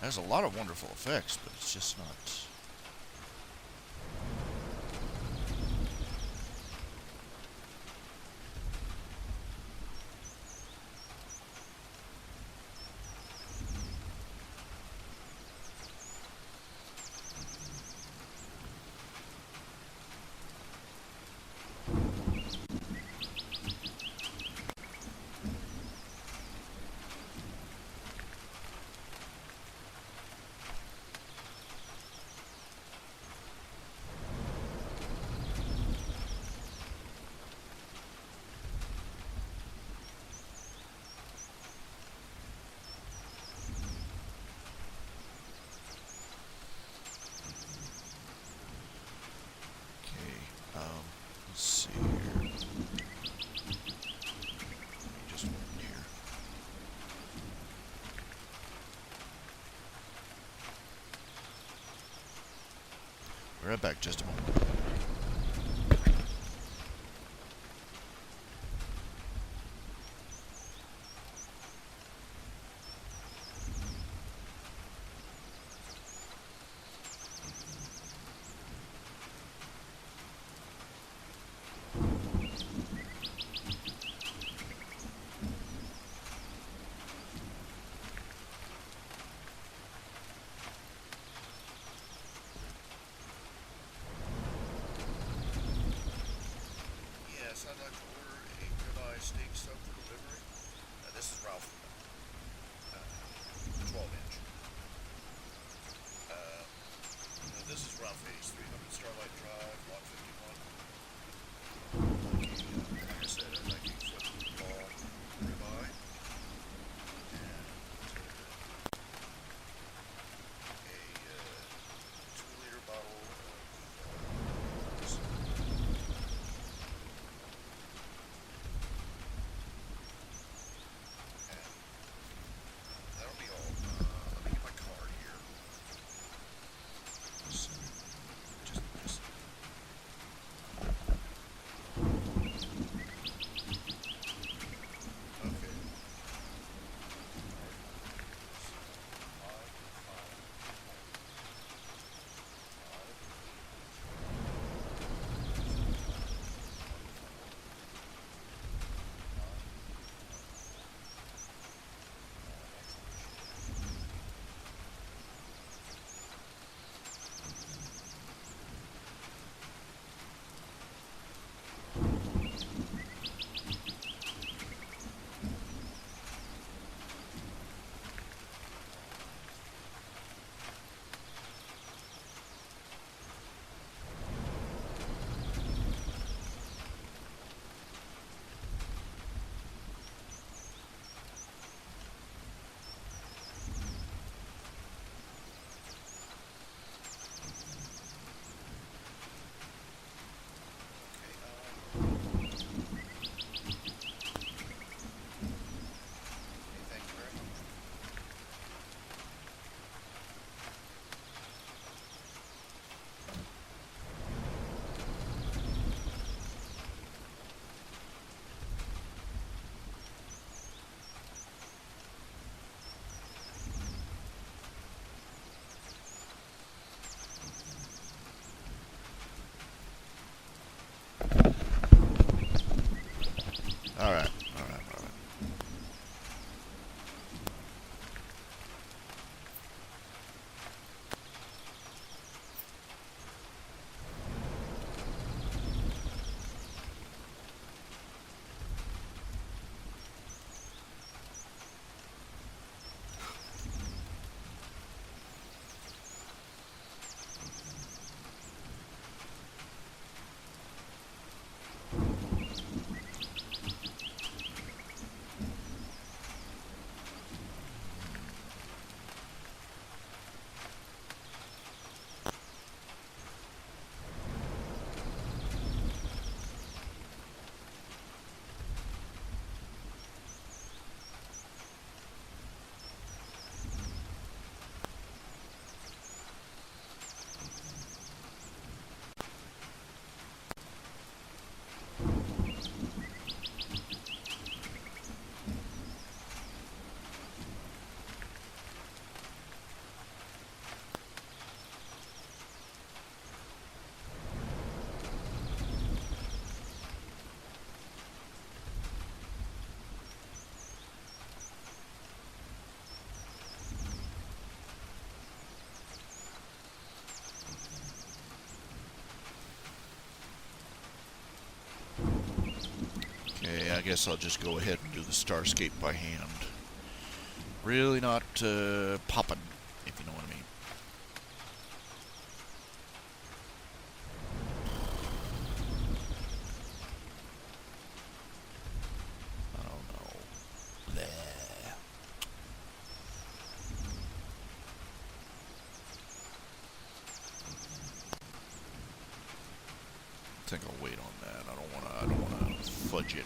It has a lot of wonderful effects, but it's just not. Let's see here. Let me just open here. We're right back, just a moment. Yes, I'd like to order a ribeye steak sub for delivery. This is Ralph, 12-inch. This is Ralph Hayes, 300 Starlight Drive, Lot 51. Like I said, I'd like a football ribeye and a 2-liter bottle of that'll be all. Let me get my card here. Just okay. All right. Yeah, I guess I'll just go ahead and do the Starscape by hand. Really not popping, if you know what I mean. I don't know. Bleh. I think I'll wait on that. I don't wanna fudge it.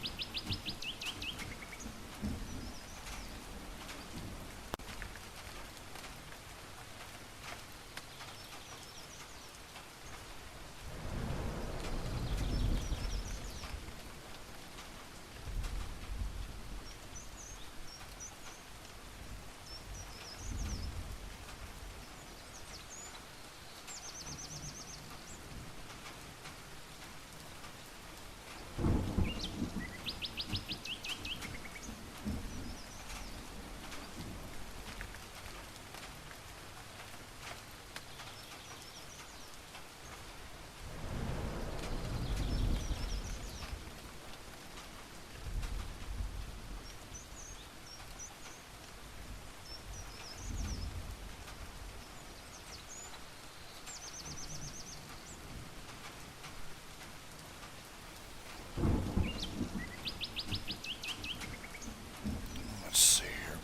Let's see here.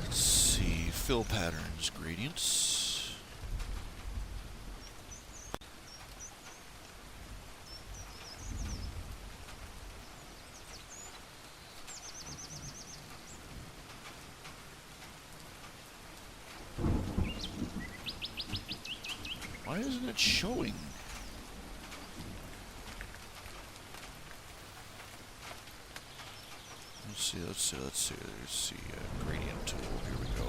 Let's see, fill patterns, gradients. Why isn't it showing? Let's see, gradient tool, here we go.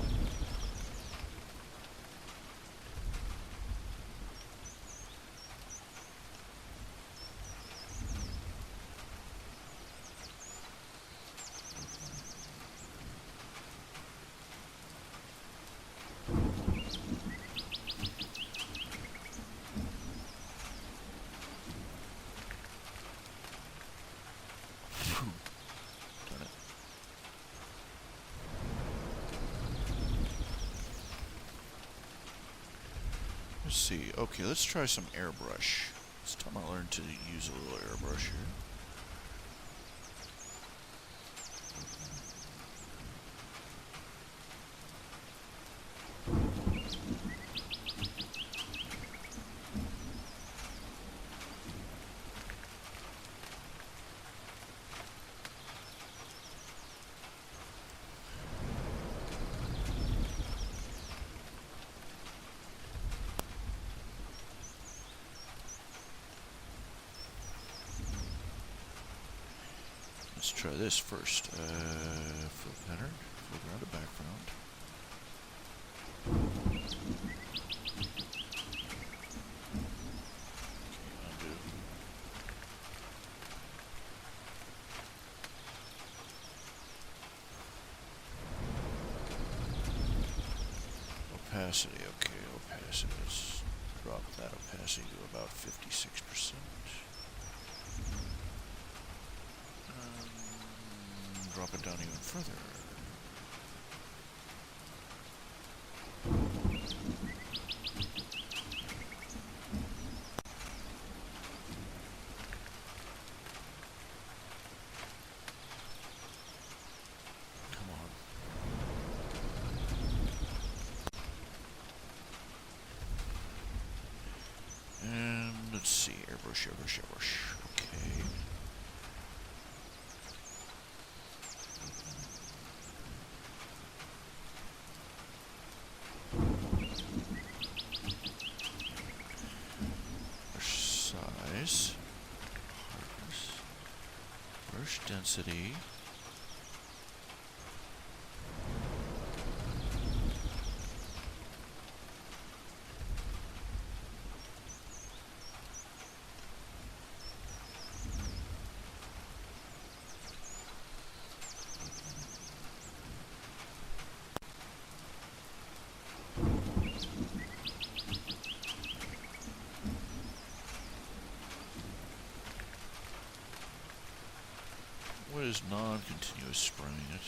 Darn it. Let's see. Okay, let's try some airbrush. This time I learned to use a little airbrush here. Let's try this first. Fill pattern, foreground to background. Okay, undo. Opacity, okay, opacity. Let's drop that opacity to about 56%. Drop it down even further. Come on. And let's see, airbrush. Okay. Size, hardness, brush density. use non-continuous spraying it.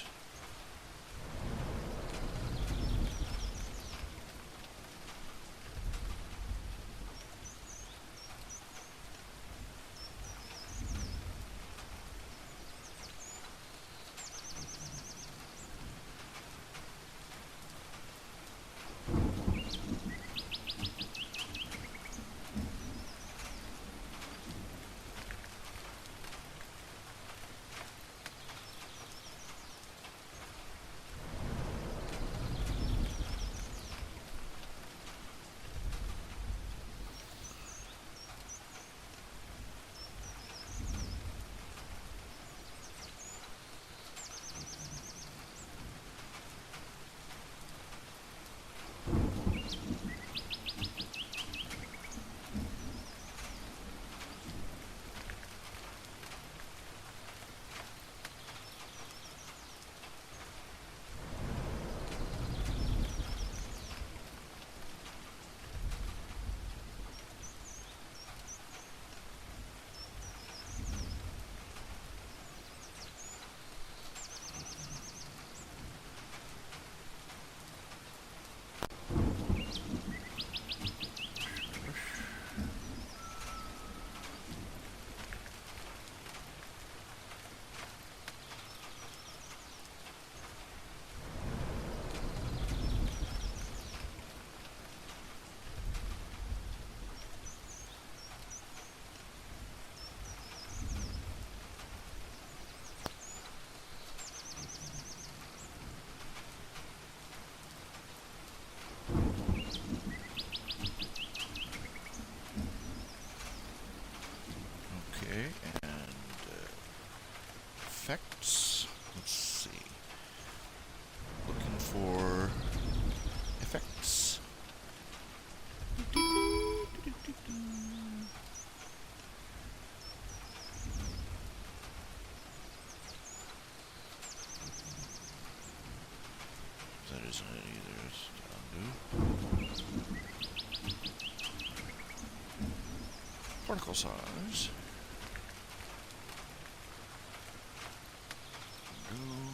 Okay, and effects. Let's see. Looking for effects. That isn't it either. It's undo. Particle size. Undo.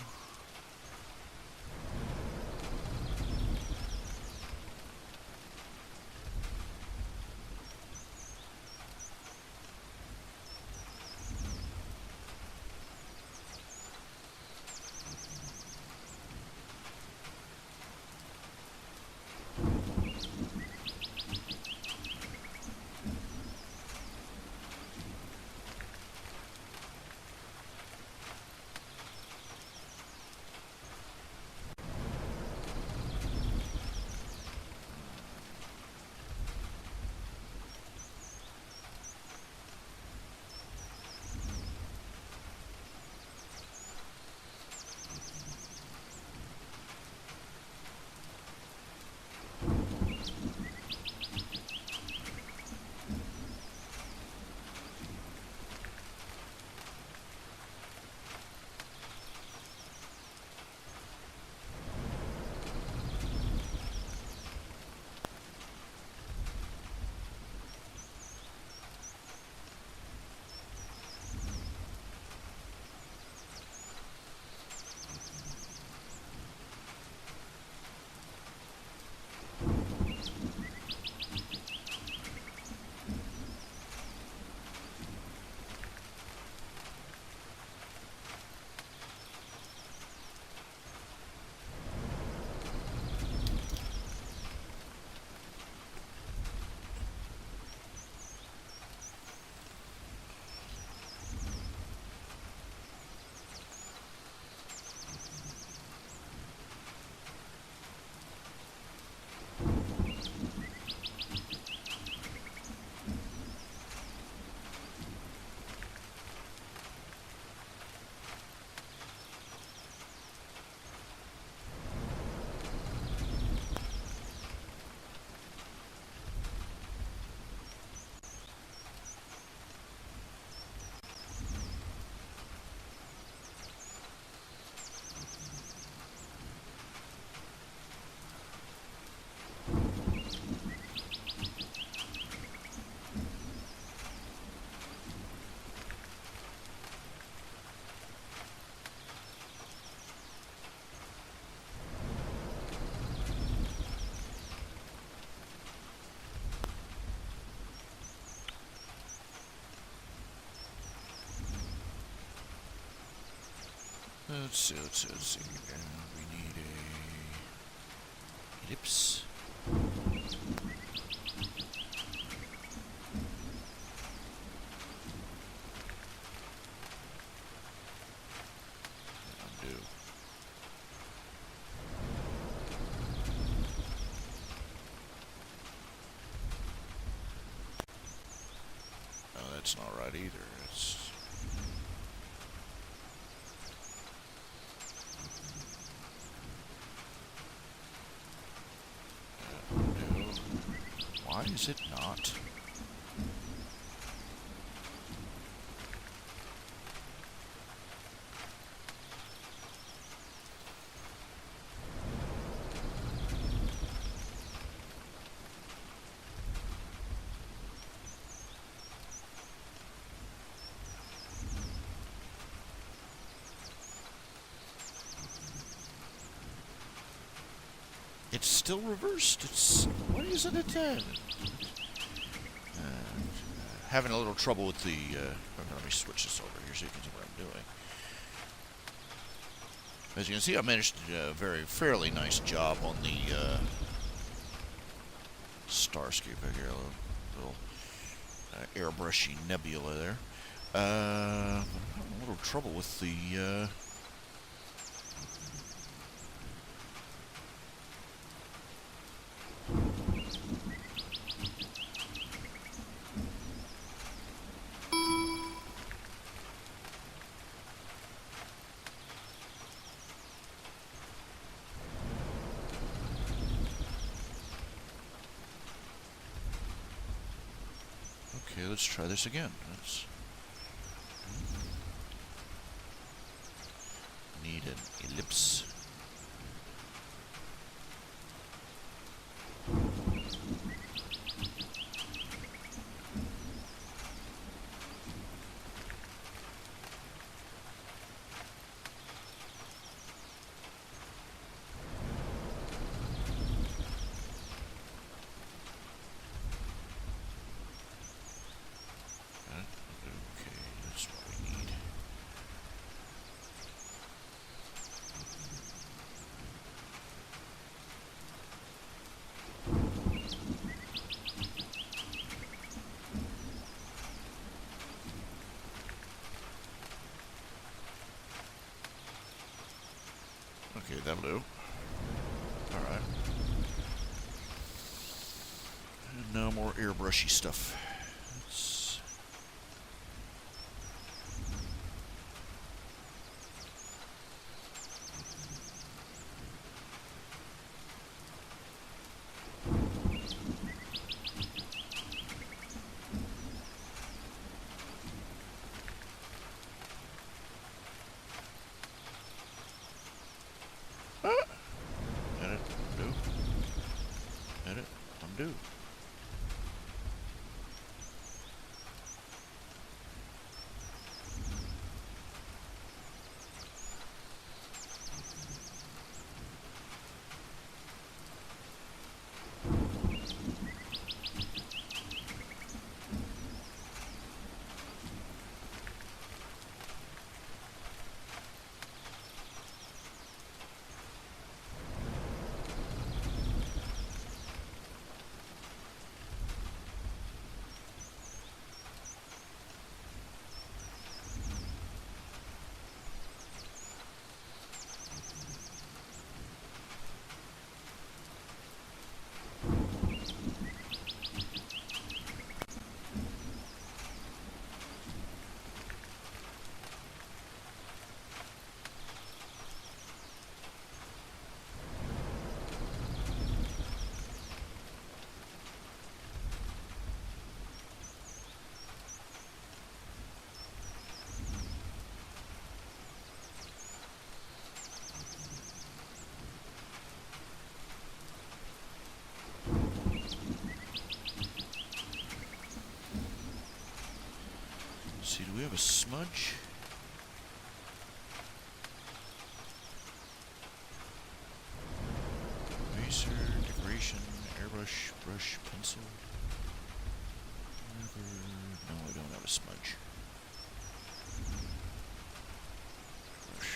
Let's see. We need a ellipse. Undo. No, that's not right either. It's undo. Why is it not? It's still reversed. Why isn't it dead? Having a little trouble with the. Let me switch this over here so you can see what I'm doing. As you can see, I managed to do a fairly nice job on the starscape here. A little airbrushy nebula there. I'm having a little trouble with the. Okay, let's try this again. Need an ellipse. Okay, that'll do. Alright. And now more airbrushy stuff. Let's... Edit, undo. Edit, undo. See, do we have a smudge? Eraser, decoration, airbrush, brush, pencil. No, I don't have a smudge. Brush.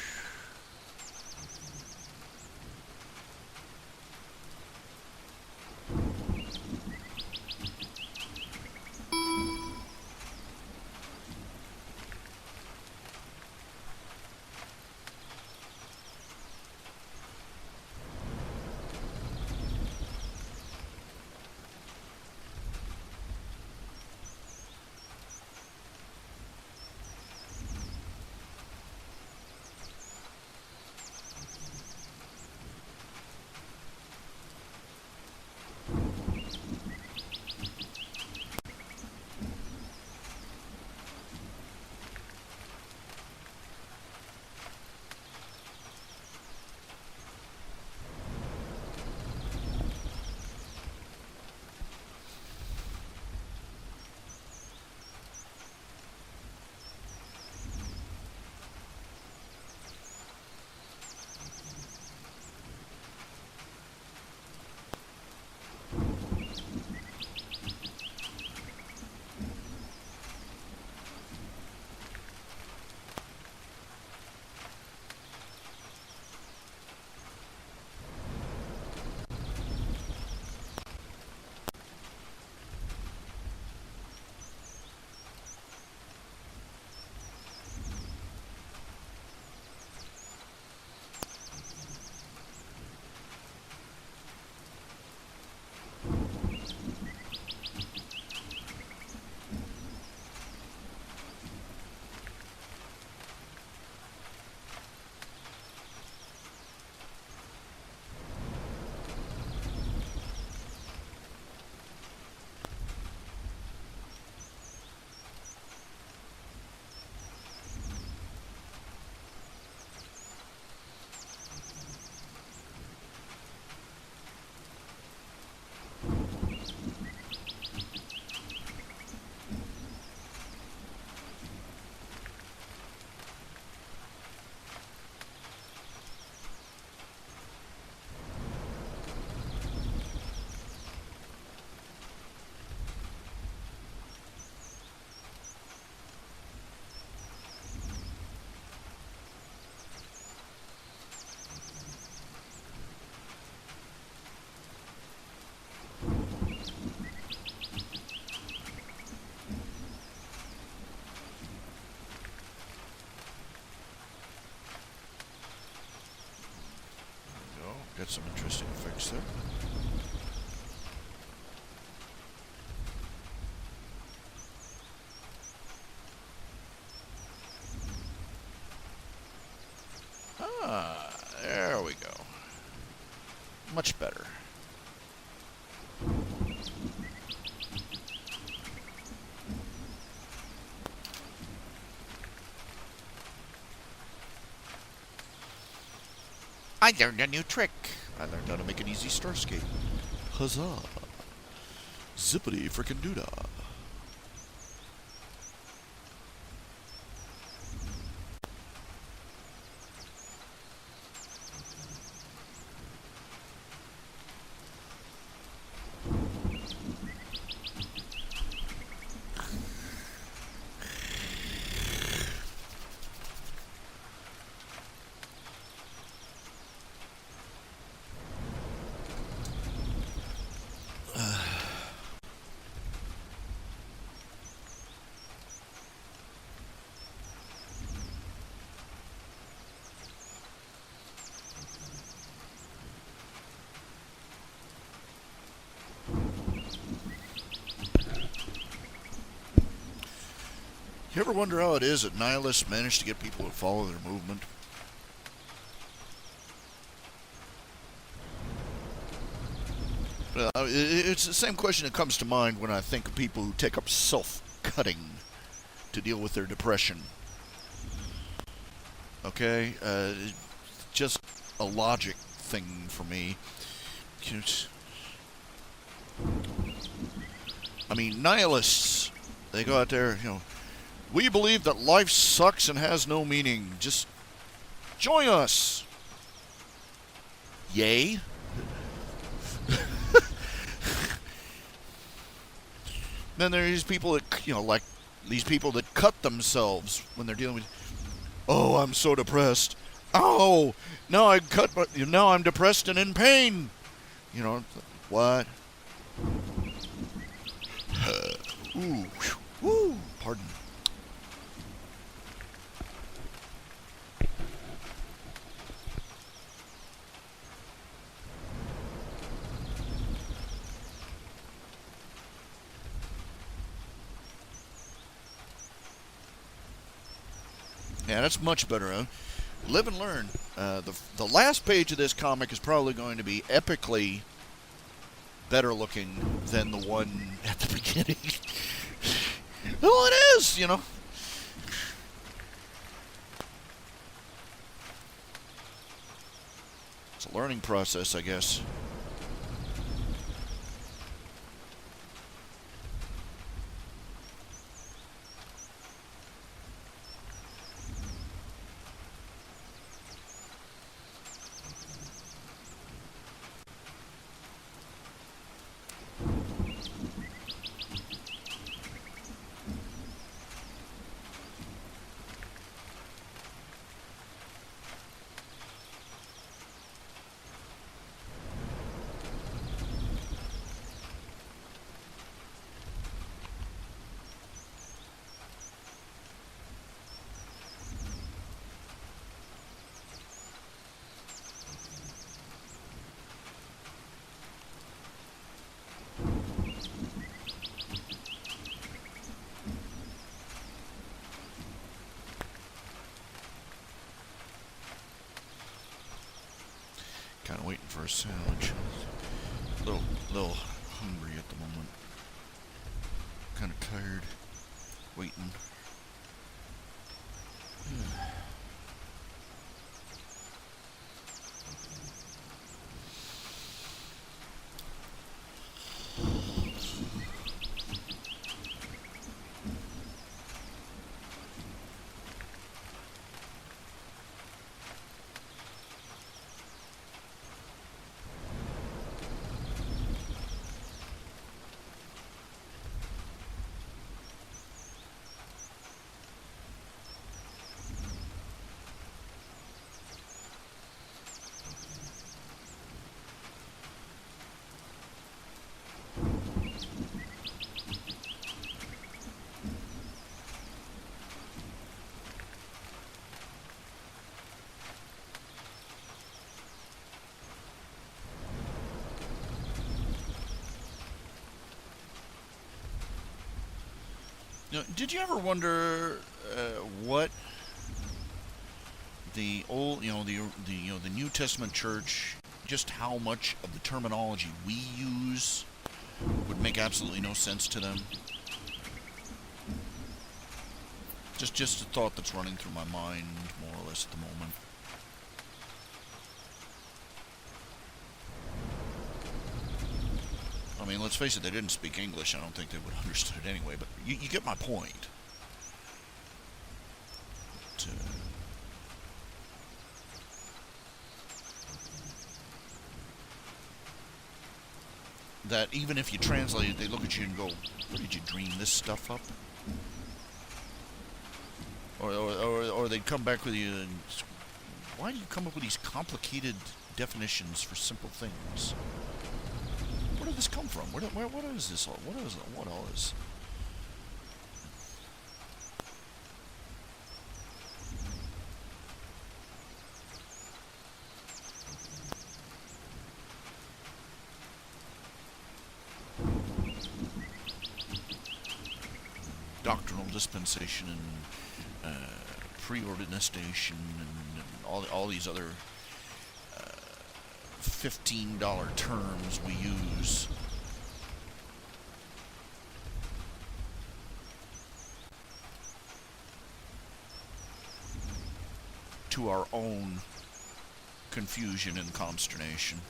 Got some interesting effects there. Ah, there we go. Much better. I learned a new trick. I learned how to make an easy starscape. Huzzah. Zippity frickin' doodah. You ever wonder how it is that nihilists manage to get people to follow their movement? It's the same question that comes to mind when I think of people who take up self-cutting to deal with their depression. Okay? Just a logic thing for me. I mean, nihilists, they go out there, we believe that life sucks and has no meaning. Just join us. Yay? Then there are these people that, like these people that cut themselves when they're dealing with, oh, I'm so depressed. Oh, now I'm depressed and in pain. What? Ooh, whew, pardon. Yeah, that's much better, huh? Live and learn. The last page of this comic is probably going to be epically better looking than the one at the beginning. Well, it is, It's a learning process, I guess. Kind of waiting for a sandwich. Little hungry at the moment. Kind of tired. Waiting. Did you ever wonder what the old, the New Testament church, just how much of the terminology we use would make absolutely no sense to them? Just a thought that's running through my mind, more or less, at the moment. I mean, let's face it, they didn't speak English. I don't think they would have understood it anyway, but you get my point. That even if you translate it, they look at you and go, "Where did you dream this stuff up?" Or they'd come back with you and, "Why do you come up with these complicated definitions for simple things? Where did this come from? What is this all? What all is?" Doctrinal dispensation and preordination and all these other $15 terms we use. To our own confusion and consternation.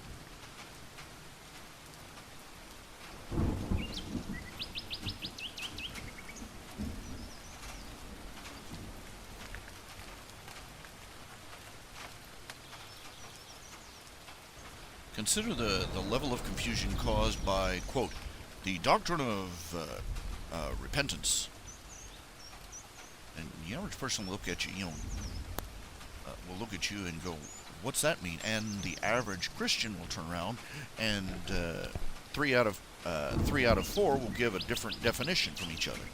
Consider the level of confusion caused by, quote, the doctrine of repentance. And the average person will look at you, will look at you and go, "What's that mean?" And the average Christian will turn around and three out of four will give a different definition from each other.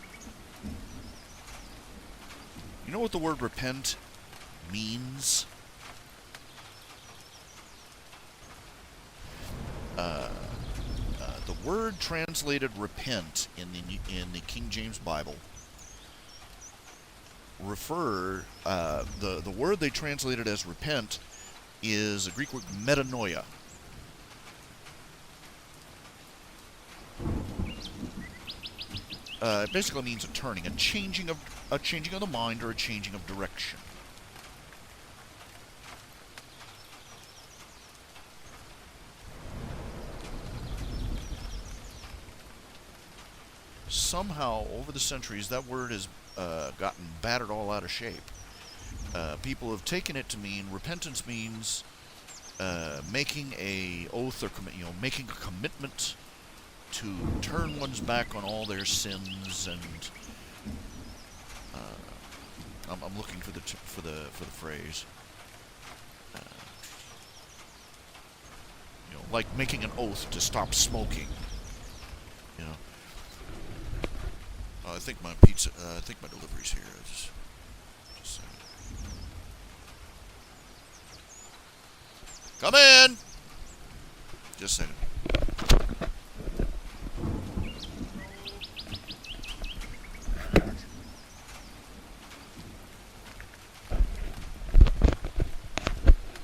You know what the word repent means? The word translated repent in the King James Bible the word they translated as repent is a Greek word metanoia. It basically means a turning, a changing of the mind or a changing of direction. Somehow, over the centuries, that word has gotten battered all out of shape. People have taken it to mean repentance means making a oath or making a commitment to turn one's back on all their sins, and I'm looking for the phrase. Like making an oath to stop smoking. I think my delivery's here. Just a second. Come in! Just a second.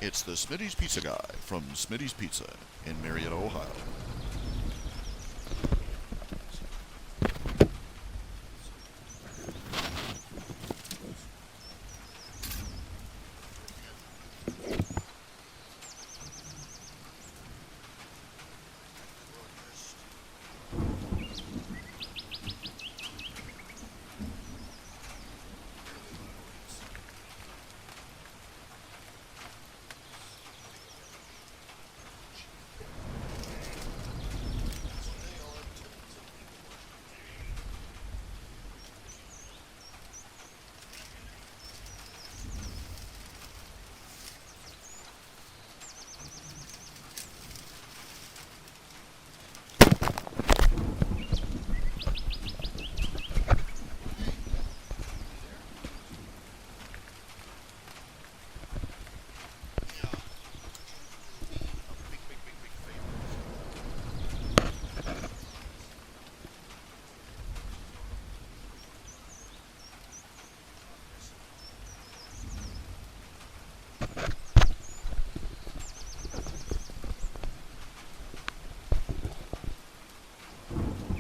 It's the Smitty's Pizza Guy from Smitty's Pizza in Marietta, Ohio.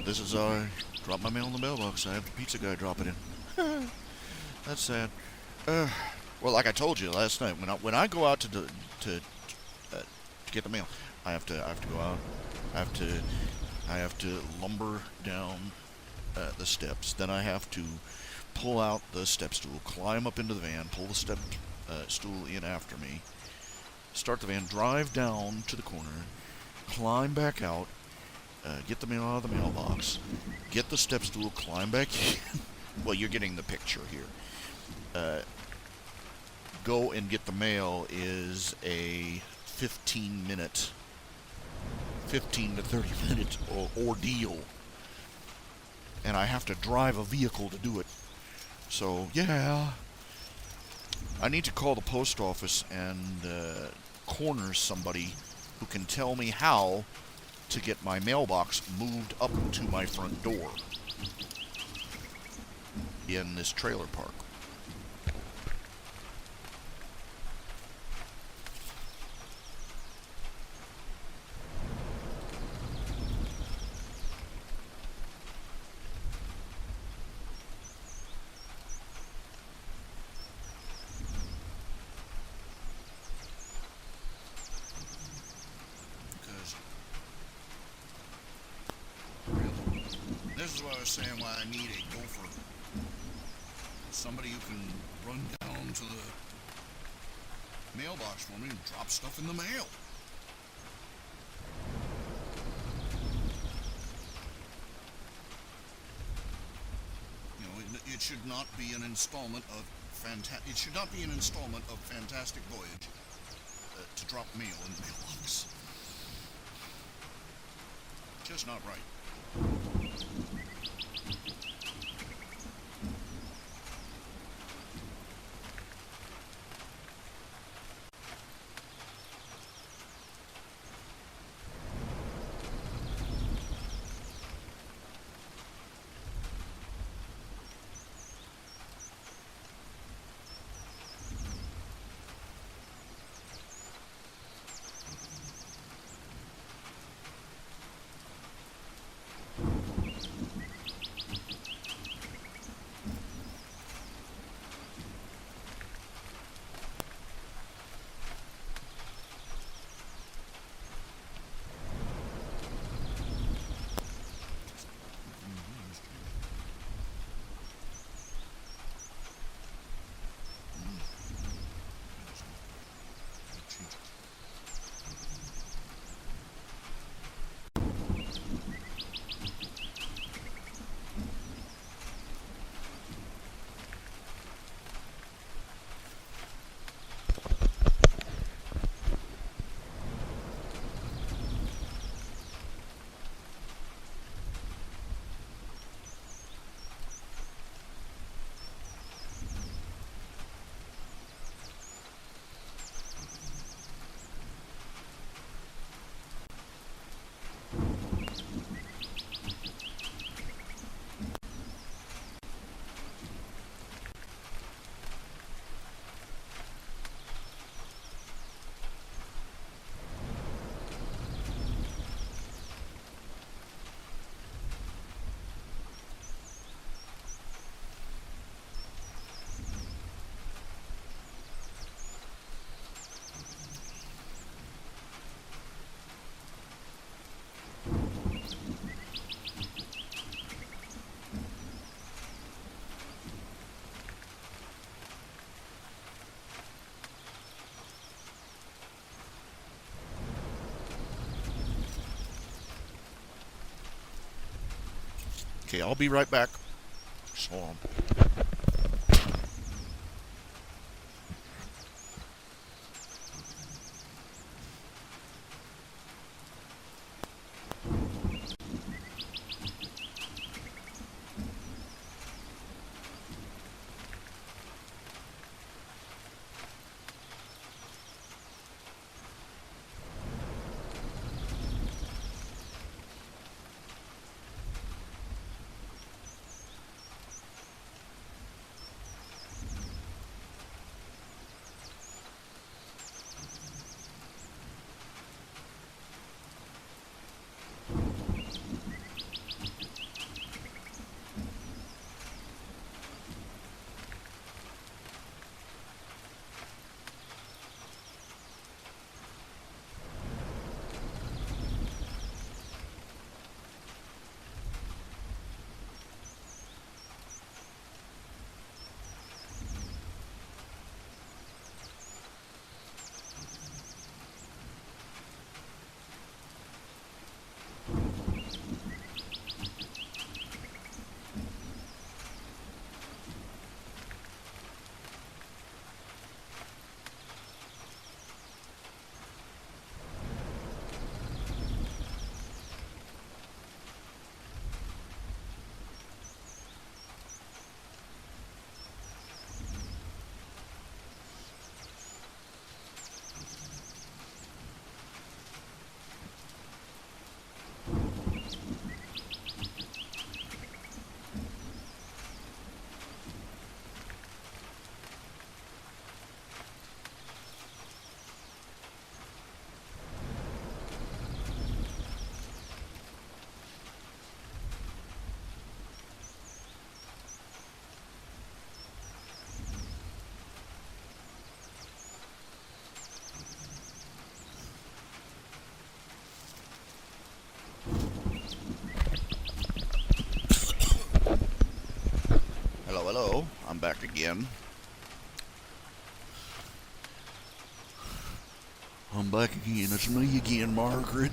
This is how I drop my mail in the mailbox. I have the pizza guy drop it in. That's sad. Well, like I told you last night, when I go out to get the mail, I have to go out. I have to lumber down the steps. Then I have to pull out the step stool, climb up into the van, pull the step stool in after me, start the van, drive down to the corner, climb back out, get the mail out of the mailbox, get the step stool, climb back in. Well, you're getting the picture here. Go and get the mail is a 15 to 30 minute ordeal. And I have to drive a vehicle to do it. So, yeah. I need to call the post office and corner somebody who can tell me how to get my mailbox moved up to my front door in this trailer park. This is what I was saying, why I need a gopher. Somebody who can run down to the mailbox for me and drop stuff in the mail. You know, it should not be an installment of Fantastic Voyage to drop mail in the mailbox. Just not right. Okay, I'll be right back. So long. hello. I'm back again. I'm back again. It's me again, Margaret.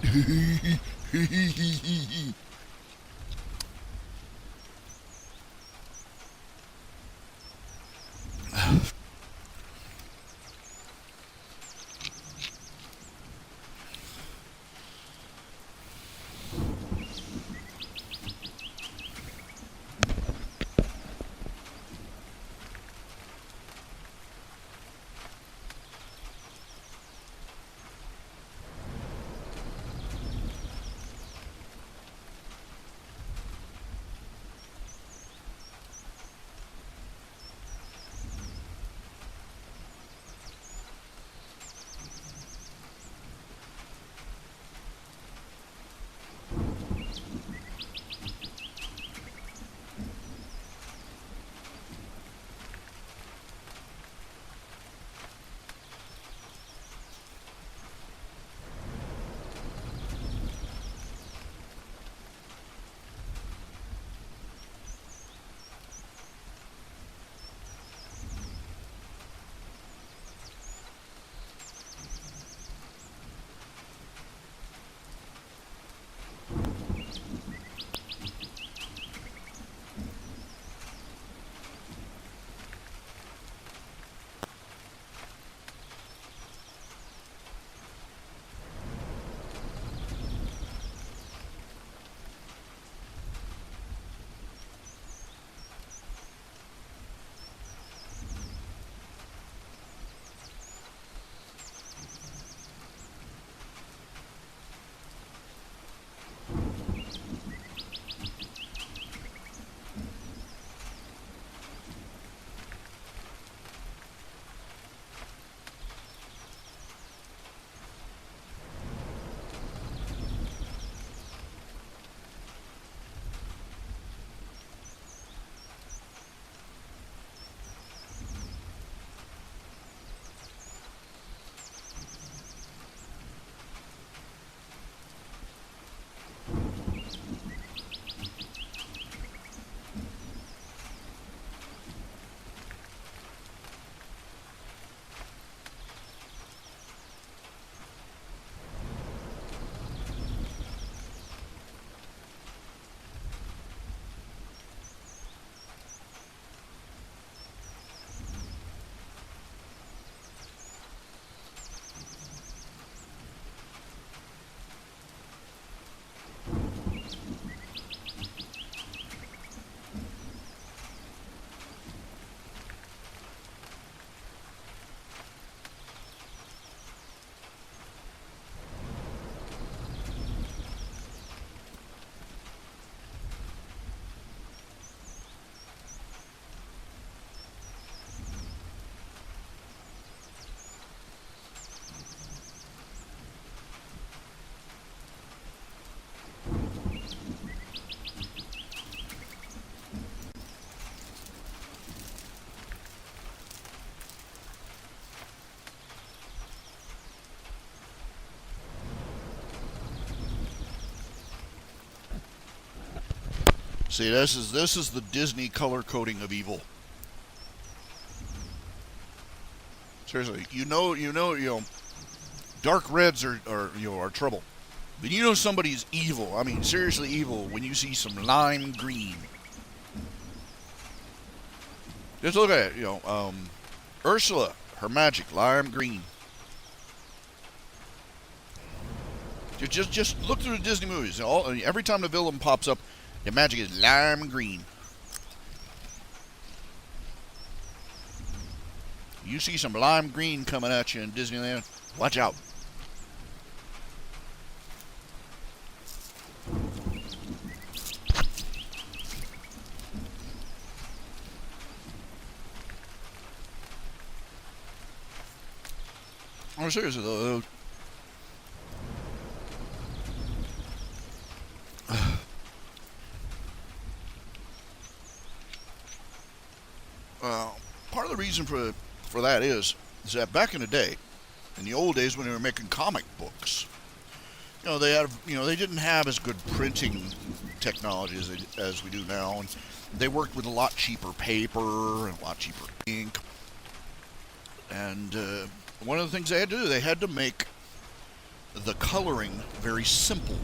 See, this is the Disney color coding of evil. Seriously, dark reds are trouble. But you know somebody's evil. I mean, seriously evil when you see some lime green. Just look at it, Ursula, her magic, lime green. Just look through the Disney movies. Every time the villain pops up, the magic is lime green. You see some lime green coming at you in Disneyland, watch out. Oh, seriously though. Part of the reason for that is that back in the day, in the old days when they were making comic books, they didn't have as good printing technology as we do now, and they worked with a lot cheaper paper and a lot cheaper ink. And one of the things they had to do, they had to make the coloring very simple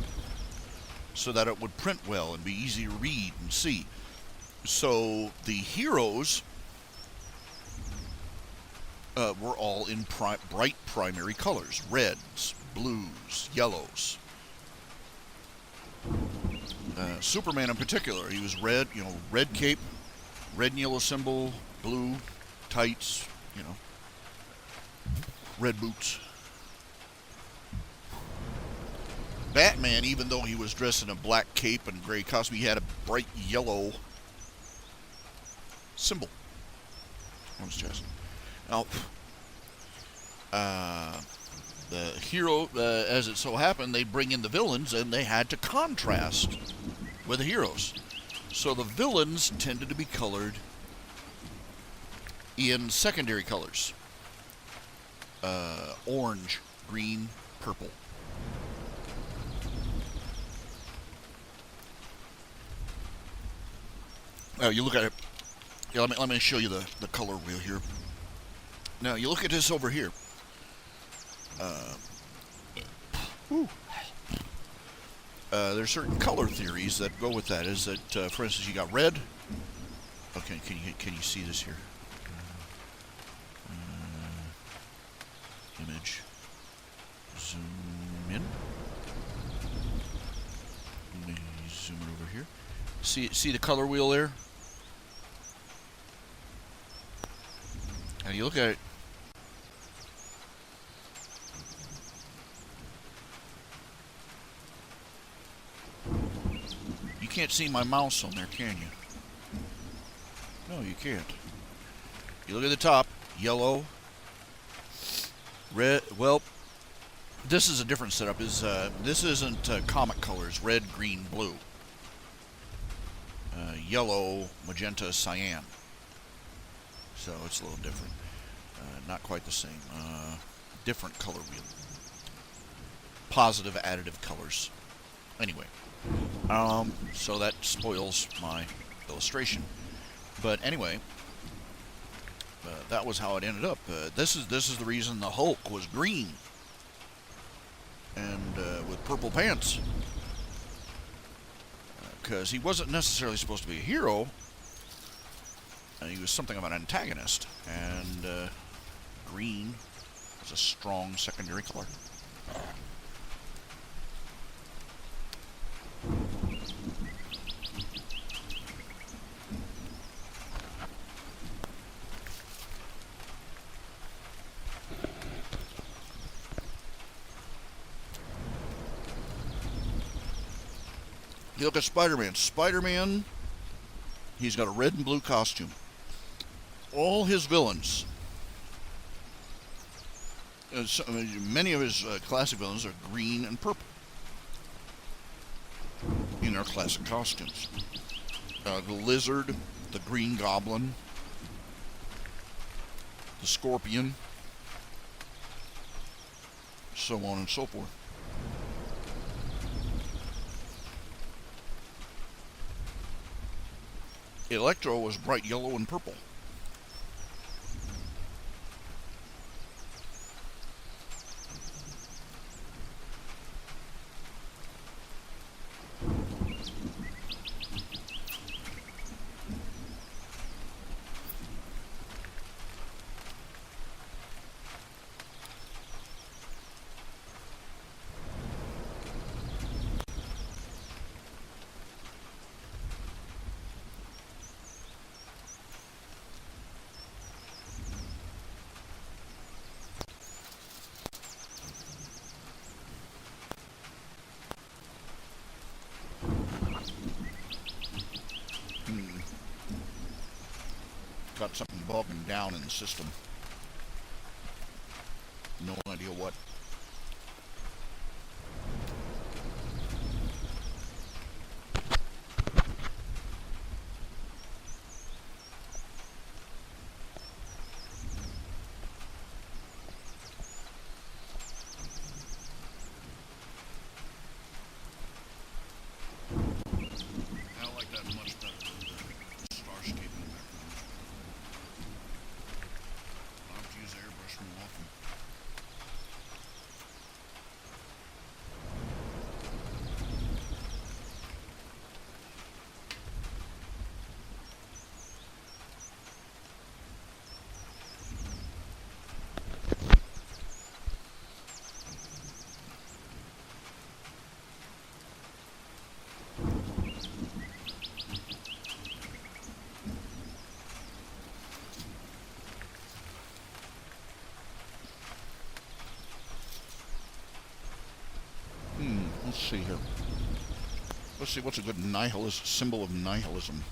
so that it would print well and be easy to read and see. So the heroes were all in bright primary colors: reds, blues, yellows. Superman in particular, he was red, red cape, red and yellow symbol, blue tights, red boots. Batman, even though he was dressed in a black cape and gray costume, he had a bright yellow symbol on his chest. Now, the hero, as it so happened, they bring in the villains, and they had to contrast with the heroes. So the villains tended to be colored in secondary colors: orange, green, purple. You look at it. Let me show you the color wheel here. Now, you look at this over here. There's certain color theories that go with that. Is that, for instance, you got red. Okay, can you see this here? Image. Zoom in. Let me zoom it over here. See the color wheel there? Now you look at it. You can't see my mouse on there, can you? No, you can't. You look at the top, yellow, red. Well, this is a different setup. This isn't comic colors: red, green, blue, yellow, magenta, cyan. So it's a little different. Not quite the same. Different color wheel. Positive additive colors. Anyway, so that spoils my illustration. But anyway, that was how it ended up. This is the reason the Hulk was green and with purple pants, because he wasn't necessarily supposed to be a hero. He was something of an antagonist, and green was a strong secondary color. You look at Spider-Man. Spider-Man, he's got a red and blue costume. All his villains, many of his classic villains are green and purple in their classic costumes. The Lizard, the Green Goblin, the Scorpion, so on and so forth. Electro was bright yellow and purple. Got something bogging down in the system. No idea what. I like that much better. Let's see here. Let's see what's a good nihilist symbol of nihilism.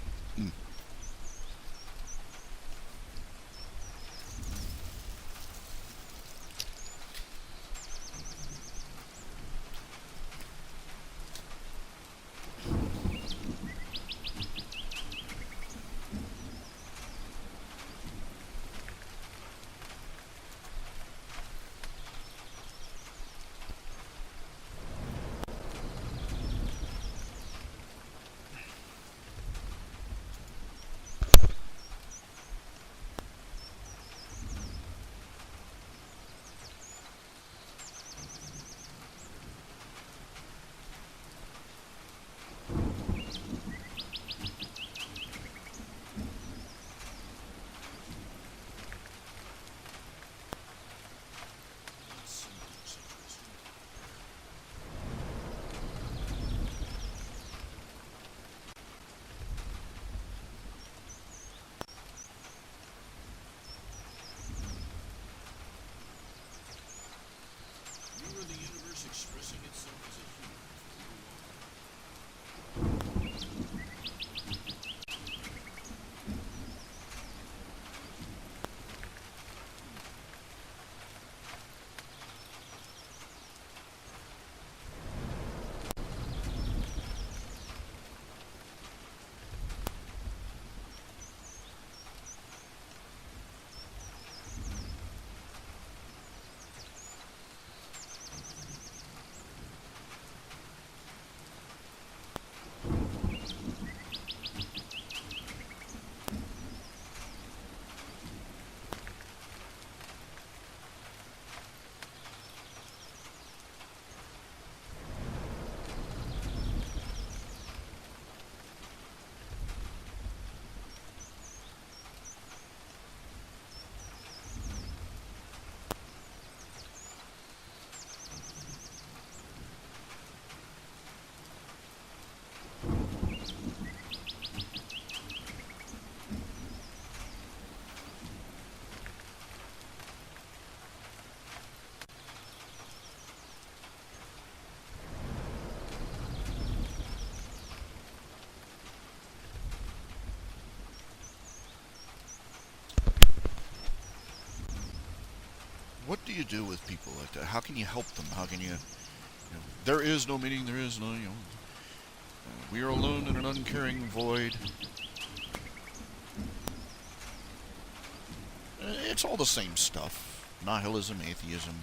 Expressing itself as a human. What do you do with people like that? How can you help them? How can you there is no meaning, there is no, we are alone in an uncaring void. It's all the same stuff. Nihilism, atheism.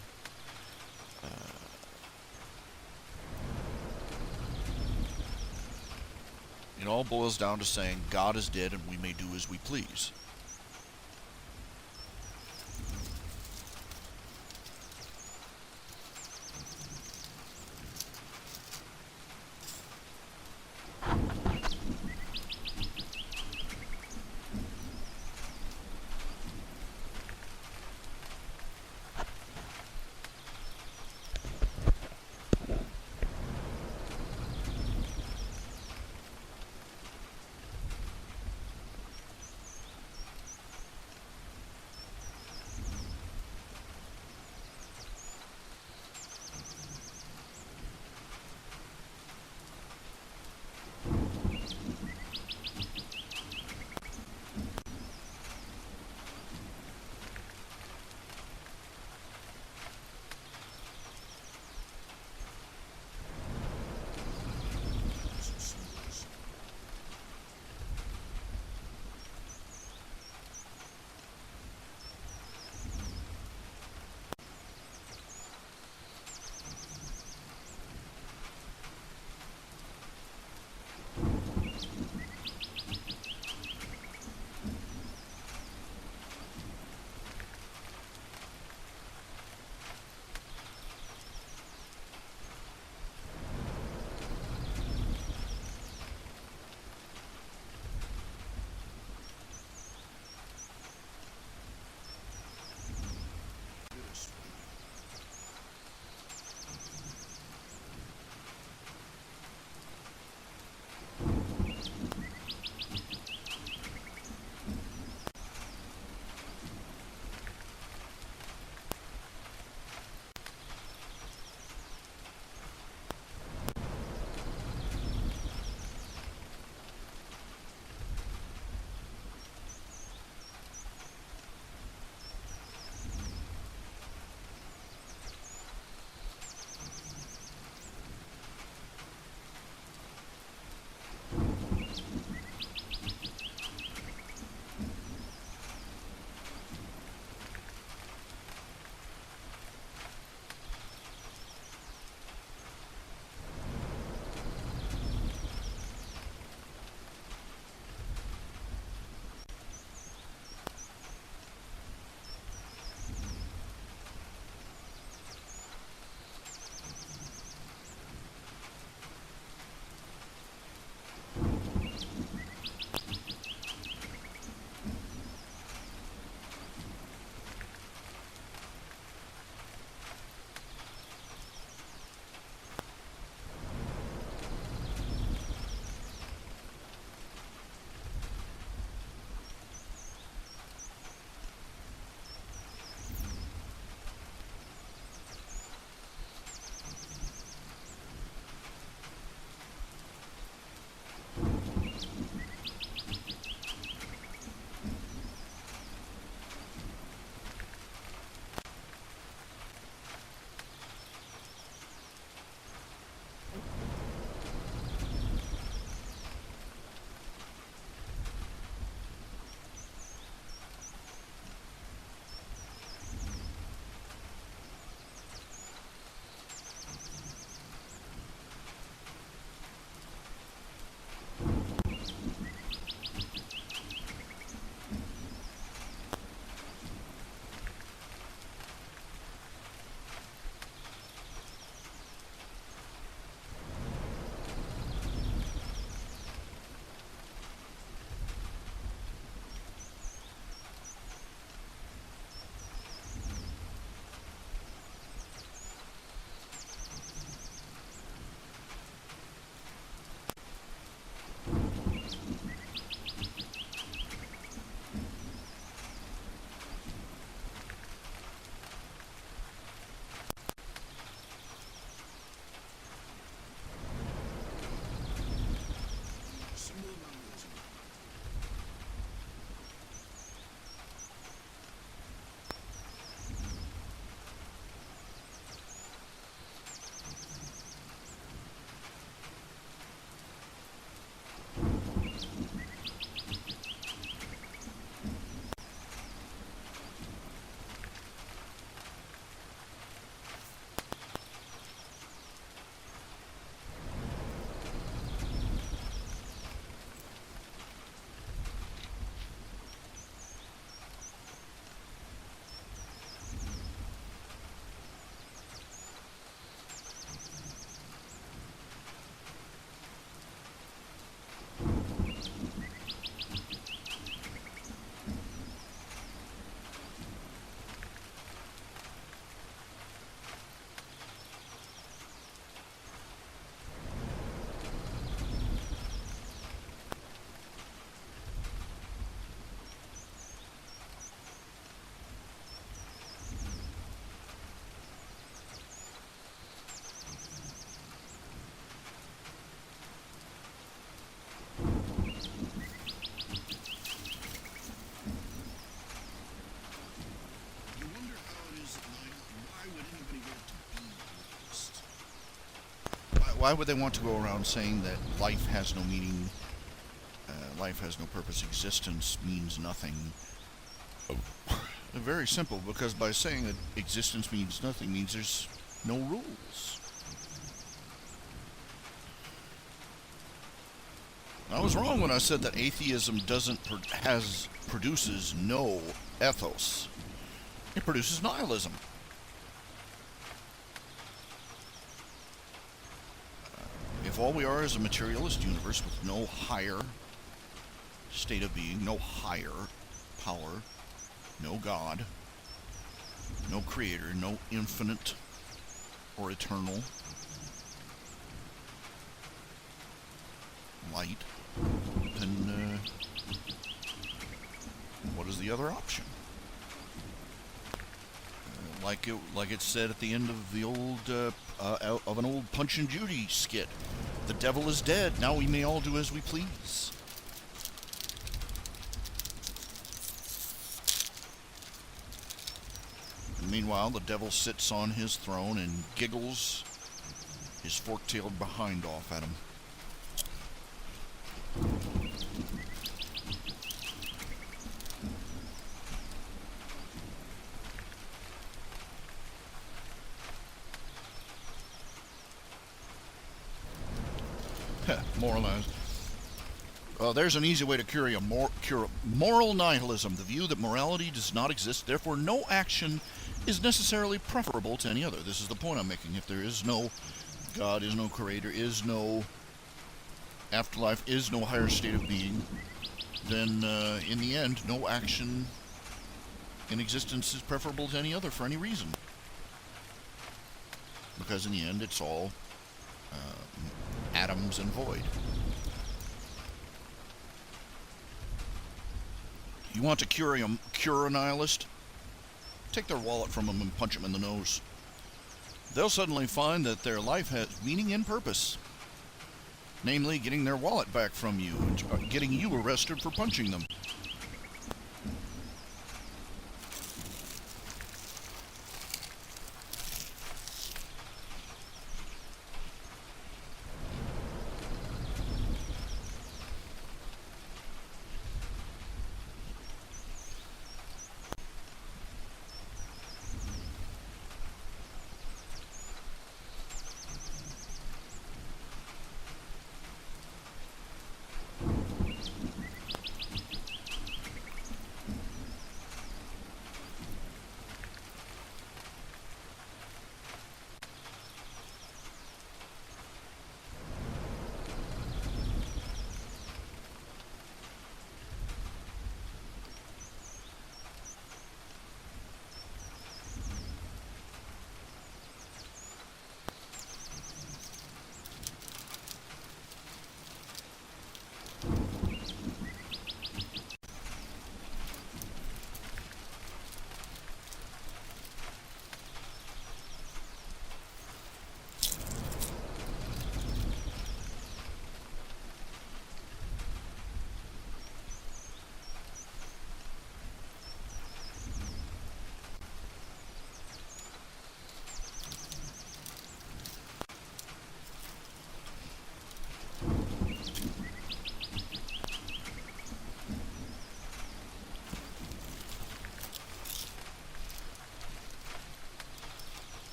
It all boils down to saying God is dead and we may do as we please. why would they want to go around saying that life has no meaning, life has no purpose, existence means nothing? Very simple, because by saying that existence means nothing means there's no rules. I was wrong when I said that atheism produces no ethos. It produces nihilism. If all we are is a materialist universe with no higher state of being, no higher power, no God, no creator, no infinite or eternal light, then what is the other option? Like it said at the end of the old of an old Punch and Judy skit, the devil is dead. Now we may all do as we please. And meanwhile, the devil sits on his throne and giggles his fork-tailed behind off at him. Moralize. There's an easy way to cure moral nihilism, the view that morality does not exist, therefore no action is necessarily preferable to any other. This is the point I'm making. If there is no God, is no creator, is no afterlife, is no higher state of being, then in the end, no action in existence is preferable to any other for any reason. Because in the end, it's all atoms and void. You want to cure a nihilist? Take their wallet from them and punch them in the nose. They'll suddenly find that their life has meaning and purpose. Namely, getting their wallet back from you and getting you arrested for punching them.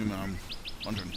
I'm wondering.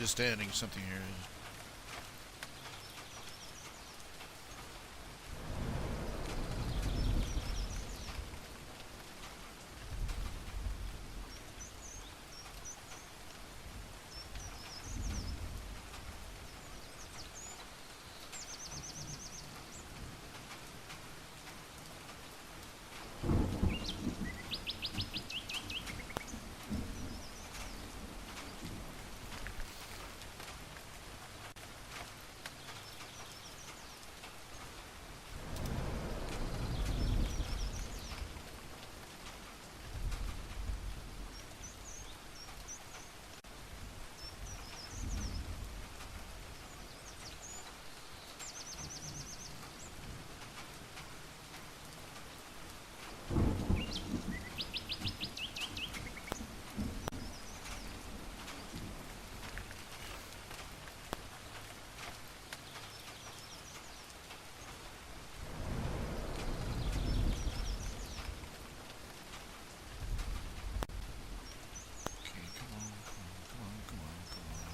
Just adding something here. Okay, come on, come on, come on, come on, come on.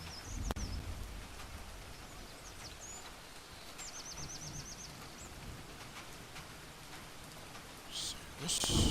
Save this.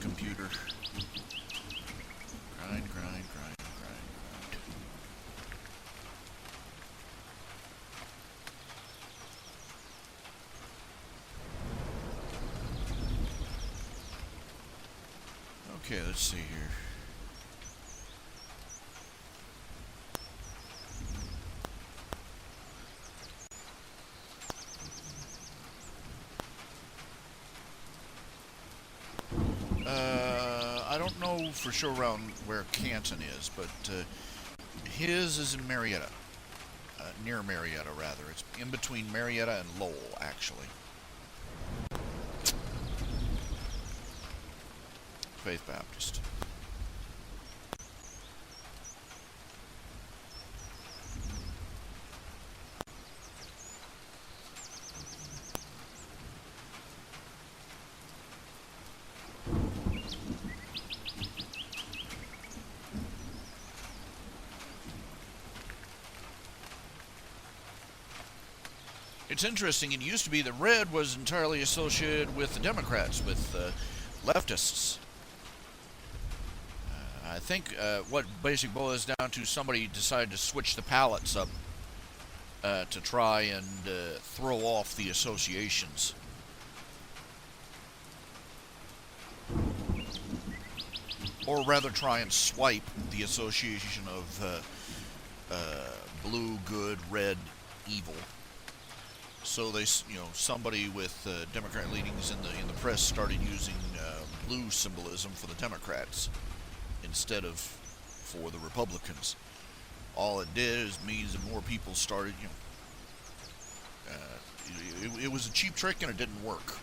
computer. Grind, grind, grind, grind, grind. Okay, let's see here. I don't know for sure around where Canton is, but his is in Marietta. Near Marietta, rather. It's in between Marietta and Lowell, actually. Faith Baptist. It's interesting, it used to be that red was entirely associated with the Democrats, with leftists. I think what basically boils down to, somebody decided to switch the ballots up to try and throw off the associations. Or rather try and swipe the association of blue, good, red, evil. So they, somebody with Democrat leanings in the press started using blue symbolism for the Democrats instead of for the Republicans. All it did is means that more people started, it was a cheap trick and it didn't work.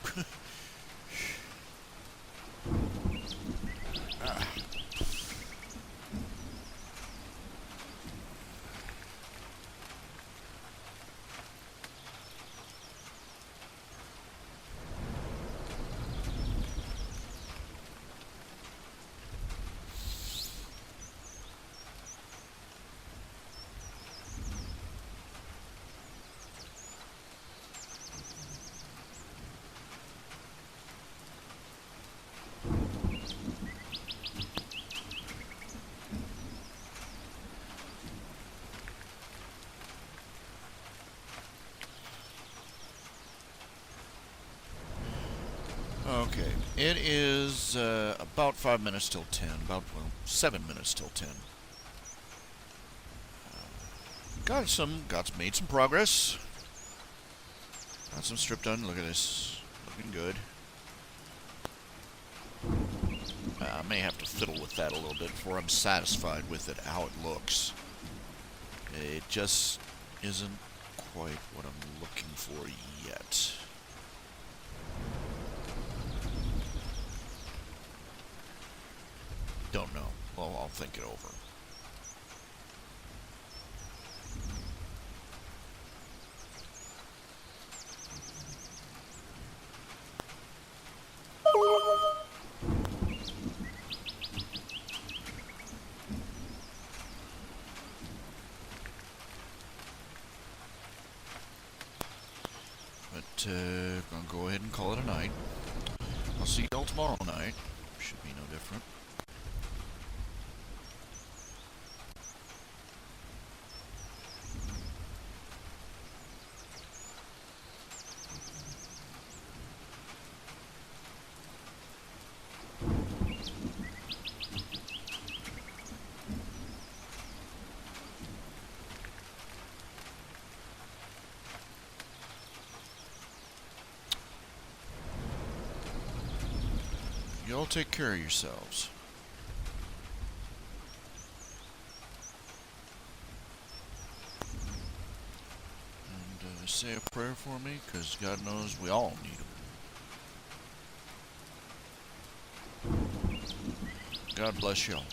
Okay, it is about 5 minutes till 10, about 7 minutes till 10. Made some progress. Got some strip done. Look at this, looking good. I may have to fiddle with that a little bit before I'm satisfied with it, how it looks. It just isn't quite what I'm looking for yet. Don't know. Well, I'll think it over. But, gonna go ahead and call it a night. I'll see y'all tomorrow night. Should be no different. Y'all take care of yourselves. And say a prayer for me, because God knows we all need them. God bless y'all.